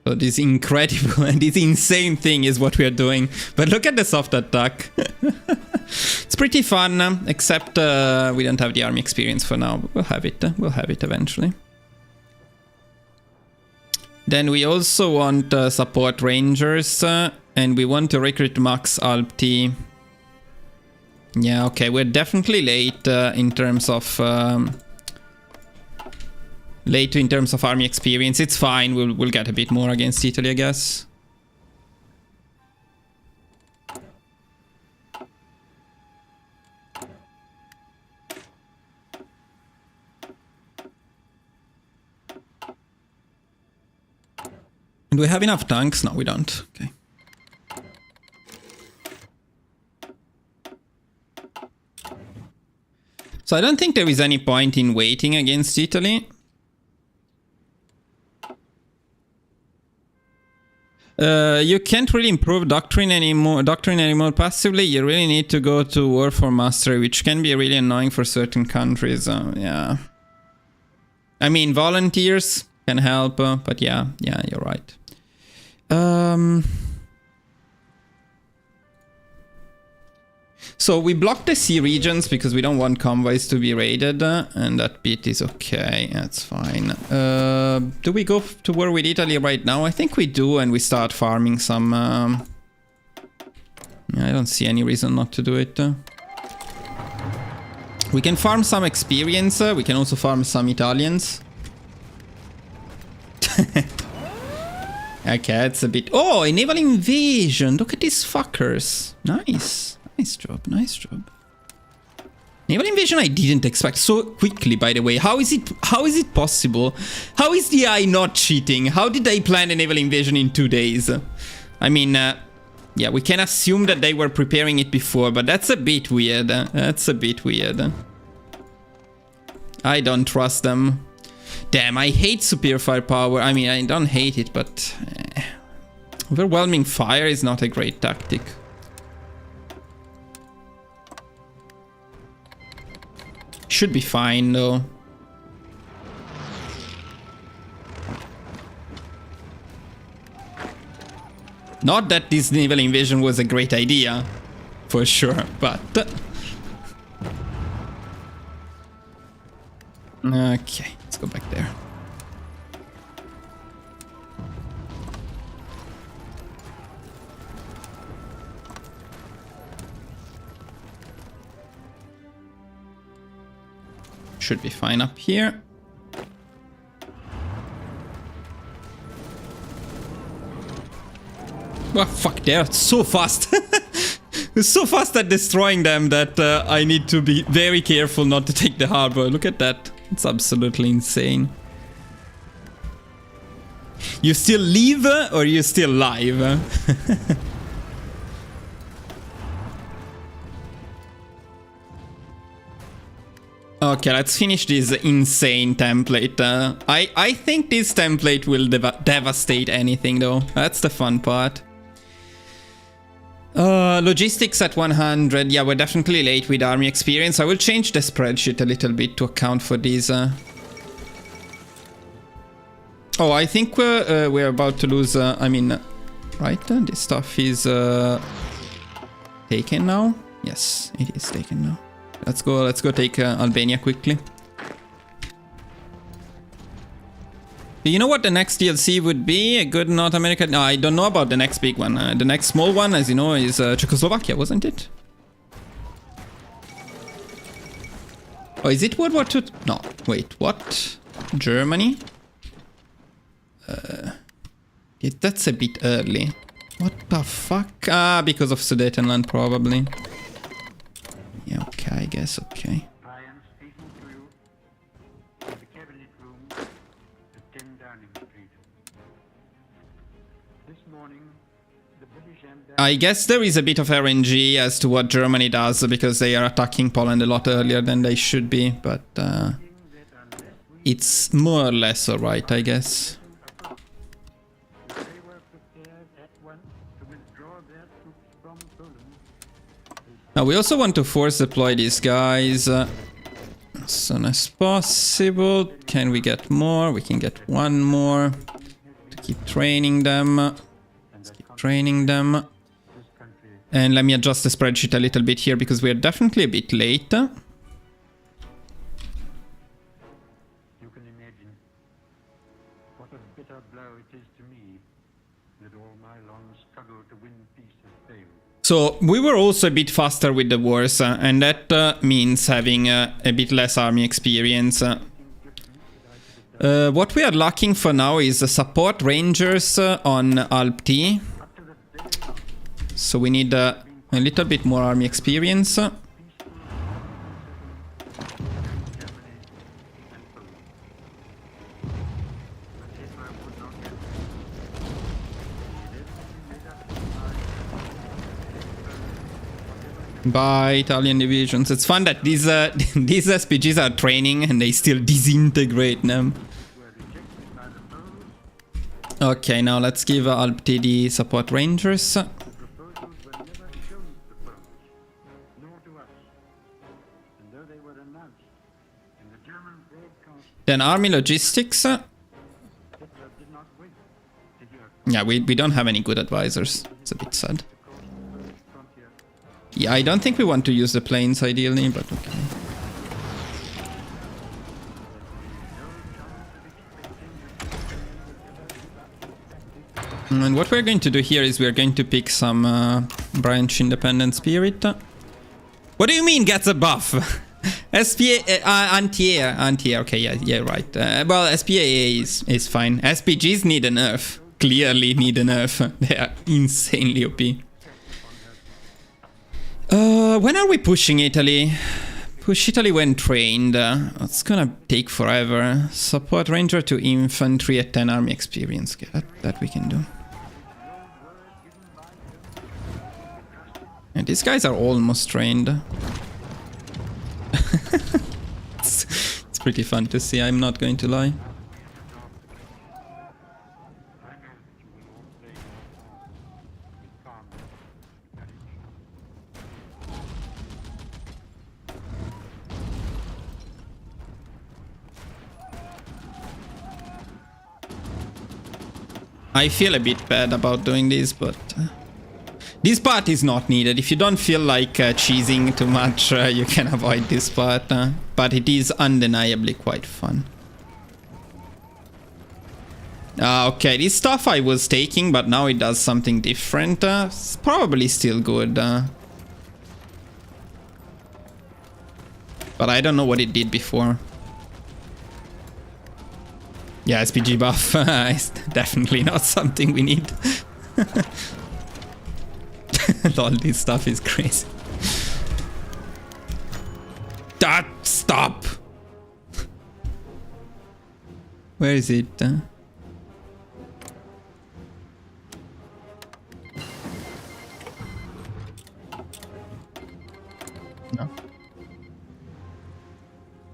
So this incredible and this insane thing is what we are doing. But look at the soft attack. It's pretty fun, except we don't have the army experience for now. We'll have it. We'll have it eventually. Then we also want support rangers, and we want to recruit Max Alpti. Yeah, okay, we're definitely late in terms of army experience. It's fine. We'll get a bit more against Italy, I guess. Do we have enough tanks? No, we don't. Okay. So I don't think there is any point in waiting against Italy. You can't really improve doctrine anymore passively. You really need to go to war for mastery, which can be really annoying for certain countries. Yeah. I mean, volunteers can help, but yeah, you're right. So we block the sea regions because we don't want convoys to be raided, and that bit is okay, that's fine. Do we go to war with Italy right now? I think we do, and we start farming some... I don't see any reason not to do it. We can farm some experience, we can also farm some Italians. Okay, it's a bit... Oh, a naval invasion! Look at these fuckers! Nice. Nice job, nice job. Naval invasion I didn't expect so quickly, by the way. How is it possible? How is the AI not cheating? How did they plan a naval invasion in 2 days? I mean, yeah, we can assume that they were preparing it before, but that's a bit weird. That's a bit weird. I don't trust them. Damn, I hate superior firepower. I mean, I don't hate it, but... overwhelming fire is not a great tactic. Should be fine, though. Not that this naval invasion was a great idea, for sure, but... Okay, let's go back there. Should be fine up here. Well, fuck, they're so fast. We're so fast at destroying them that I need to be very careful not to take the harbor. Look at that. It's absolutely insane. You still leave or you still live? Okay, let's finish this insane template. I think this template will devastate anything, though. That's the fun part. Logistics at 100. Yeah, we're definitely late with army experience. I will change the spreadsheet a little bit to account for these. Oh, I think we're about to lose... I mean, right? This stuff is taken now? Yes, it is taken now. Let's go take Albania quickly. You know what the next DLC would be? A good North America... No, I don't know about the next big one. The next small one, as you know, is Czechoslovakia, wasn't it? Oh, is it World War II? No, wait, what? Germany? Yeah, that's a bit early. What the fuck? Ah, because of Sudetenland, probably. Yeah, okay, I guess, okay. I am speaking to you in the cabinet room at 10 Downing Street. This morning, I guess there is a bit of RNG as to what Germany does, because they are attacking Poland a lot earlier than they should be, but it's more or less alright, I guess. They were prepared at once to withdraw their troops from Poland. Now we also want to force deploy these guys as soon as possible. Can we get more? We can get one more to keep training them. Let's keep training them. And let me adjust the spreadsheet a little bit here, because we are definitely a bit late. You can imagine what a bitter blow it is to me that all my long struggle to win peace has failed. So we were also a bit faster with the wars, and that means having a bit less army experience. What we are lacking for now is the support rangers on Alp T. So we need a little bit more army experience. By Italian divisions. It's fun that these these SPGs are training and they still disintegrate them. Okay, now let's give Alp T the support rangers. Then army logistics. Yeah, we don't have any good advisors. It's a bit sad. Yeah, I don't think we want to use the planes ideally, but okay. And what we're going to do here is we're going to pick some branch independent spirit. What do you mean gets a buff? SPA anti-air, okay, yeah, right. Well, SPAA is fine. SPGs need a nerf. Clearly need a nerf. They are insanely OP. When are we pushing Italy? Push Italy when trained. It's gonna take forever. Support ranger to infantry at 10 army experience. Okay, that we can do. And these guys are almost trained. It's pretty fun to see, I'm not going to lie. I feel a bit bad about doing this, but this part is not needed. If you don't feel like cheesing too much, you can avoid this part. But it is undeniably quite fun. Okay, this stuff I was taking, but now it does something different. It's probably still good. But I don't know what it did before. Yeah, SPG buff is definitely not something we need. All this stuff is crazy. Stop! Where is it? No.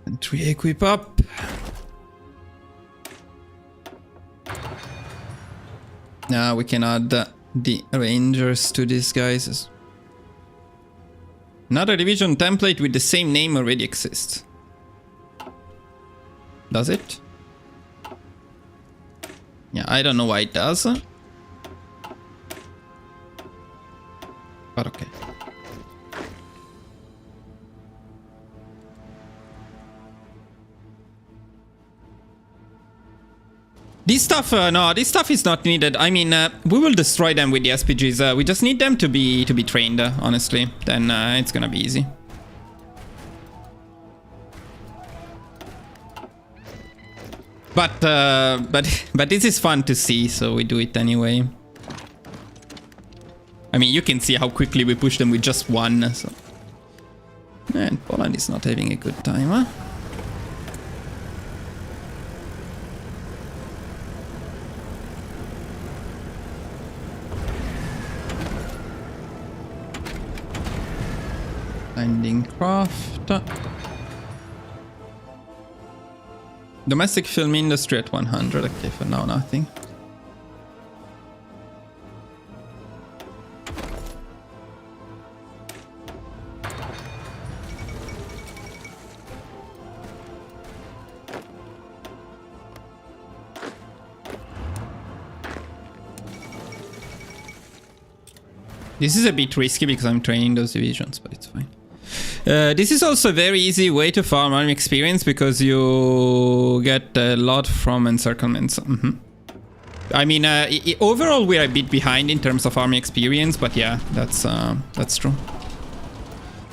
And 3 equip up. Now we can add the rangers to these guys. Another division template with the same name already exists. Does it? Yeah, I don't know why it does. But okay. This stuff, no, this stuff is not needed. I mean, we will destroy them with the SPGs. We just need them to be trained, honestly. Then it's gonna be easy. But this is fun to see, so we do it anyway. I mean, you can see how quickly we push them with just one. So. And Poland is not having a good time, huh? Finding craft. Domestic film industry at 100. Okay, for now nothing. This is a bit risky because I'm training those divisions, but it's fine. This is also a very easy way to farm army experience because you get a lot from encirclements. I mean, overall we're a bit behind in terms of army experience, but yeah, that's true.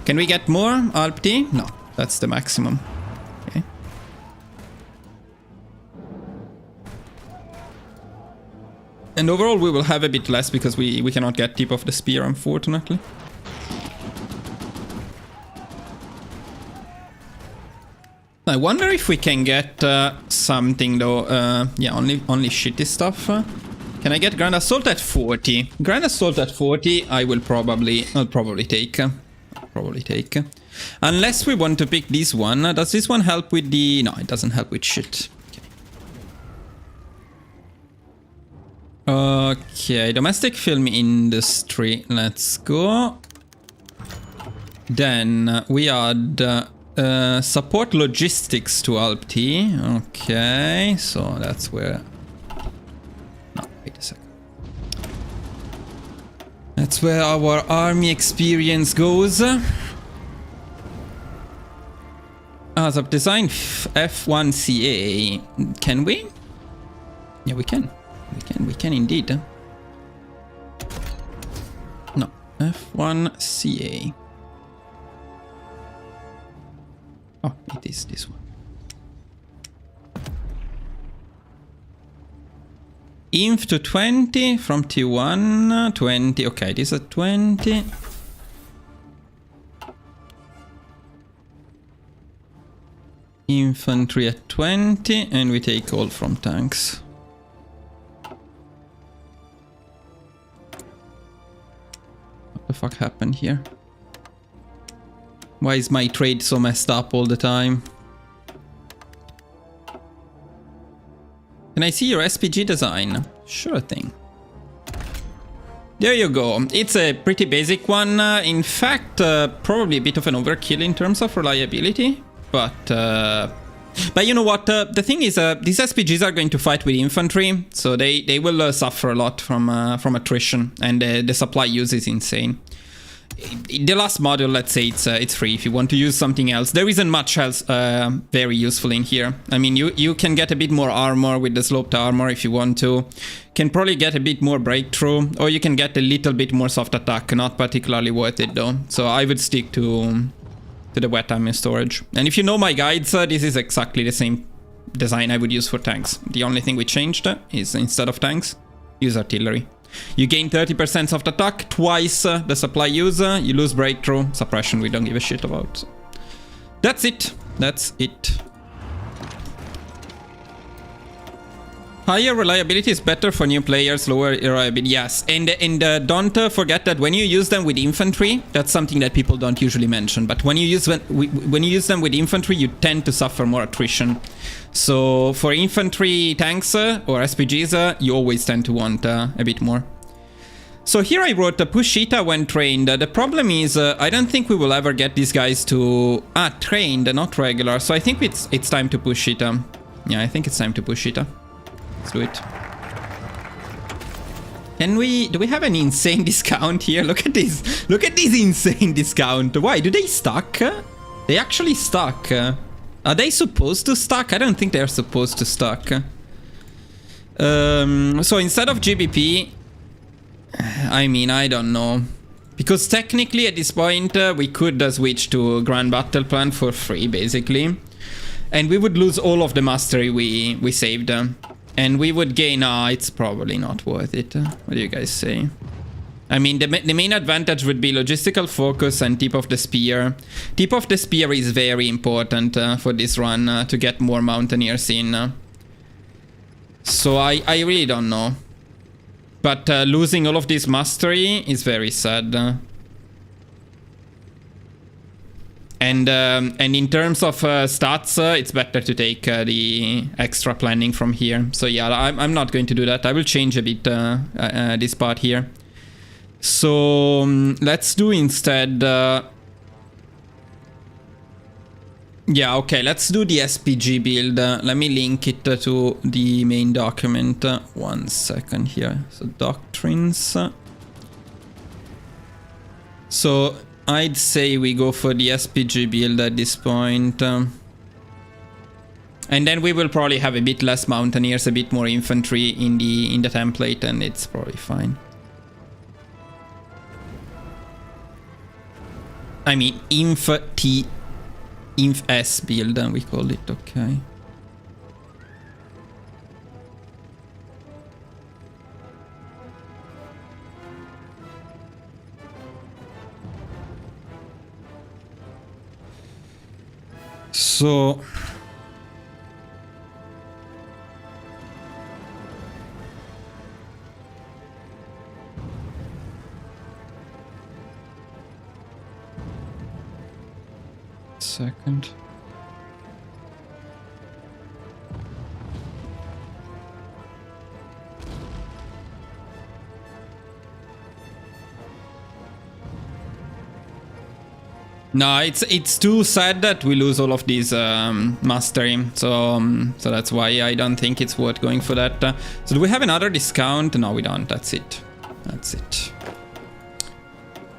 Can we get more Alp D? No, that's the maximum. Okay. And overall we will have a bit less because we cannot get tip of the spear, unfortunately. I wonder if we can get something though. Yeah, only shitty stuff. Can I get Grand Assault at 40? Grand Assault at 40, I'll probably take. Unless we want to pick this one. Does this one help with the? No, it doesn't help with shit. Okay, domestic film industry. Let's go. Then we add. Support logistics to Alp T. Okay, so that's where... No, wait a second. That's where our army experience goes. As of design F1CA. Can we? Yeah, we can. We can indeed. No, F1CA. Oh, it is this one. Inf to 20 from T1, 20. Okay, this is 20. Infantry at 20, and we take all from tanks. What the fuck happened here? Why is my trade so messed up all the time? Can I see your SPG design? Sure thing. There you go. It's a pretty basic one. In fact, probably a bit of an overkill in terms of reliability. But you know what? The thing is, these SPGs are going to fight with infantry, so they will suffer a lot from attrition, and the supply use is insane. The last module, let's say it's free if you want to use something else. There isn't much else very useful in here. I mean, you can get a bit more armor with the sloped armor if you want to. Can probably get a bit more breakthrough, or you can get a little bit more soft attack. Not particularly worth it though. So I would stick to the wet ammo storage. And if you know my guides, this is exactly the same design I would use for tanks. The only thing we changed is instead of tanks, use artillery. You gain 30% soft attack, twice the supply user, you lose breakthrough, suppression we don't give a shit about. That's it. That's it. Higher reliability is better for new players, lower reliability, yes. And don't forget that when you use them with infantry, that's something that people don't usually mention. But when you use them with infantry, you tend to suffer more attrition. So for infantry tanks or SPGs, you always tend to want a bit more. So here I wrote push Ita when trained. The problem is I don't think we will ever get these guys to trained, not regular. So I think it's time to push Ita. Yeah, I think it's time to push Ita. Let's do it. Do we have an insane discount here? Look at this. Look at this insane discount. Why? Do they stack? They actually stack. Are they supposed to stack? I don't think they're supposed to stack. So instead of GBP, I mean, I don't know. Because technically at this point, we could switch to Grand Battle Plan for free, basically. And we would lose all of the mastery we saved. And we would gain... it's probably not worth it. What do you guys say? I mean, the main advantage would be logistical focus and tip of the spear. Tip of the spear is very important for this run to get more mountaineers in. So I really don't know. But losing all of this mastery is very sad. And in terms of stats, it's better to take the extra planning from here. So yeah, I'm not going to do that. I will change a bit this part here. So let's do instead... yeah, okay, let's do the SPG build. Let me link it to the main document. 1 second here. So doctrines. So I'd say we go for the SPG build at this point. And then we will probably have a bit less mountaineers, a bit more infantry in the template, and it's probably fine. I mean, Inf S build, and we call it, okay. So... second. No, it's too sad that we lose all of these mastery, so that's why I don't think it's worth going for that. So do we have another discount? No, we don't. That's it. That's it.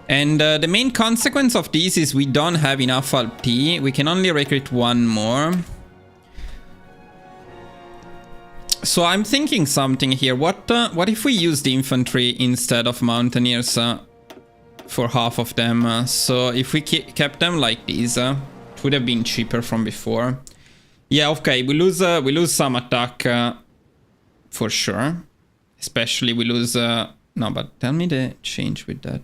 And the main consequence of this is we don't have enough LP. We can only recruit one more. So I'm thinking something here. What if we use the infantry instead of mountaineers for half of them? So if we kept them like this, it would have been cheaper from before. Yeah, okay, we lose some attack for sure. Especially we lose... no, but tell me the change with that.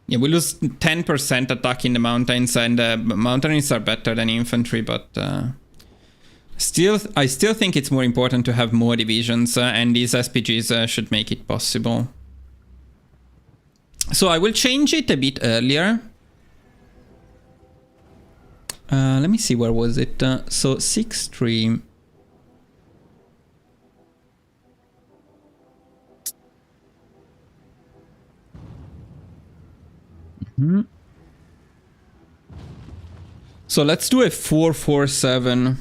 Yeah, we lose 10% attack in the mountains, and mountains are better than infantry, but I still think it's more important to have more divisions, and these SPGs should make it possible. So I will change it a bit earlier. Let me see, where was it? So 6-3. So let's do a 4-4-7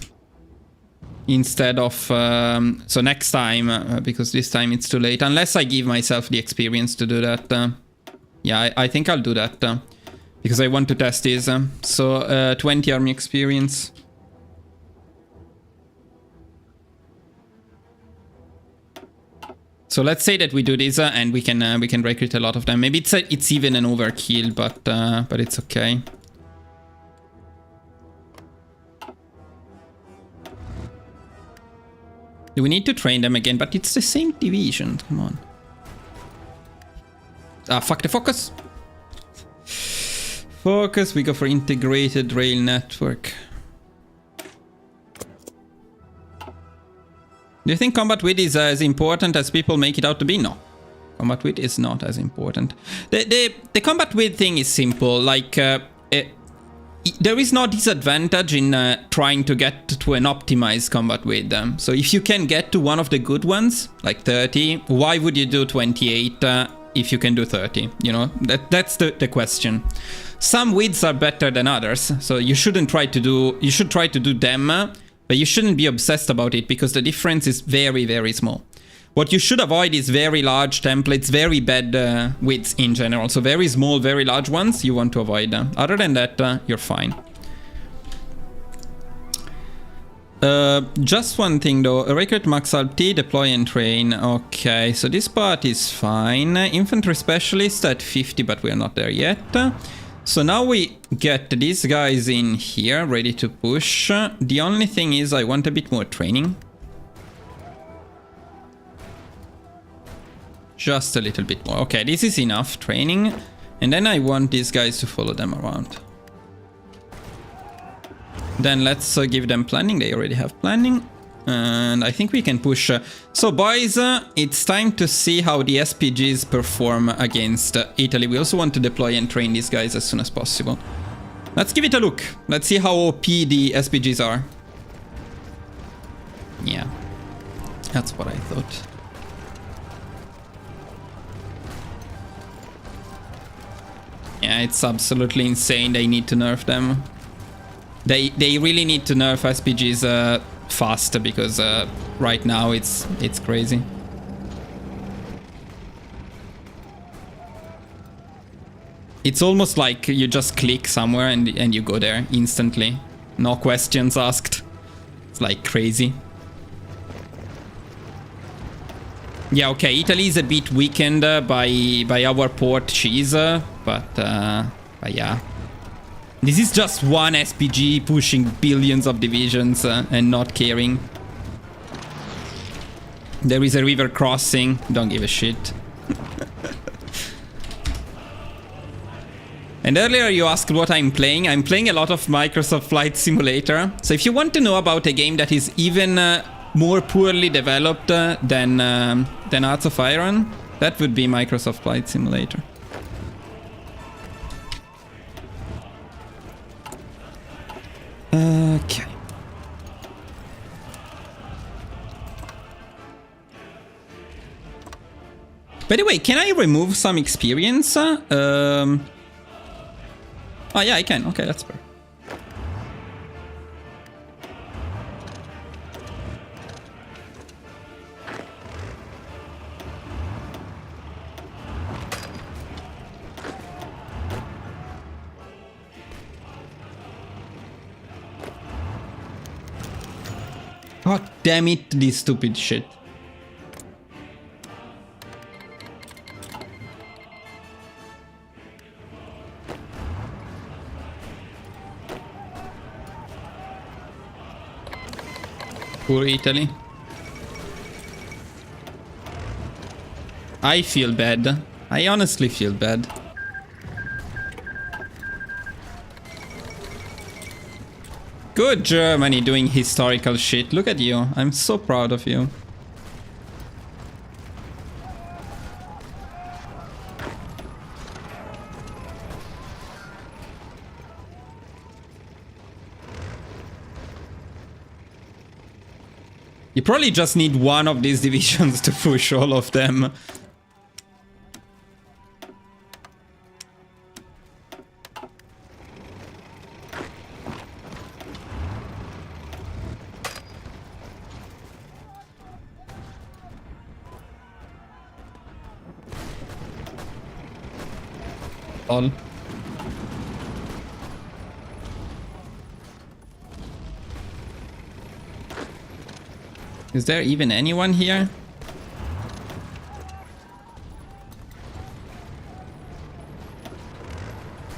instead of so next time, because this time it's too late, unless I give myself the experience to do that. Yeah, I think I'll do that because I want to test this. So 20 army experience. So let's say that we do this and we can recruit a lot of them. Maybe it's even an overkill, but it's okay. Do we need to train them again? But it's the same division. Come on. Ah, fuck the focus. Focus. We go for integrated rail network. Do you think combat width is as important as people make it out to be? No. Combat width is not as important. The combat width thing is simple. Like, there is no disadvantage in trying to get to an optimized combat width. So if you can get to one of the good ones, like 30, why would you do 28 if you can do 30? You know, that's the question. Some widths are better than others, so you shouldn't try to do. You should try to do them. But you shouldn't be obsessed about it because the difference is very, very small. What you should avoid is very large templates, very bad widths in general. So very small, very large ones, you want to avoid them. Other than that, you're fine. Just one thing though. Recruit max LT, deploy and train. Okay, so this part is fine. Infantry specialist at 50, but we're not there yet. So now we get these guys in here, ready to push. The only thing is I want a bit more training. Just a little bit more. Okay, this is enough training. And then I want these guys to follow them around. Then let's give them planning. They already have planning. And I think we can push. So boys, it's time to see how the SPGs perform against Italy. We also want to deploy and train these guys as soon as possible. Let's give it a look. Let's see how OP the SPGs are. Yeah, that's what I thought. Yeah, it's absolutely insane. They need to nerf them. They really need to nerf SPGs fast, because right now it's crazy. It's almost like you just click somewhere and you go there instantly. No questions asked. It's like crazy. Yeah, okay, Italy is a bit weakened by our port cheese, but yeah. This is just one SPG pushing billions of divisions and not caring. There is a river crossing, don't give a shit. And earlier you asked what I'm playing. I'm playing a lot of Microsoft Flight Simulator. So if you want to know about a game that is even more poorly developed than Hearts of Iron, that would be Microsoft Flight Simulator. Okay. By the way, can I remove some experience? Oh yeah, I can. Okay, that's fair. God damn it, this stupid shit. Poor Italy. I feel bad. I honestly feel bad. Good Germany doing historical shit. Look at you. I'm so proud of you. You probably just need one of these divisions to push all of them. All. Is there even anyone here?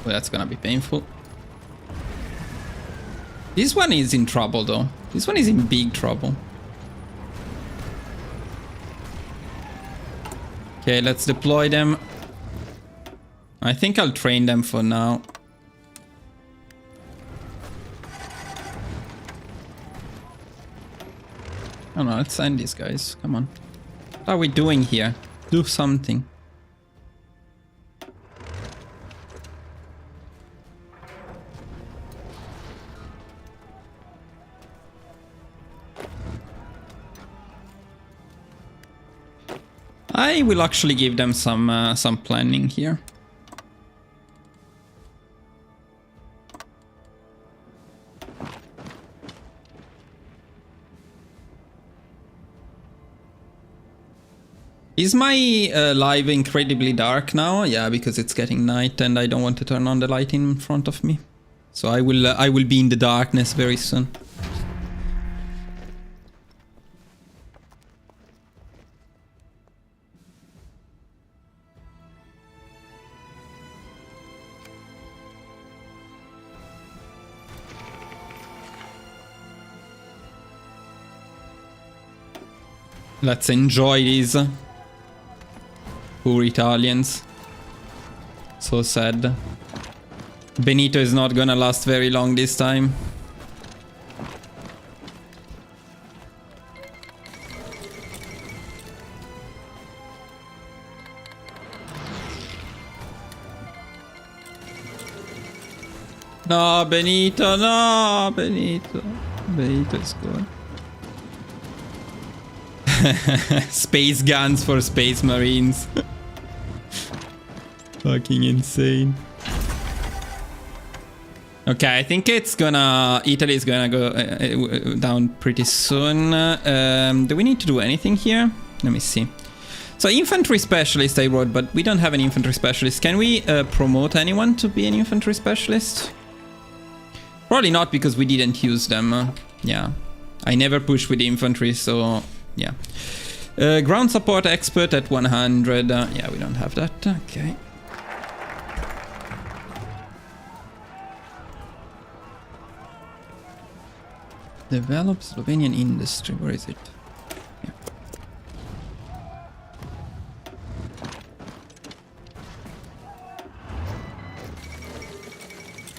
Well, that's gonna be painful. This one is in trouble though. This one is in big trouble. Okay, let's deploy them. I think I'll train them for now. Oh no, let's send these guys. Come on. What are we doing here? Do something. I will actually give them some planning here. Is my live incredibly dark now? Yeah, because it's getting night and I don't want to turn on the light in front of me. So I will be in the darkness very soon. Let's enjoy these. Poor Italians. So sad. Benito is not gonna last very long this time. No, Benito, no, Benito. Benito is gone. Space guns for space marines. Fucking insane. Okay, I think it's gonna... Italy is gonna go down pretty soon. Do we need to do anything here? Let me see. So infantry specialist I wrote, but we don't have an infantry specialist. Can we promote anyone to be an infantry specialist? Probably not, because we didn't use them. Yeah, I never push with infantry, so yeah. Ground support expert at 100. Yeah, we don't have that. Okay. Develop Slovenian industry. Where is it? Yeah.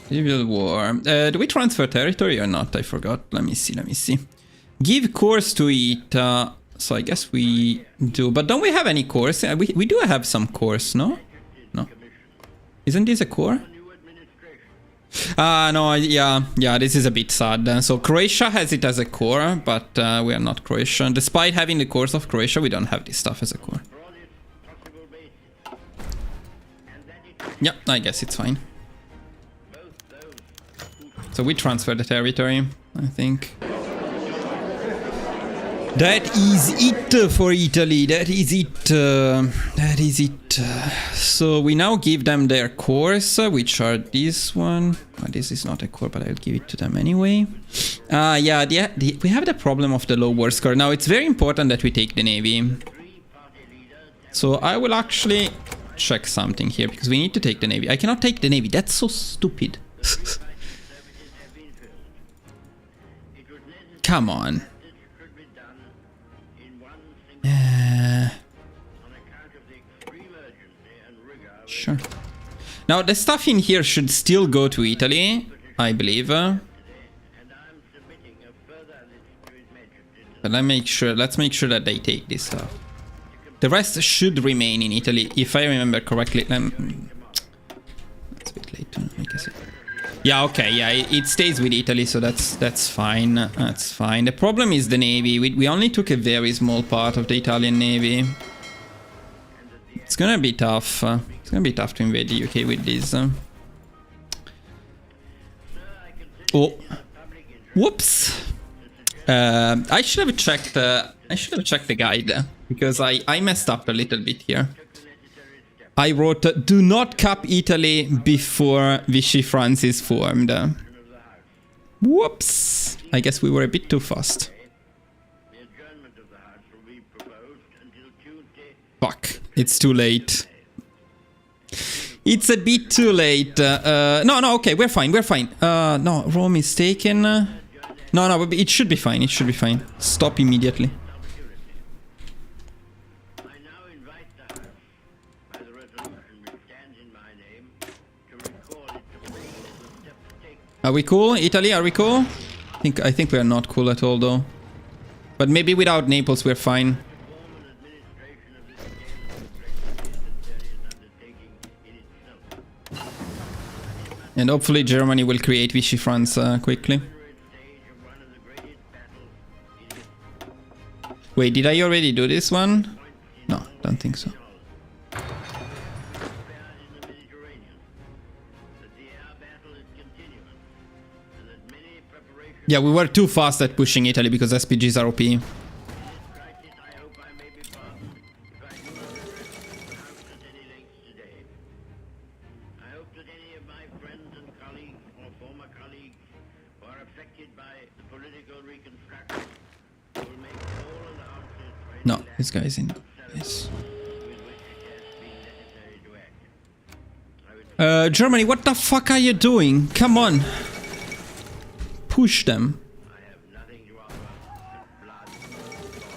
Civil War. Do we transfer territory or not? I forgot. Let me see. Let me see. Give course to it. So I guess we do. But don't we have any course? We do have some course, no? No. Isn't this a core? No, yeah, this is a bit sad. So Croatia has it as a core, but we are not Croatian. Despite having the cores of Croatia, we don't have this stuff as a core. Yeah, I guess it's fine. So we transfer the territory, I think. That is it for Italy. That is it. That is it. So we now give them their cores, which are this one. Oh, this is not a core, but I'll give it to them anyway. Yeah, we have the problem of the low war score. Now, it's very important that we take the navy. So I will actually check something here, because we need to take the navy. I cannot take the navy. That's so stupid. Come on. Sure. Now the stuff in here should still go to Italy, I believe. But let's make sure that they take this stuff. The rest should remain in Italy, if I remember correctly. It's a bit late to make a... Yeah, okay, yeah, it stays with Italy, so that's fine. That's fine. The problem is the navy. We only took a very small part of the Italian navy. It's gonna be tough. It's gonna be tough to invade the UK with this. Oh, whoops! I should have checked. I should have checked the guide, because I messed up a little bit here. I wrote, do not cap Italy before Vichy France is formed. Whoops! I guess we were a bit too fast. Fuck, it's too late. It's a bit too late. No, okay, we're fine, we're fine. No, Rome is taken. No, it should be fine, it should be fine. Stop immediately. Are we cool? Italy, are we cool? I think we are not cool at all, though. But maybe without Naples we're fine. And hopefully Germany will create Vichy France quickly. Wait, did I already do this one? No, don't think so. Yeah, we were too fast at pushing Italy because SPGs are OP. No, this guy's in. Yes. Germany, what the fuck are you doing? Come on. Push them.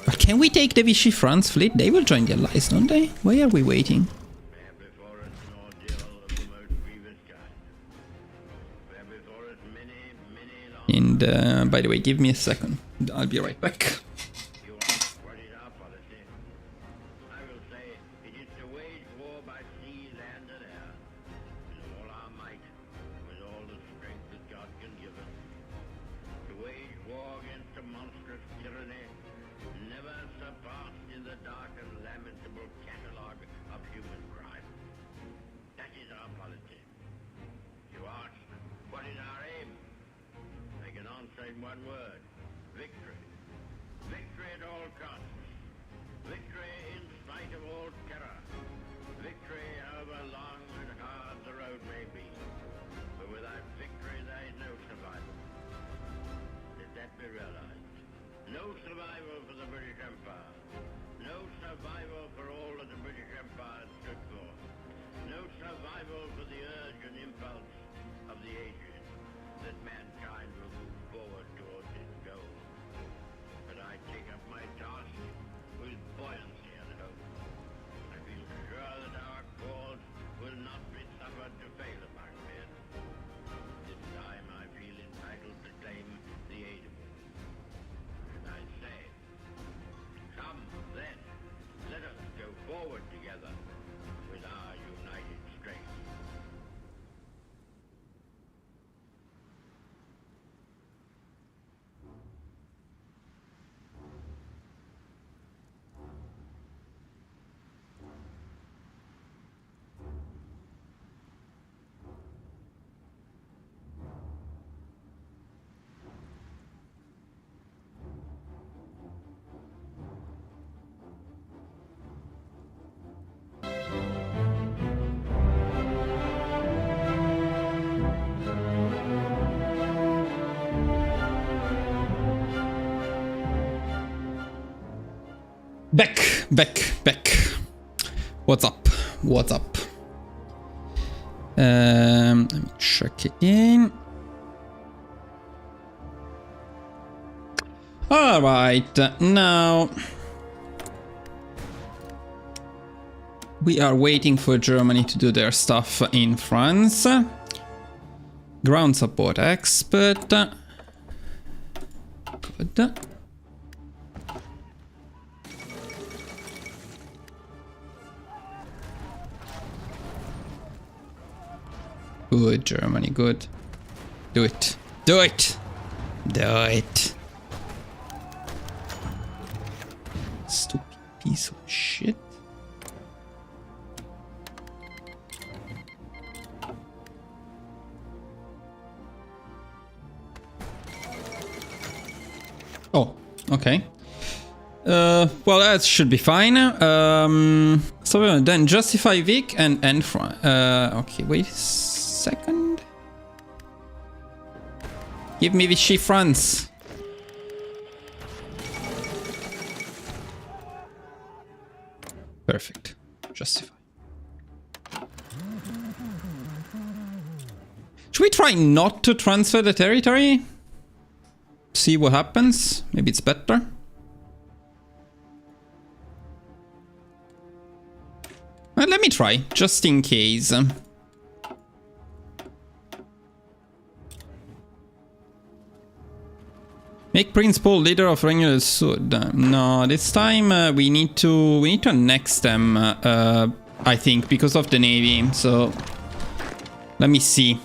But can we take the Vichy France fleet? They will join the allies, don't they? Why are we waiting? And by the way, give me a second. I'll be right back. wage war against a monstrous tyranny never surpassed in the dark and lamentable catalogue of human crime. That is our policy. You ask, what is our aim? I can answer in one word. Victory. Victory at all costs. Victory in spite of all terror. Victory however long and hard the road may be. But without victory there is no survival. Let that be realized. No survival for the British Empire. No survival for all that the British Empire stood for. No survival for the urge and impulse of the ages that mankind will move forward towards its goal. But I take up my task with buoyancy and hope. I feel sure that our cause will not be suffered to fail among men. This time I feel entitled to claim the aid of all. And I say, come then, let us go forward together with our united strength. Back. What's up? Let me check it in. Alright, now we are waiting for Germany to do their stuff in France. Ground support expert. Good. Good, Germany, good. Do it. Stupid piece of shit. Oh, okay. Well, that should be fine. So then justify Vic and end front. Okay, wait a second. Give me Vichy France. Perfect. Justify. Should we try not to transfer the territory? See what happens. Maybe it's better. Well, let me try, just in case. Make Prince Paul leader of Regular Sud. No, this time we need to annex them. I think because of the navy. So let me see.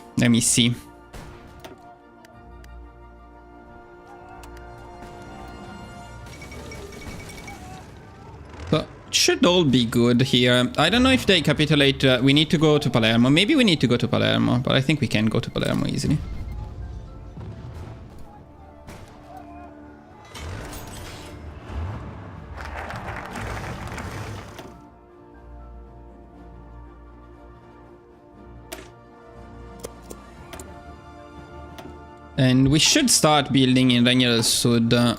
So it should all be good here. I don't know if they capitulate. We need to go to Palermo. Maybe we need to go to Palermo, but I think we can go to Palermo easily. And we should start building in Regular Sud. Okay,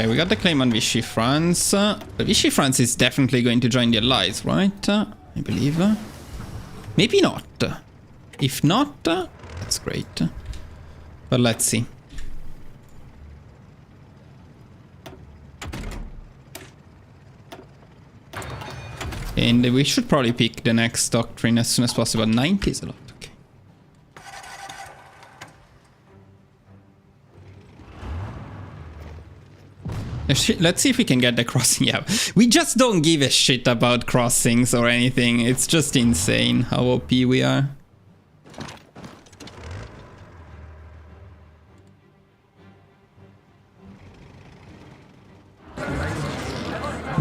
we got the claim on Vichy France. Vichy France is definitely going to join the Allies, right? I believe. Maybe not. If not, that's great. But let's see. And we should probably pick the next doctrine as soon as possible. 90 is a lot, okay. Let's see if we can get the crossing. Yeah, we just don't give a shit about crossings or anything. It's just insane how OP we are.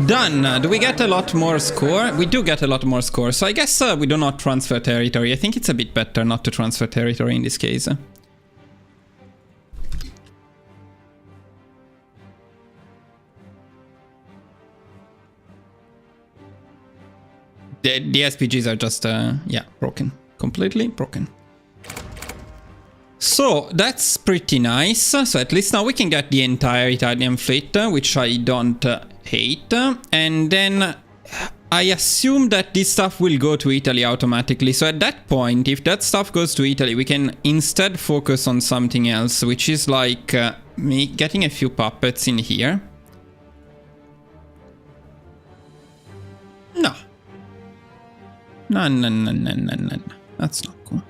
Done. Do we get a lot more score? We do get a lot more score. So I guess we do not transfer territory. I think it's a bit better not to transfer territory in this case. The SPGs are just, yeah, broken. Completely broken. So, that's pretty nice. So at least now we can get the entire Italian fleet, which I don't hate. And then I assume that this stuff will go to Italy automatically. So at that point, if that stuff goes to Italy, we can instead focus on something else, which is like me getting a few puppets in here. No. No. That's not cool.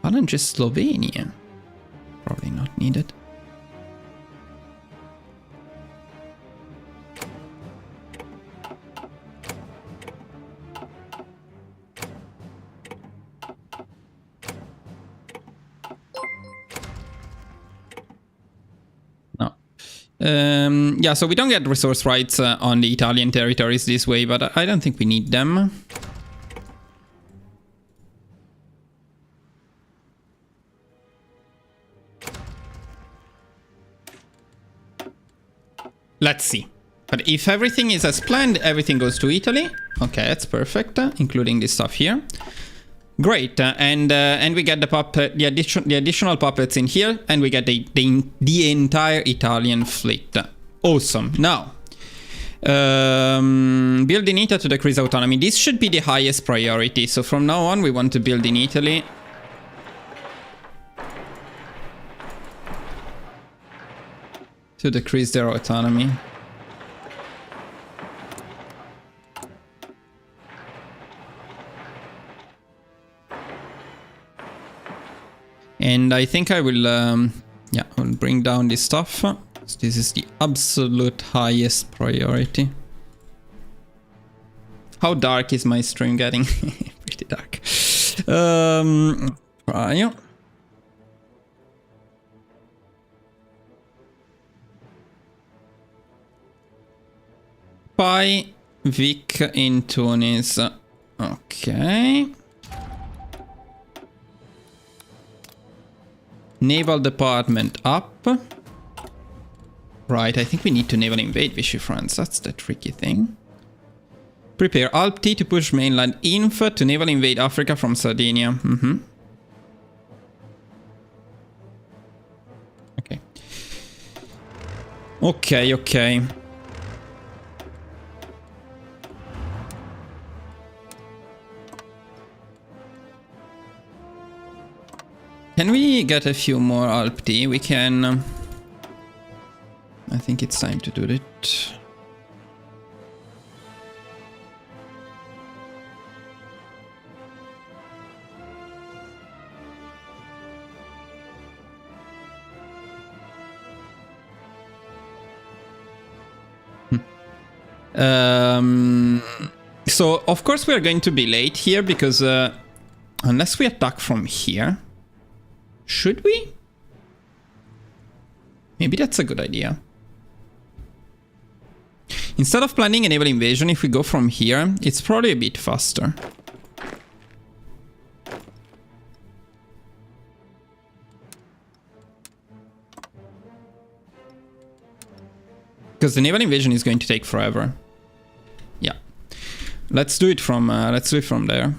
Challenge is Slovenia. Probably not needed. No. Yeah, so we don't get resource rights on the Italian territories this way, but I don't think we need them. Let's see. But if everything is as planned, everything goes to Italy. Okay, that's perfect, including this stuff here. Great, and we get the additional puppets in here, and we get the entire Italian fleet. Awesome. Now, build in Italy to decrease autonomy. This should be the highest priority. So from now on, we want to build in Italy. To decrease their autonomy. And I think I will, yeah, I'll bring down this stuff. So this is the absolute highest priority. How dark is my stream getting? Pretty dark. Prior. Pi Vic in Tunis. Okay. Naval department up. Right, I think we need to naval invade Vichy France. That's the tricky thing. Prepare Alp T to push mainland Inf to naval invade Africa from Sardinia. Okay. Okay. Can we get a few more Alp D? We can... I think it's time to do it. So, of course, we are going to be late here because unless we attack from here... Should we? Maybe that's a good idea. Instead of planning a naval invasion, if we go from here, it's probably a bit faster. Because the naval invasion is going to take forever. Yeah. Let's do it from there.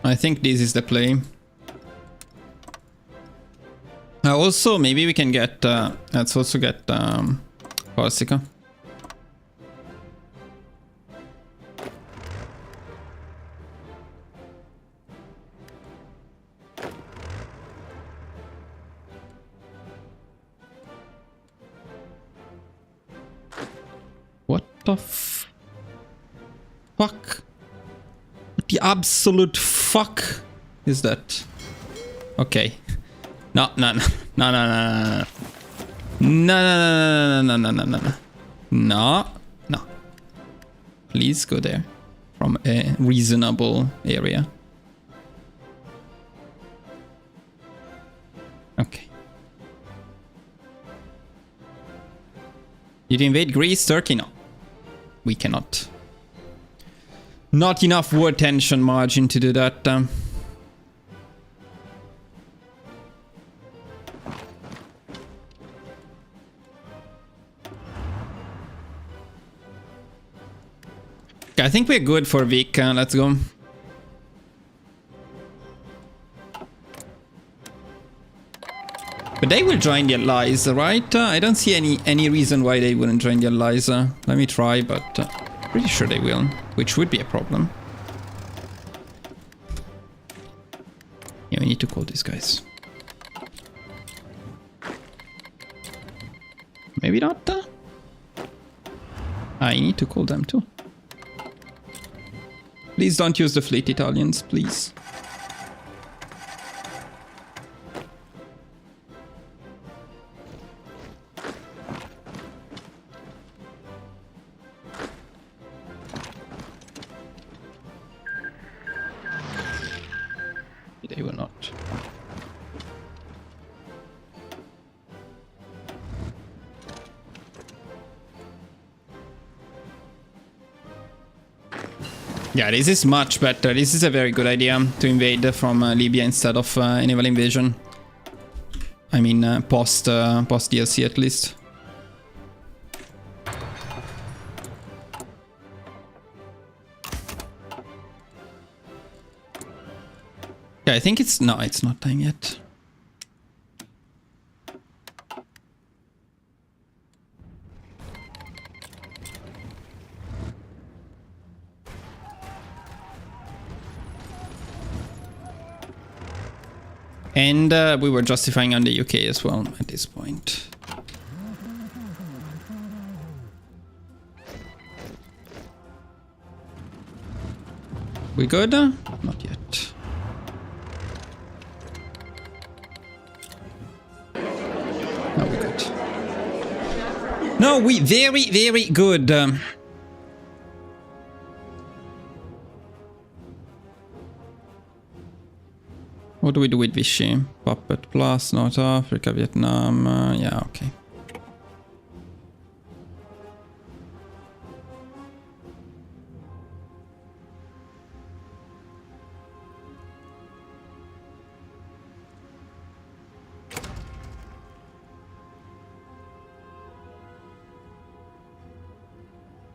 I think this is the play. Also, maybe we can get... let's also get Corsica. the fuck? What the absolute fuck is that? Okay. No. No. Please go there. From a reasonable area. Okay. Did you invade Greece, Turkey? No. We cannot. Not enough war tension margin to do that. Okay, I think we're good for a week. Let's go. But they will join the Allies, right? I don't see any reason why they wouldn't join the Allies. Let me try, but pretty sure they will, which would be a problem. Yeah, we need to call these guys. Maybe not. I need to call them too. Please don't use the fleet, Italians, please. They will not. Yeah, this is much better. This is a very good idea to invade from Libya instead of a naval invasion. I mean, post DLC at least. Yeah, I think it's... No, it's not time yet. And we were justifying on the UK as well at this point. We good? Not yet. No, we good. No, we very, very good. What do we do with Vichy? Puppet Plus, North Africa, Vietnam. Yeah, okay.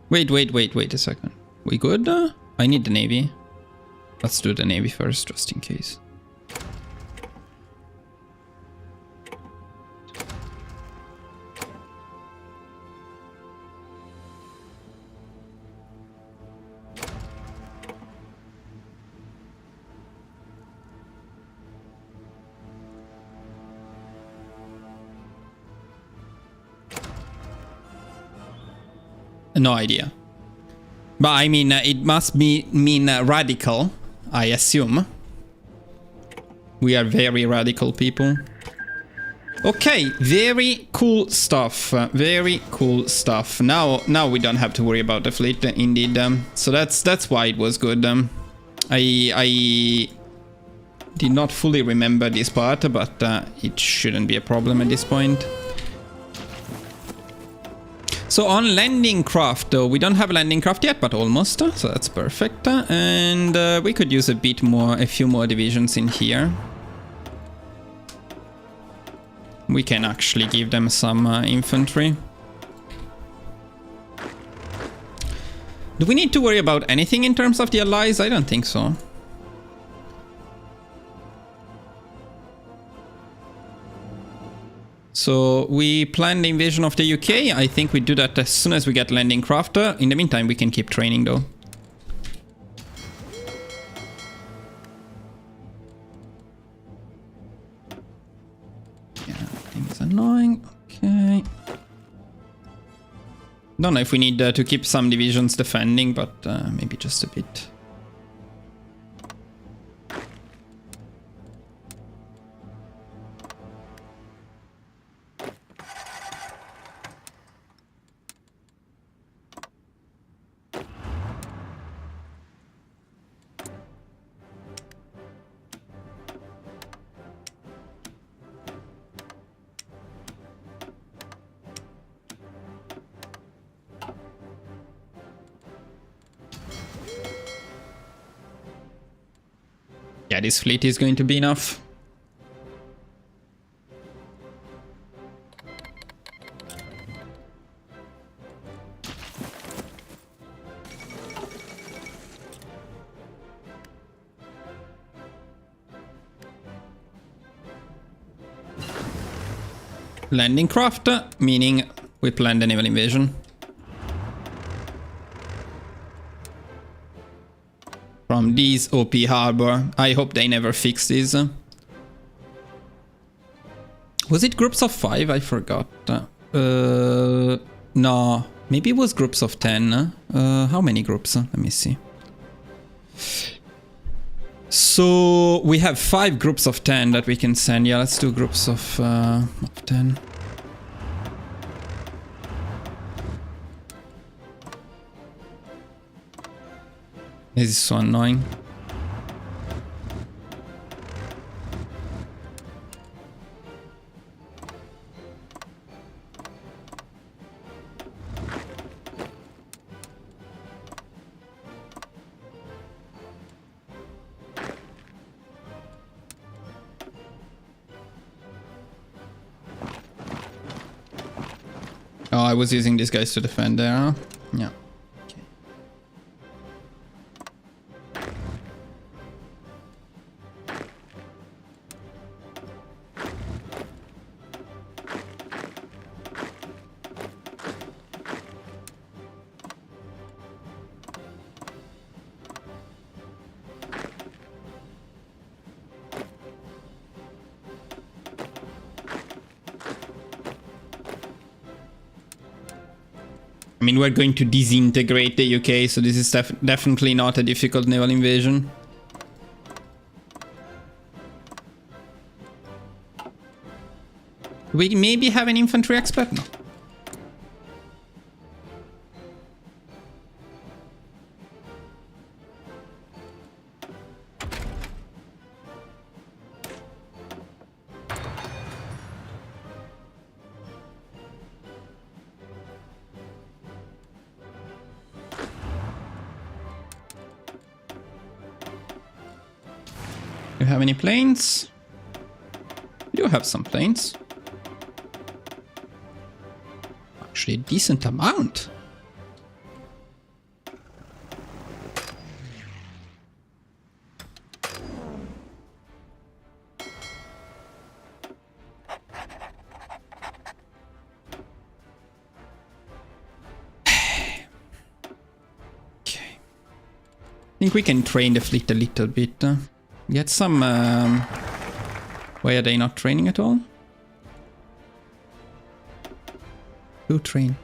Wait a second. We good? I need the Navy. Let's do the Navy first, just in case. No idea. But I mean, it must mean radical, I assume. We are very radical people. Okay, very cool stuff. Very cool stuff. Now we don't have to worry about the fleet, indeed. So that's why it was good. I did not fully remember this part, but it shouldn't be a problem at this point. So on landing craft, though, we don't have a landing craft yet, but almost, so that's perfect. And we could use a few more divisions in here. We can actually give them some infantry. Do we need to worry about anything in terms of the Allies? I don't think so. So we plan the invasion of the UK. I think we do that as soon as we get landing craft. In the meantime, we can keep training though. Yeah, thing is annoying. Okay. Don't know if we need to keep some divisions defending, but maybe just a bit. Yeah, this fleet is going to be enough. Landing craft, meaning we plan the naval invasion. From this OP harbor. I hope they never fix this. Was it groups of 5? I forgot. No, maybe it was groups of 10. How many groups? Let me see. So we have 5 groups of 10 that we can send. Yeah, let's do groups of 10. This is so annoying. Oh, I was using these guys to defend there, huh? Yeah. I mean, we're going to disintegrate the UK, so this is definitely not a difficult naval invasion. Do we maybe have an infantry expert? No. Do you have any planes? We do have some planes. Actually, a decent amount. Okay. I think we can train the fleet a little bit. Get some... Why are they not training at all? Who train?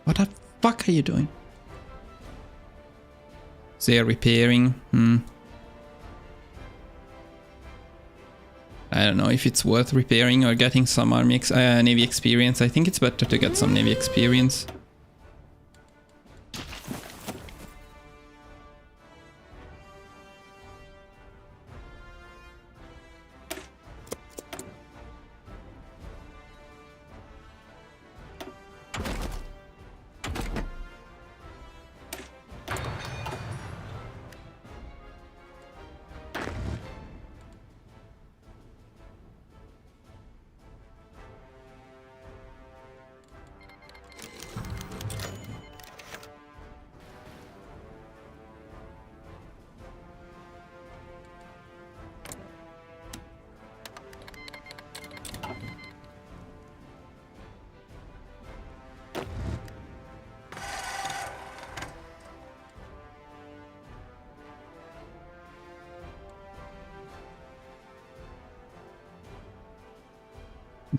What the fuck are you doing? They're repairing. I don't know if it's worth repairing or getting some Navy experience. I think it's better to get some Navy experience.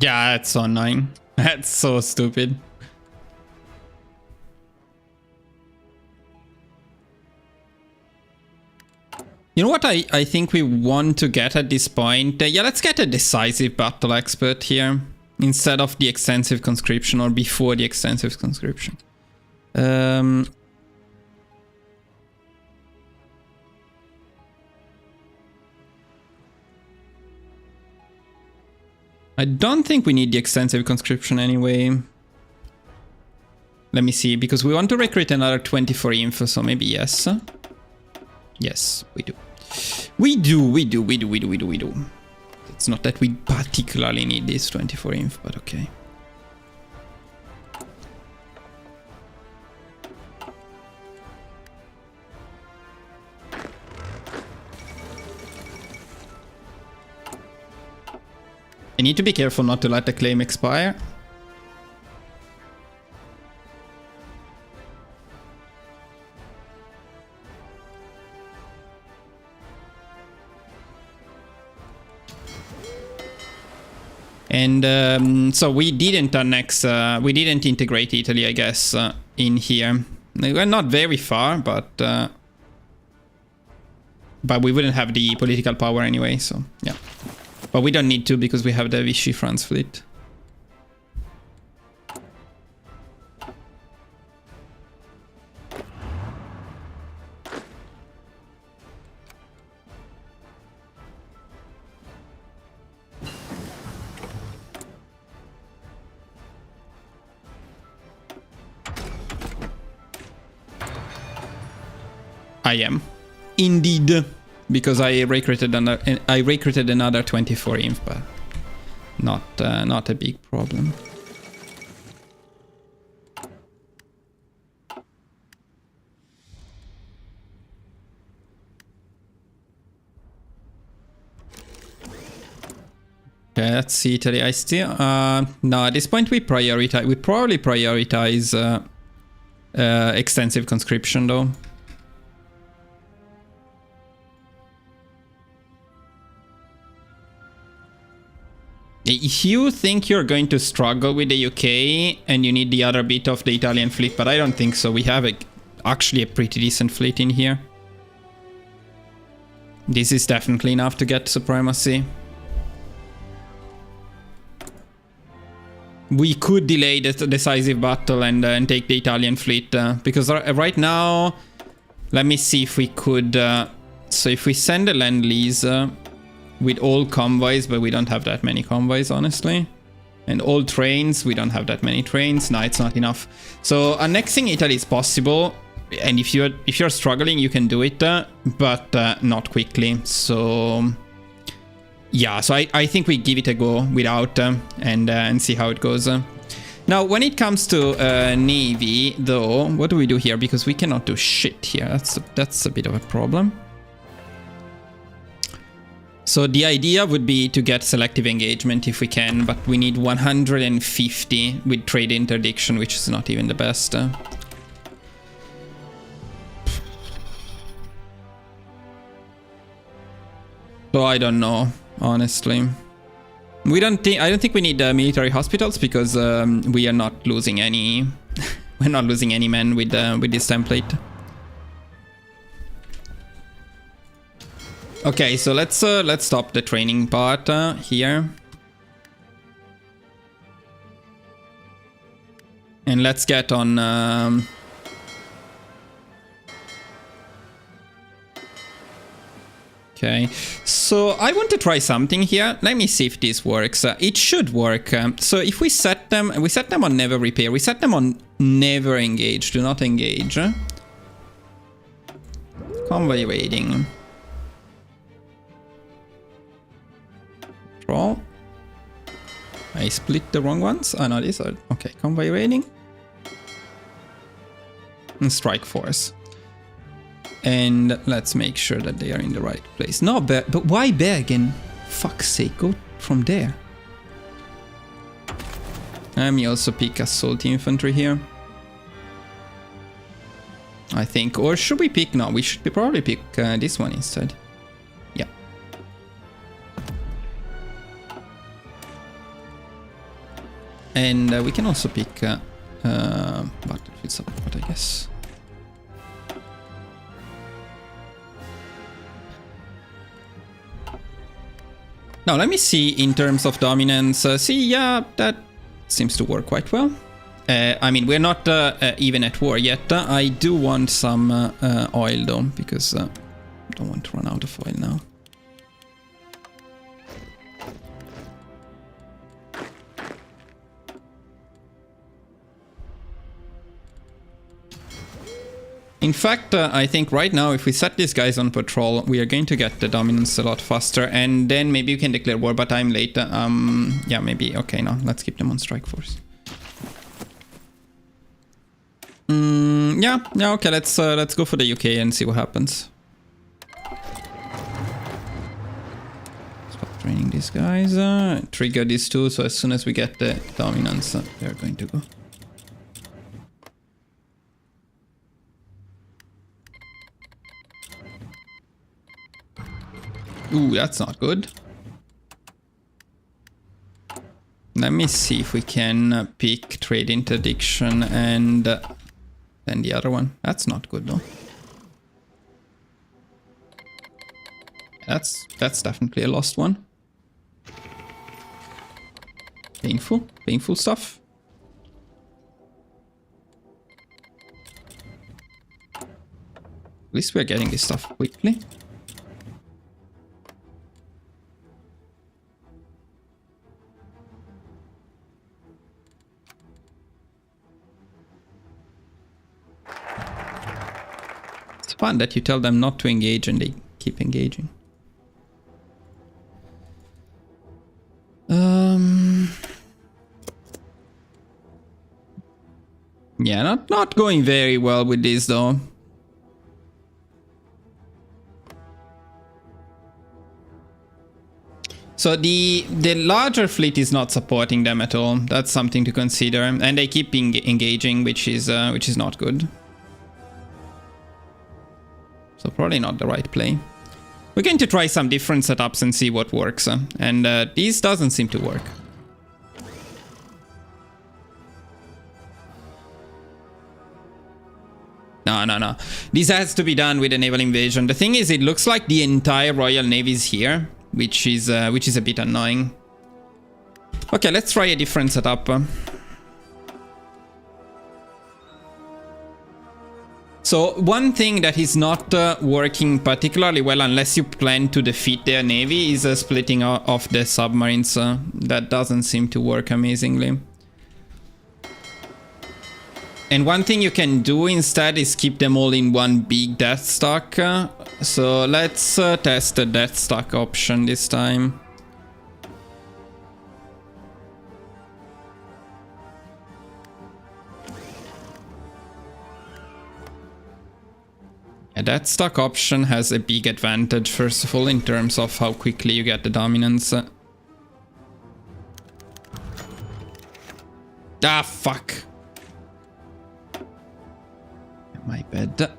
Yeah, that's so annoying. That's so stupid. You know what I think we want to get at this point? Yeah, let's get a decisive battle expert here instead of the extensive conscription, or before the extensive conscription. I don't think we need the extensive conscription anyway. Let me see, because we want to recruit another 24 info, so maybe yes. Yes, we do. We do. It's not that we particularly need this 24 info, but okay. I need to be careful not to let the claim expire. And so we didn't annex, we didn't integrate Italy, I guess, in here. We're not very far, but we wouldn't have the political power anyway, so yeah. But we don't need to because we have the Vichy France fleet. I am. Indeed. Because I recruited another 24 inf, but not a big problem. Okay, let's see Italy. I still no, at this point we probably prioritize extensive conscription though. If you think you're going to struggle with the UK and you need the other bit of the Italian fleet, but I don't think so. We have actually a pretty decent fleet in here. This is definitely enough to get supremacy. We could delay the decisive battle and take the Italian fleet, because right now, let me see if we could, so if we send a Lend-Lease, with all convoys, but we don't have that many convoys, honestly. And all trains, we don't have that many trains. No, it's not enough. So annexing Italy is possible, and if you're struggling, you can do it, but not quickly. So yeah, so I think we give it a go without and see how it goes. Now, when it comes to navy, though, what do we do here? Because we cannot do shit here. That's a bit of a problem. So the idea would be to get selective engagement if we can, but we need 150 with trade interdiction, which is not even the best. So I don't know, honestly. I don't think we need military hospitals because we are not losing any. We're not losing any men with this template. Okay, so let's stop the training part here. And let's get on okay, so I want to try something here. Let me see if this works. It should work. So if we set them on never repair. We set them on never engage. Do not engage. Convoy raiding. Control. I split the wrong ones. Oh no, these are okay. Convoy raiding. And strike force. And let's make sure that they are in the right place. No, but why Bergen? Fuck's sake, go from there. Let me also pick assault infantry here. I think, or should we pick? No, we should probably pick this one instead. Yeah. And we can also pick battlefield support, I guess. Now let me see in terms of dominance. See, yeah, that seems to work quite well. I mean, we're not even at war yet. I do want some oil though, because I don't want to run out of oil now. In fact, I think right now, if we set these guys on patrol, we are going to get the dominance a lot faster, and then maybe we can declare war, but I'm late. Yeah, maybe. Okay, no, let's keep them on strike force. Yeah, okay, let's go for the UK and see what happens. Stop training these guys. Trigger these two, so as soon as we get the dominance, they're going to go. Ooh, that's not good. Let me see if we can pick trade interdiction and then the other one. That's not good though. That's definitely a lost one. Painful stuff. At least we're getting this stuff quickly. Fun that you tell them not to engage and they keep engaging. Yeah, not going very well with this though. So the larger fleet is not supporting them at all. That's something to consider, and they keep engaging, which is not good. So probably not the right play. We're going to try some different setups and see what works. And this doesn't seem to work. No. This has to be done with a naval invasion. The thing is, it looks like the entire Royal Navy is here, which is a bit annoying. Okay, let's try a different setup. So one thing that is not working particularly well unless you plan to defeat their navy is splitting off the submarines. That doesn't seem to work amazingly. And one thing you can do instead is keep them all in one big death stack. So let's test the death stack option this time. Yeah, that stack option has a big advantage, first of all, in terms of how quickly you get the dominance. Ah, fuck. My bad.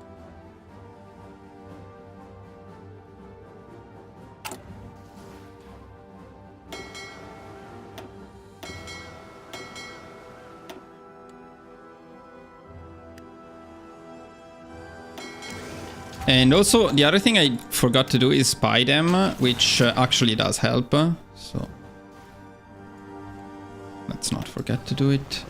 And also, the other thing I forgot to do is spy them, which actually does help. So let's not forget to do it.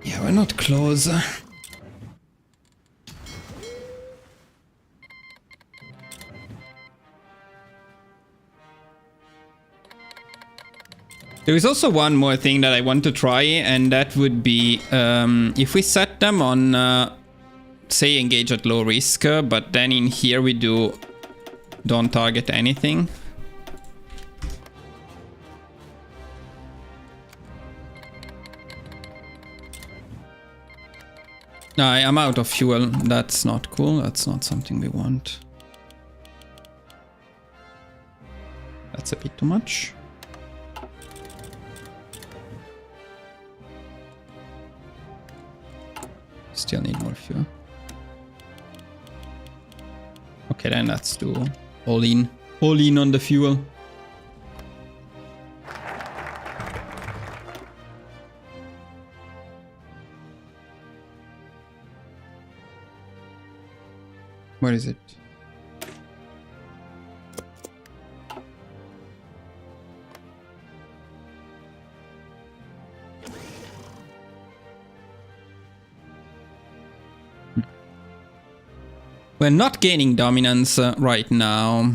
Yeah, we're not close. There is also one more thing that I want to try, and that would be if we set them on, say, engage at low risk, but then in here we do don't target anything. I'm out of fuel. That's not cool. That's not something we want. That's a bit too much. Still need more fuel. Okay, then let's do all in on the fuel. Where is it? We're not gaining dominance right now.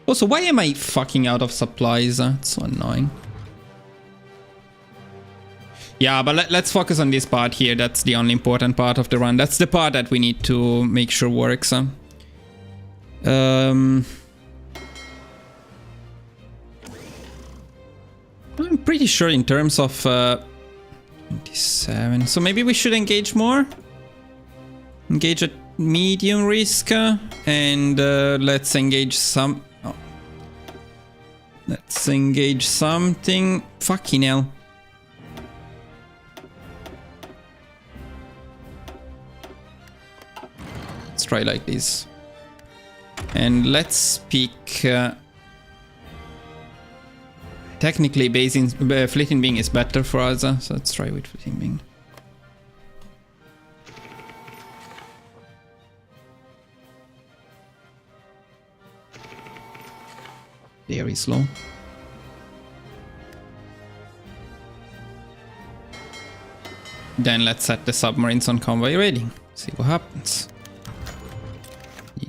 Also, why am I fucking out of supplies? It's so annoying. Yeah, but let's focus on this part here. That's the only important part of the run. That's the part that we need to make sure works. I'm pretty sure in terms of 27. So maybe we should engage more. Engage at medium risk and let's engage some. Oh. Let's engage something. Fucking hell. Let's try like this. And let's pick... technically, Fleeting Being is better for us, so let's try with Fleeting Being. Very slow. Then let's set the submarines on convoy raiding. See what happens.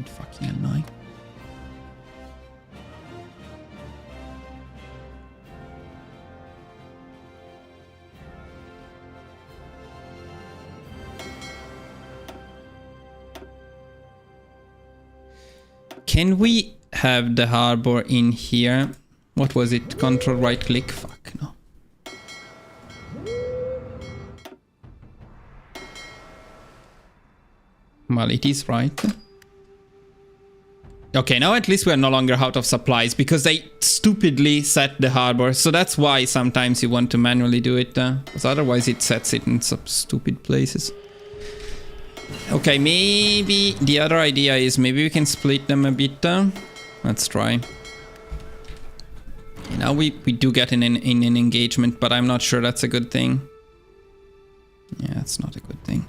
Fucking annoying. Can we have the harbor in here? What was it? Control right click? Fuck no. Well, it is right. Okay, now at least we are no longer out of supplies because they stupidly set the harbor. So that's why sometimes you want to manually do it. Because otherwise it sets it in some stupid places. Okay, maybe the other idea is maybe we can split them a bit. Let's try. Okay, now we do get in an engagement, but I'm not sure that's a good thing. Yeah, it's not a good thing.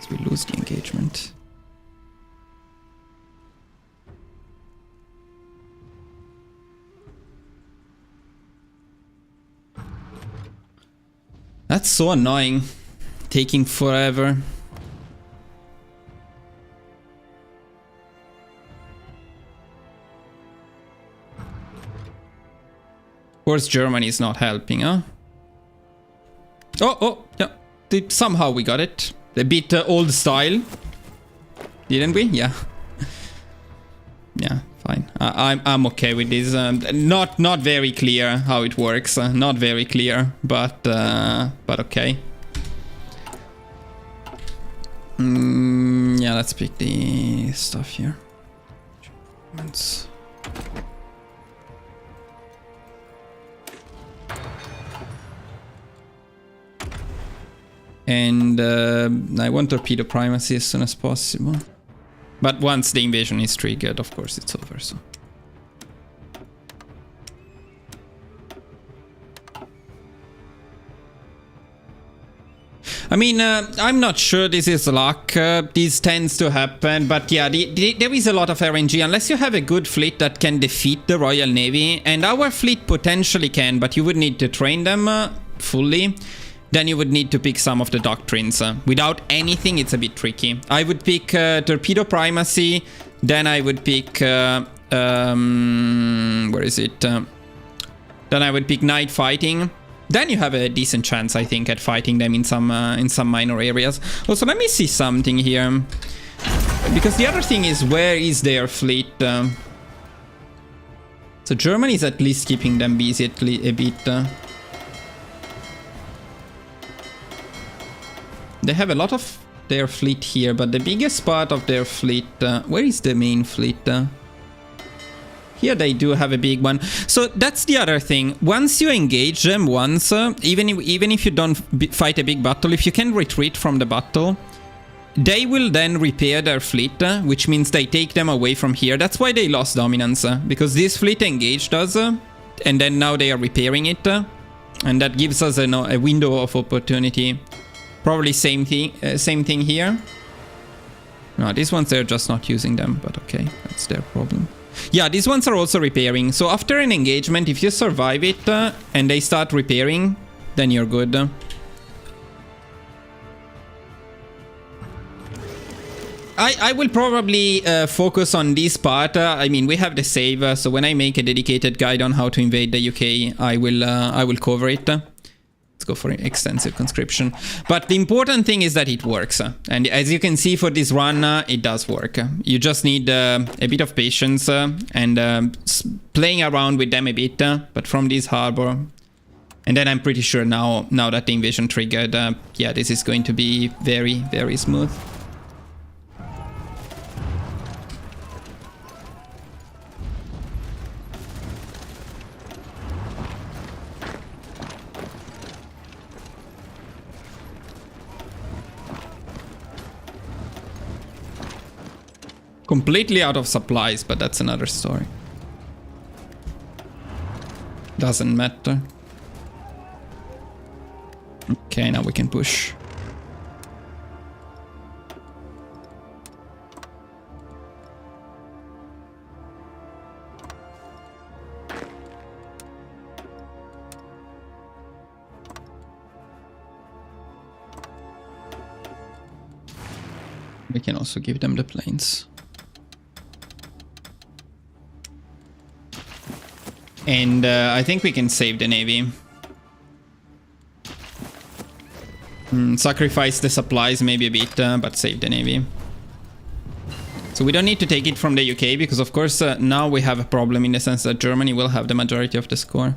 So we lose the engagement. That's so annoying. Taking forever. Of course, Germany is not helping, huh? Oh, yeah. Somehow we got it. A bit old style. Didn't we? Yeah. Yeah, fine. I'm okay with this. Not very clear how it works. Not very clear, but okay. Yeah, let's pick the stuff here. And I want torpedo primacy as soon as possible. But once the invasion is triggered, of course, it's over, so. I mean, I'm not sure this is luck. This tends to happen, but yeah, there is a lot of RNG. Unless you have a good fleet that can defeat the Royal Navy, and our fleet potentially can, but you would need to train them fully. Then you would need to pick some of the doctrines. Without anything, it's a bit tricky. I would pick torpedo primacy. Then I would pick... where is it? Then I would pick night fighting. Then you have a decent chance, I think, at fighting them in some minor areas. Also, let me see something here. Because the other thing is, where is their fleet? So So Germany is at least keeping them busy a bit. They have a lot of their fleet here, but the biggest part of their fleet... where is the main fleet? Here they do have a big one. So that's the other thing. Once you engage them once, even if you don't fight a big battle, if you can retreat from the battle, they will then repair their fleet, which means they take them away from here. That's why they lost dominance, because this fleet engaged us, and then now they are repairing it, and that gives us a window of opportunity. Probably same thing here. No, these ones they're just not using them, but okay, that's their problem. Yeah, these ones are also repairing. So after an engagement, if you survive it and they start repairing, then you're good. I will probably focus on this part. I mean, we have the save, so when I make a dedicated guide on how to invade the UK, I will cover it. Let's go for extensive conscription. But the important thing is that it works. And as you can see for this run, it does work. You just need a bit of patience and playing around with them a bit. But from this harbor... And then I'm pretty sure now that the invasion triggered, yeah, this is going to be very, very smooth. Completely out of supplies, but that's another story. Doesn't matter. Okay, now we can push. We can also give them the planes. And I think we can save the navy. Sacrifice the supplies maybe a bit, but save the navy. So we don't need to take it from the UK, because of course now we have a problem in the sense that Germany will have the majority of the score.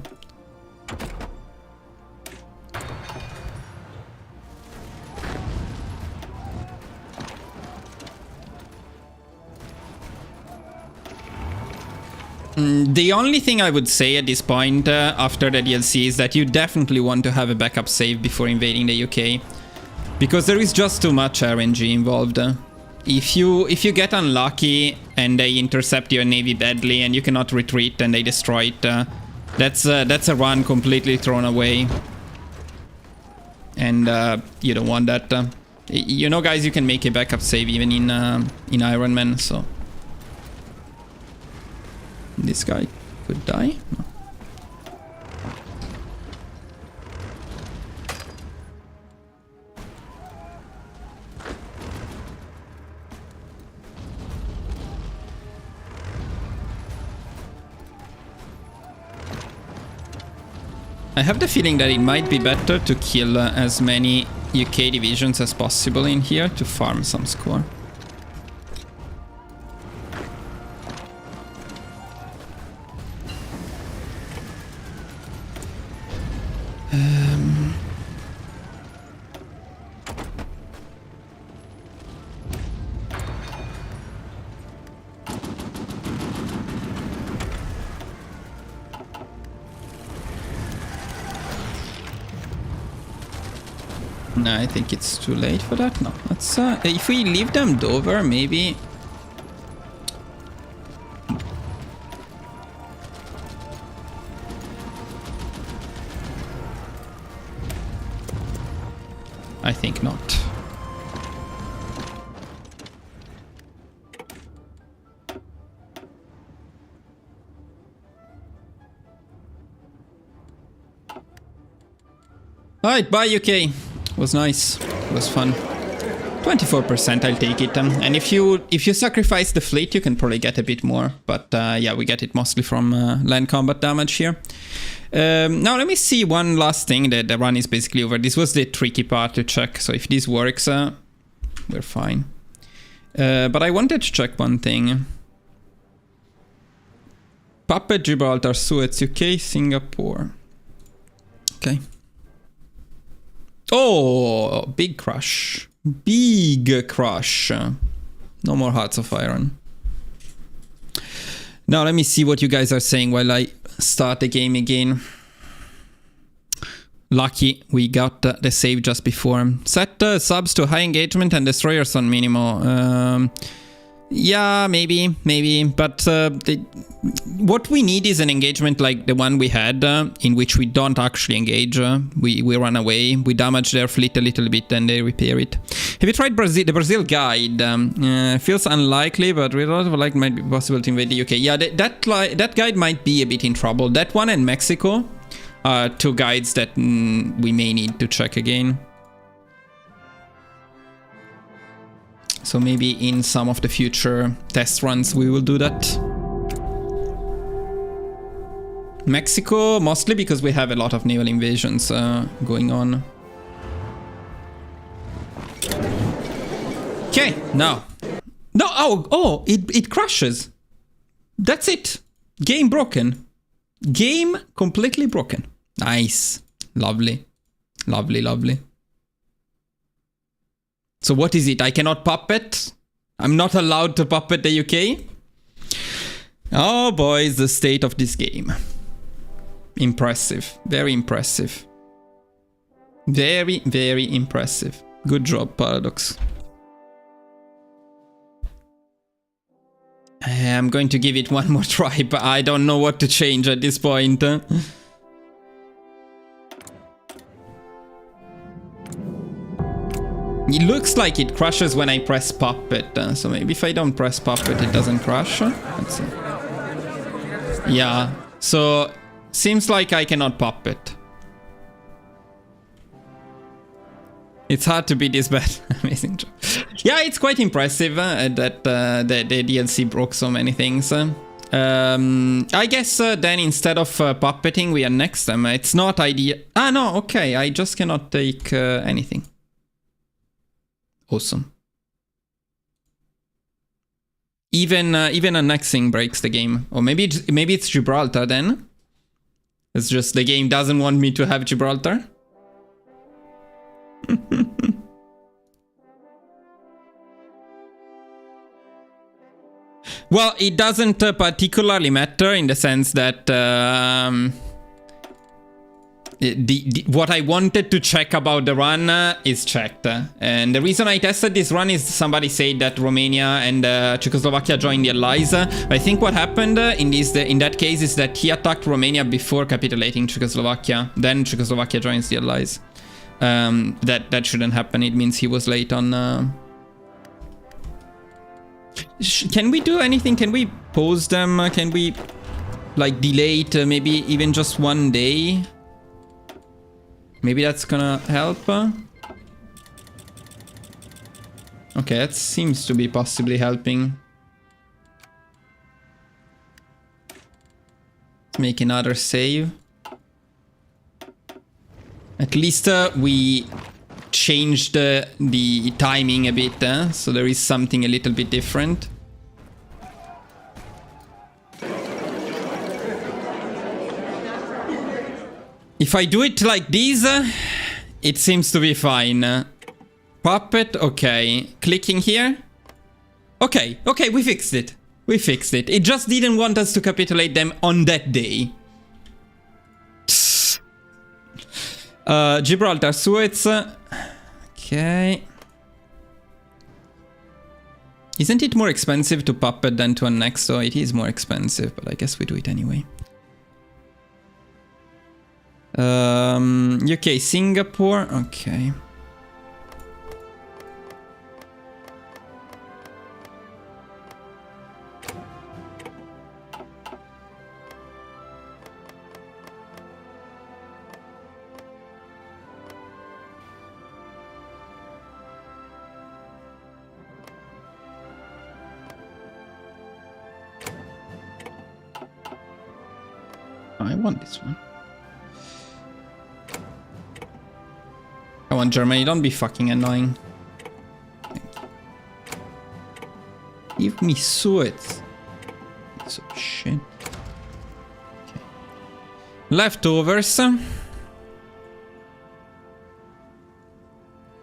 The only thing I would say at this point after the DLC is that you definitely want to have a backup save before invading the UK, because there is just too much RNG involved. If you get unlucky and they intercept your navy badly and you cannot retreat and they destroy it, that's a run completely thrown away, and you don't want that. You know, guys, you can make a backup save even in Iron Man, so. This guy could die. No. I have the feeling that it might be better to kill as many UK divisions as possible in here to farm some score. No, I think it's too late for that. No, let's if we leave them Dover, maybe. I think not. Alright, bye UK. Was nice. Was fun. 24%, I'll take it. And if you sacrifice the fleet, you can probably get a bit more. But yeah, we get it mostly from land combat damage here. Now let me see one last thing. The run is basically over. This was the tricky part to check. So if this works, we're fine. But I wanted to check one thing. Puppet, Gibraltar, Suez, UK, Singapore. Okay. Oh, big crush. Big crush. No more Hearts of Iron. Now let me see what you guys are saying while I start the game again. Lucky we got the save just before. Set subs to high engagement and destroyers on minimal. Yeah, maybe. But what we need is an engagement like the one we had, in which we don't actually engage. We run away, we damage their fleet a little bit, and they repair it. Have you tried Brazil? The Brazil guide feels unlikely, but with a lot of like might be possible to invade the UK. Yeah, that guide might be a bit in trouble. That one and Mexico are two guides that we may need to check again. So maybe in some of the future test runs we will do that. Mexico, mostly because we have a lot of naval invasions going on. Okay, now. No, oh, it crashes. That's it. Game broken. Game completely broken. Nice. Lovely. Lovely. So what is it? I cannot puppet? I'm not allowed to puppet the UK? Oh boys, the state of this game. Impressive. Very impressive. Very impressive. Good job, Paradox. I'm going to give it one more try, but I don't know what to change at this point. It looks like it crashes when I press puppet, so maybe if I don't press puppet it doesn't crash. Let's see. Yeah, so seems like I cannot puppet. It's hard to be this bad. Amazing job. Yeah, it's quite impressive that the DLC broke so many things. I guess then instead of puppeting we annex them. It's not ideal. Ah no, okay, I just cannot take anything. Awesome. Even annexing breaks the game. Or maybe it's Gibraltar then. It's just the game doesn't want me to have Gibraltar. Well, it doesn't particularly matter in the sense that what I wanted to check about the run is checked. And the reason I tested this run is somebody said that Romania and Czechoslovakia joined the Allies. I think what happened in that case is that he attacked Romania before capitulating Czechoslovakia. Then Czechoslovakia joins the Allies. That shouldn't happen. It means he was late on... Can we do anything? Can we pause them? Can we like delay it maybe even just one day? Maybe that's gonna help. Okay, that seems to be possibly helping. Let's make another save. At least we changed the timing a bit, so there is something a little bit different. If I do it like this, it seems to be fine. Puppet, okay. Clicking here. Okay, we fixed it. It just didn't want us to capitulate them on that day. Gibraltar, Suez. Okay. Isn't it more expensive to puppet than to annex? So it is more expensive, but I guess we do it anyway. UK, Singapore. Okay. I want this one. Come on, Germany, don't be fucking annoying. Give me Suez. Piece of shit. Leftovers.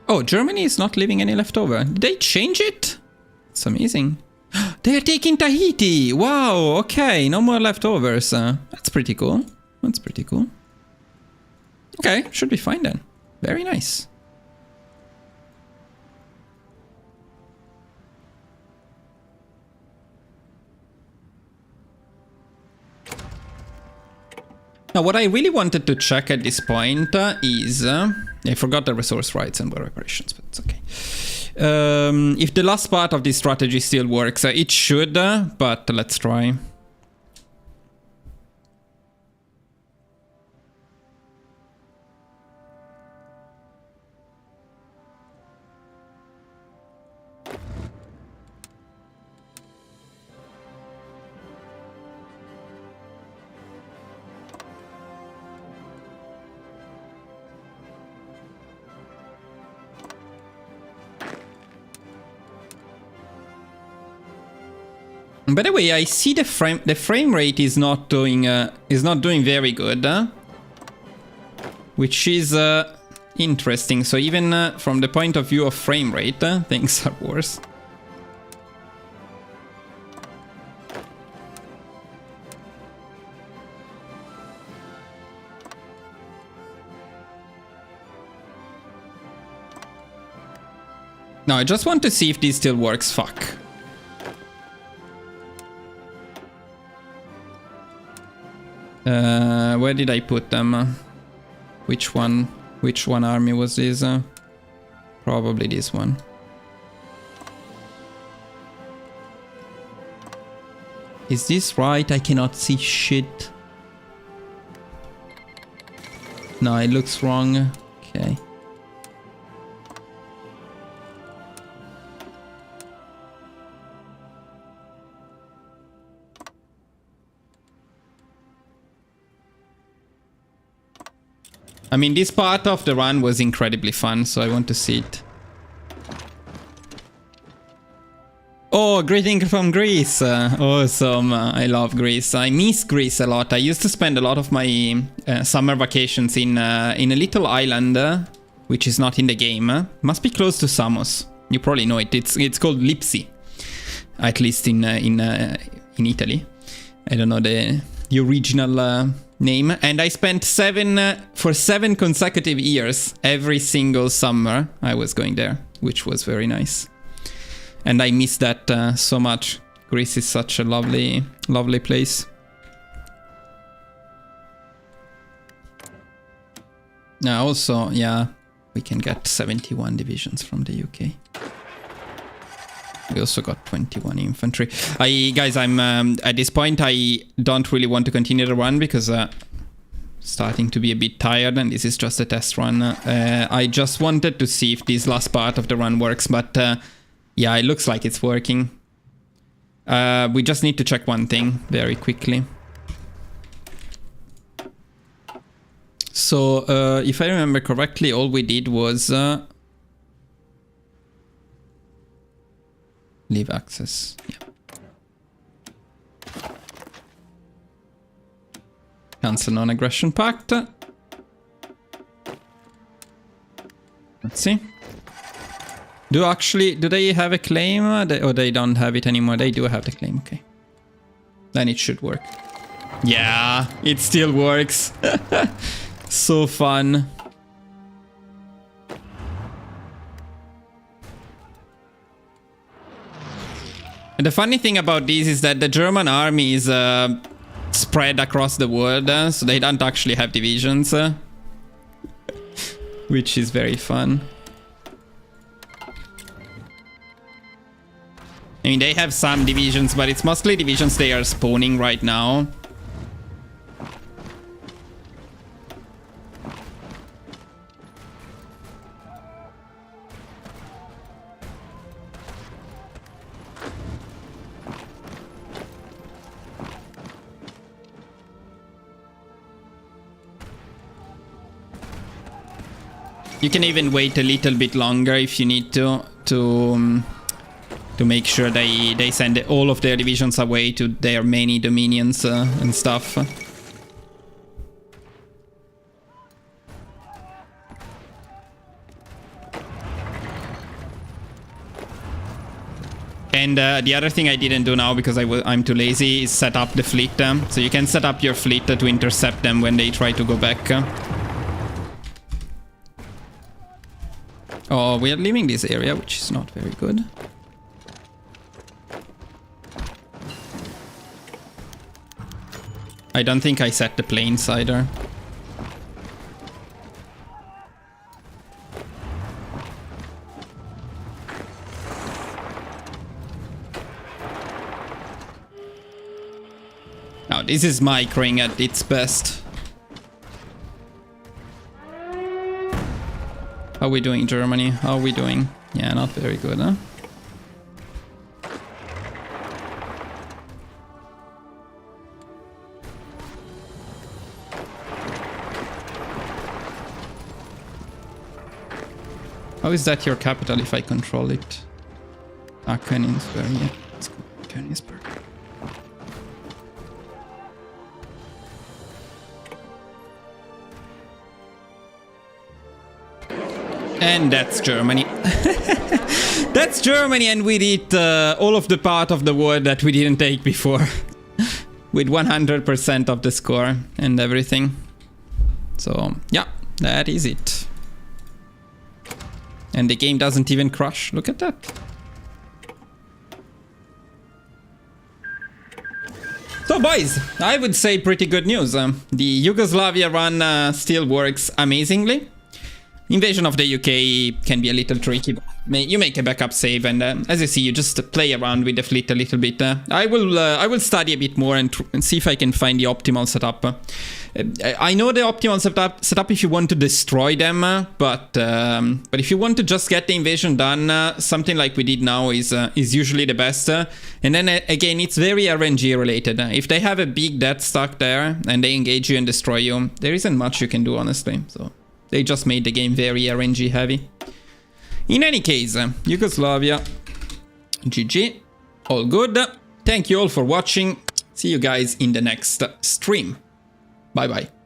Oh, Germany is not leaving any leftover. Did they change it? It's amazing. They're taking Tahiti. Wow, okay, no more leftovers. That's pretty cool. That's pretty cool. Okay, should be fine then. Very nice. Now, what I really wanted to check at this point is... I forgot the resource rights and war reparations, but it's okay. If the last part of this strategy still works, it should, but let's try. By the way, I see the frame rate is not doing very good, which is interesting. So even from the point of view of frame rate, things are worse. No, I just want to see if this still works. Fuck. Where did I put them? Which one army was this? Probably this one. Is this right? I cannot see shit. No, it looks wrong. Okay. I mean, this part of the run was incredibly fun, so I want to see it. Oh, greeting from Greece. Awesome. I love Greece. I miss Greece a lot. I used to spend a lot of my summer vacations in a little island, which is not in the game. Must be close to Samos. You probably know it. It's called Lipsi, at least in Italy. I don't know the original name. And I spent 7 consecutive years, every single summer I was going there, which was very nice. And I miss that so much. Greece is such a lovely, lovely place. Now also, yeah, we can get 71 divisions from the UK. We also got 21 infantry. Guys, I'm at this point, I don't really want to continue the run because starting to be a bit tired, and this is just a test run. I just wanted to see if this last part of the run works, but yeah, it looks like it's working. We just need to check one thing very quickly. So, if I remember correctly, all we did was leave access. Yeah. Cancel non-aggression pact. Let's see. Do they have a claim? Or they don't have it anymore? They do have the claim, okay. Then it should work. Yeah, it still works. So fun. And the funny thing about this is that the German army is spread across the world, so they don't actually have divisions. Which is very fun. I mean, they have some divisions, but it's mostly divisions they are spawning right now. You can even wait a little bit longer if you need to make sure they send all of their divisions away to their many dominions and stuff. And the other thing I didn't do now because I'm too lazy is set up the fleet. So you can set up your fleet to intercept them when they try to go back. Oh, we are leaving this area, which is not very good. I don't think I set the planes either. Now, this is microing at its best. How are we doing, Germany? How are we doing? Yeah, not very good, huh? How is that your capital if I control it? Ah, Königsberg, yeah. Let's go. Königsberg. And that's Germany. That's Germany, and we did all of the part of the war that we didn't take before. With 100% of the score and everything. So, yeah, that is it. And the game doesn't even crash. Look at that. So, boys, I would say pretty good news. The Yugoslavia run still works amazingly. Invasion of the UK can be a little tricky. You make a backup save, and as you see, you just play around with the fleet a little bit. I will study a bit more and see if I can find the optimal setup. I know the optimal setup if you want to destroy them, but if you want to just get the invasion done, something like we did now is usually the best. And then again, it's very RNG related. If they have a big death stack there and they engage you and destroy you, there isn't much you can do, honestly. So they just made the game very RNG heavy. In any case, Yugoslavia, GG, all good. Thank you all for watching. See you guys in the next stream. Bye bye.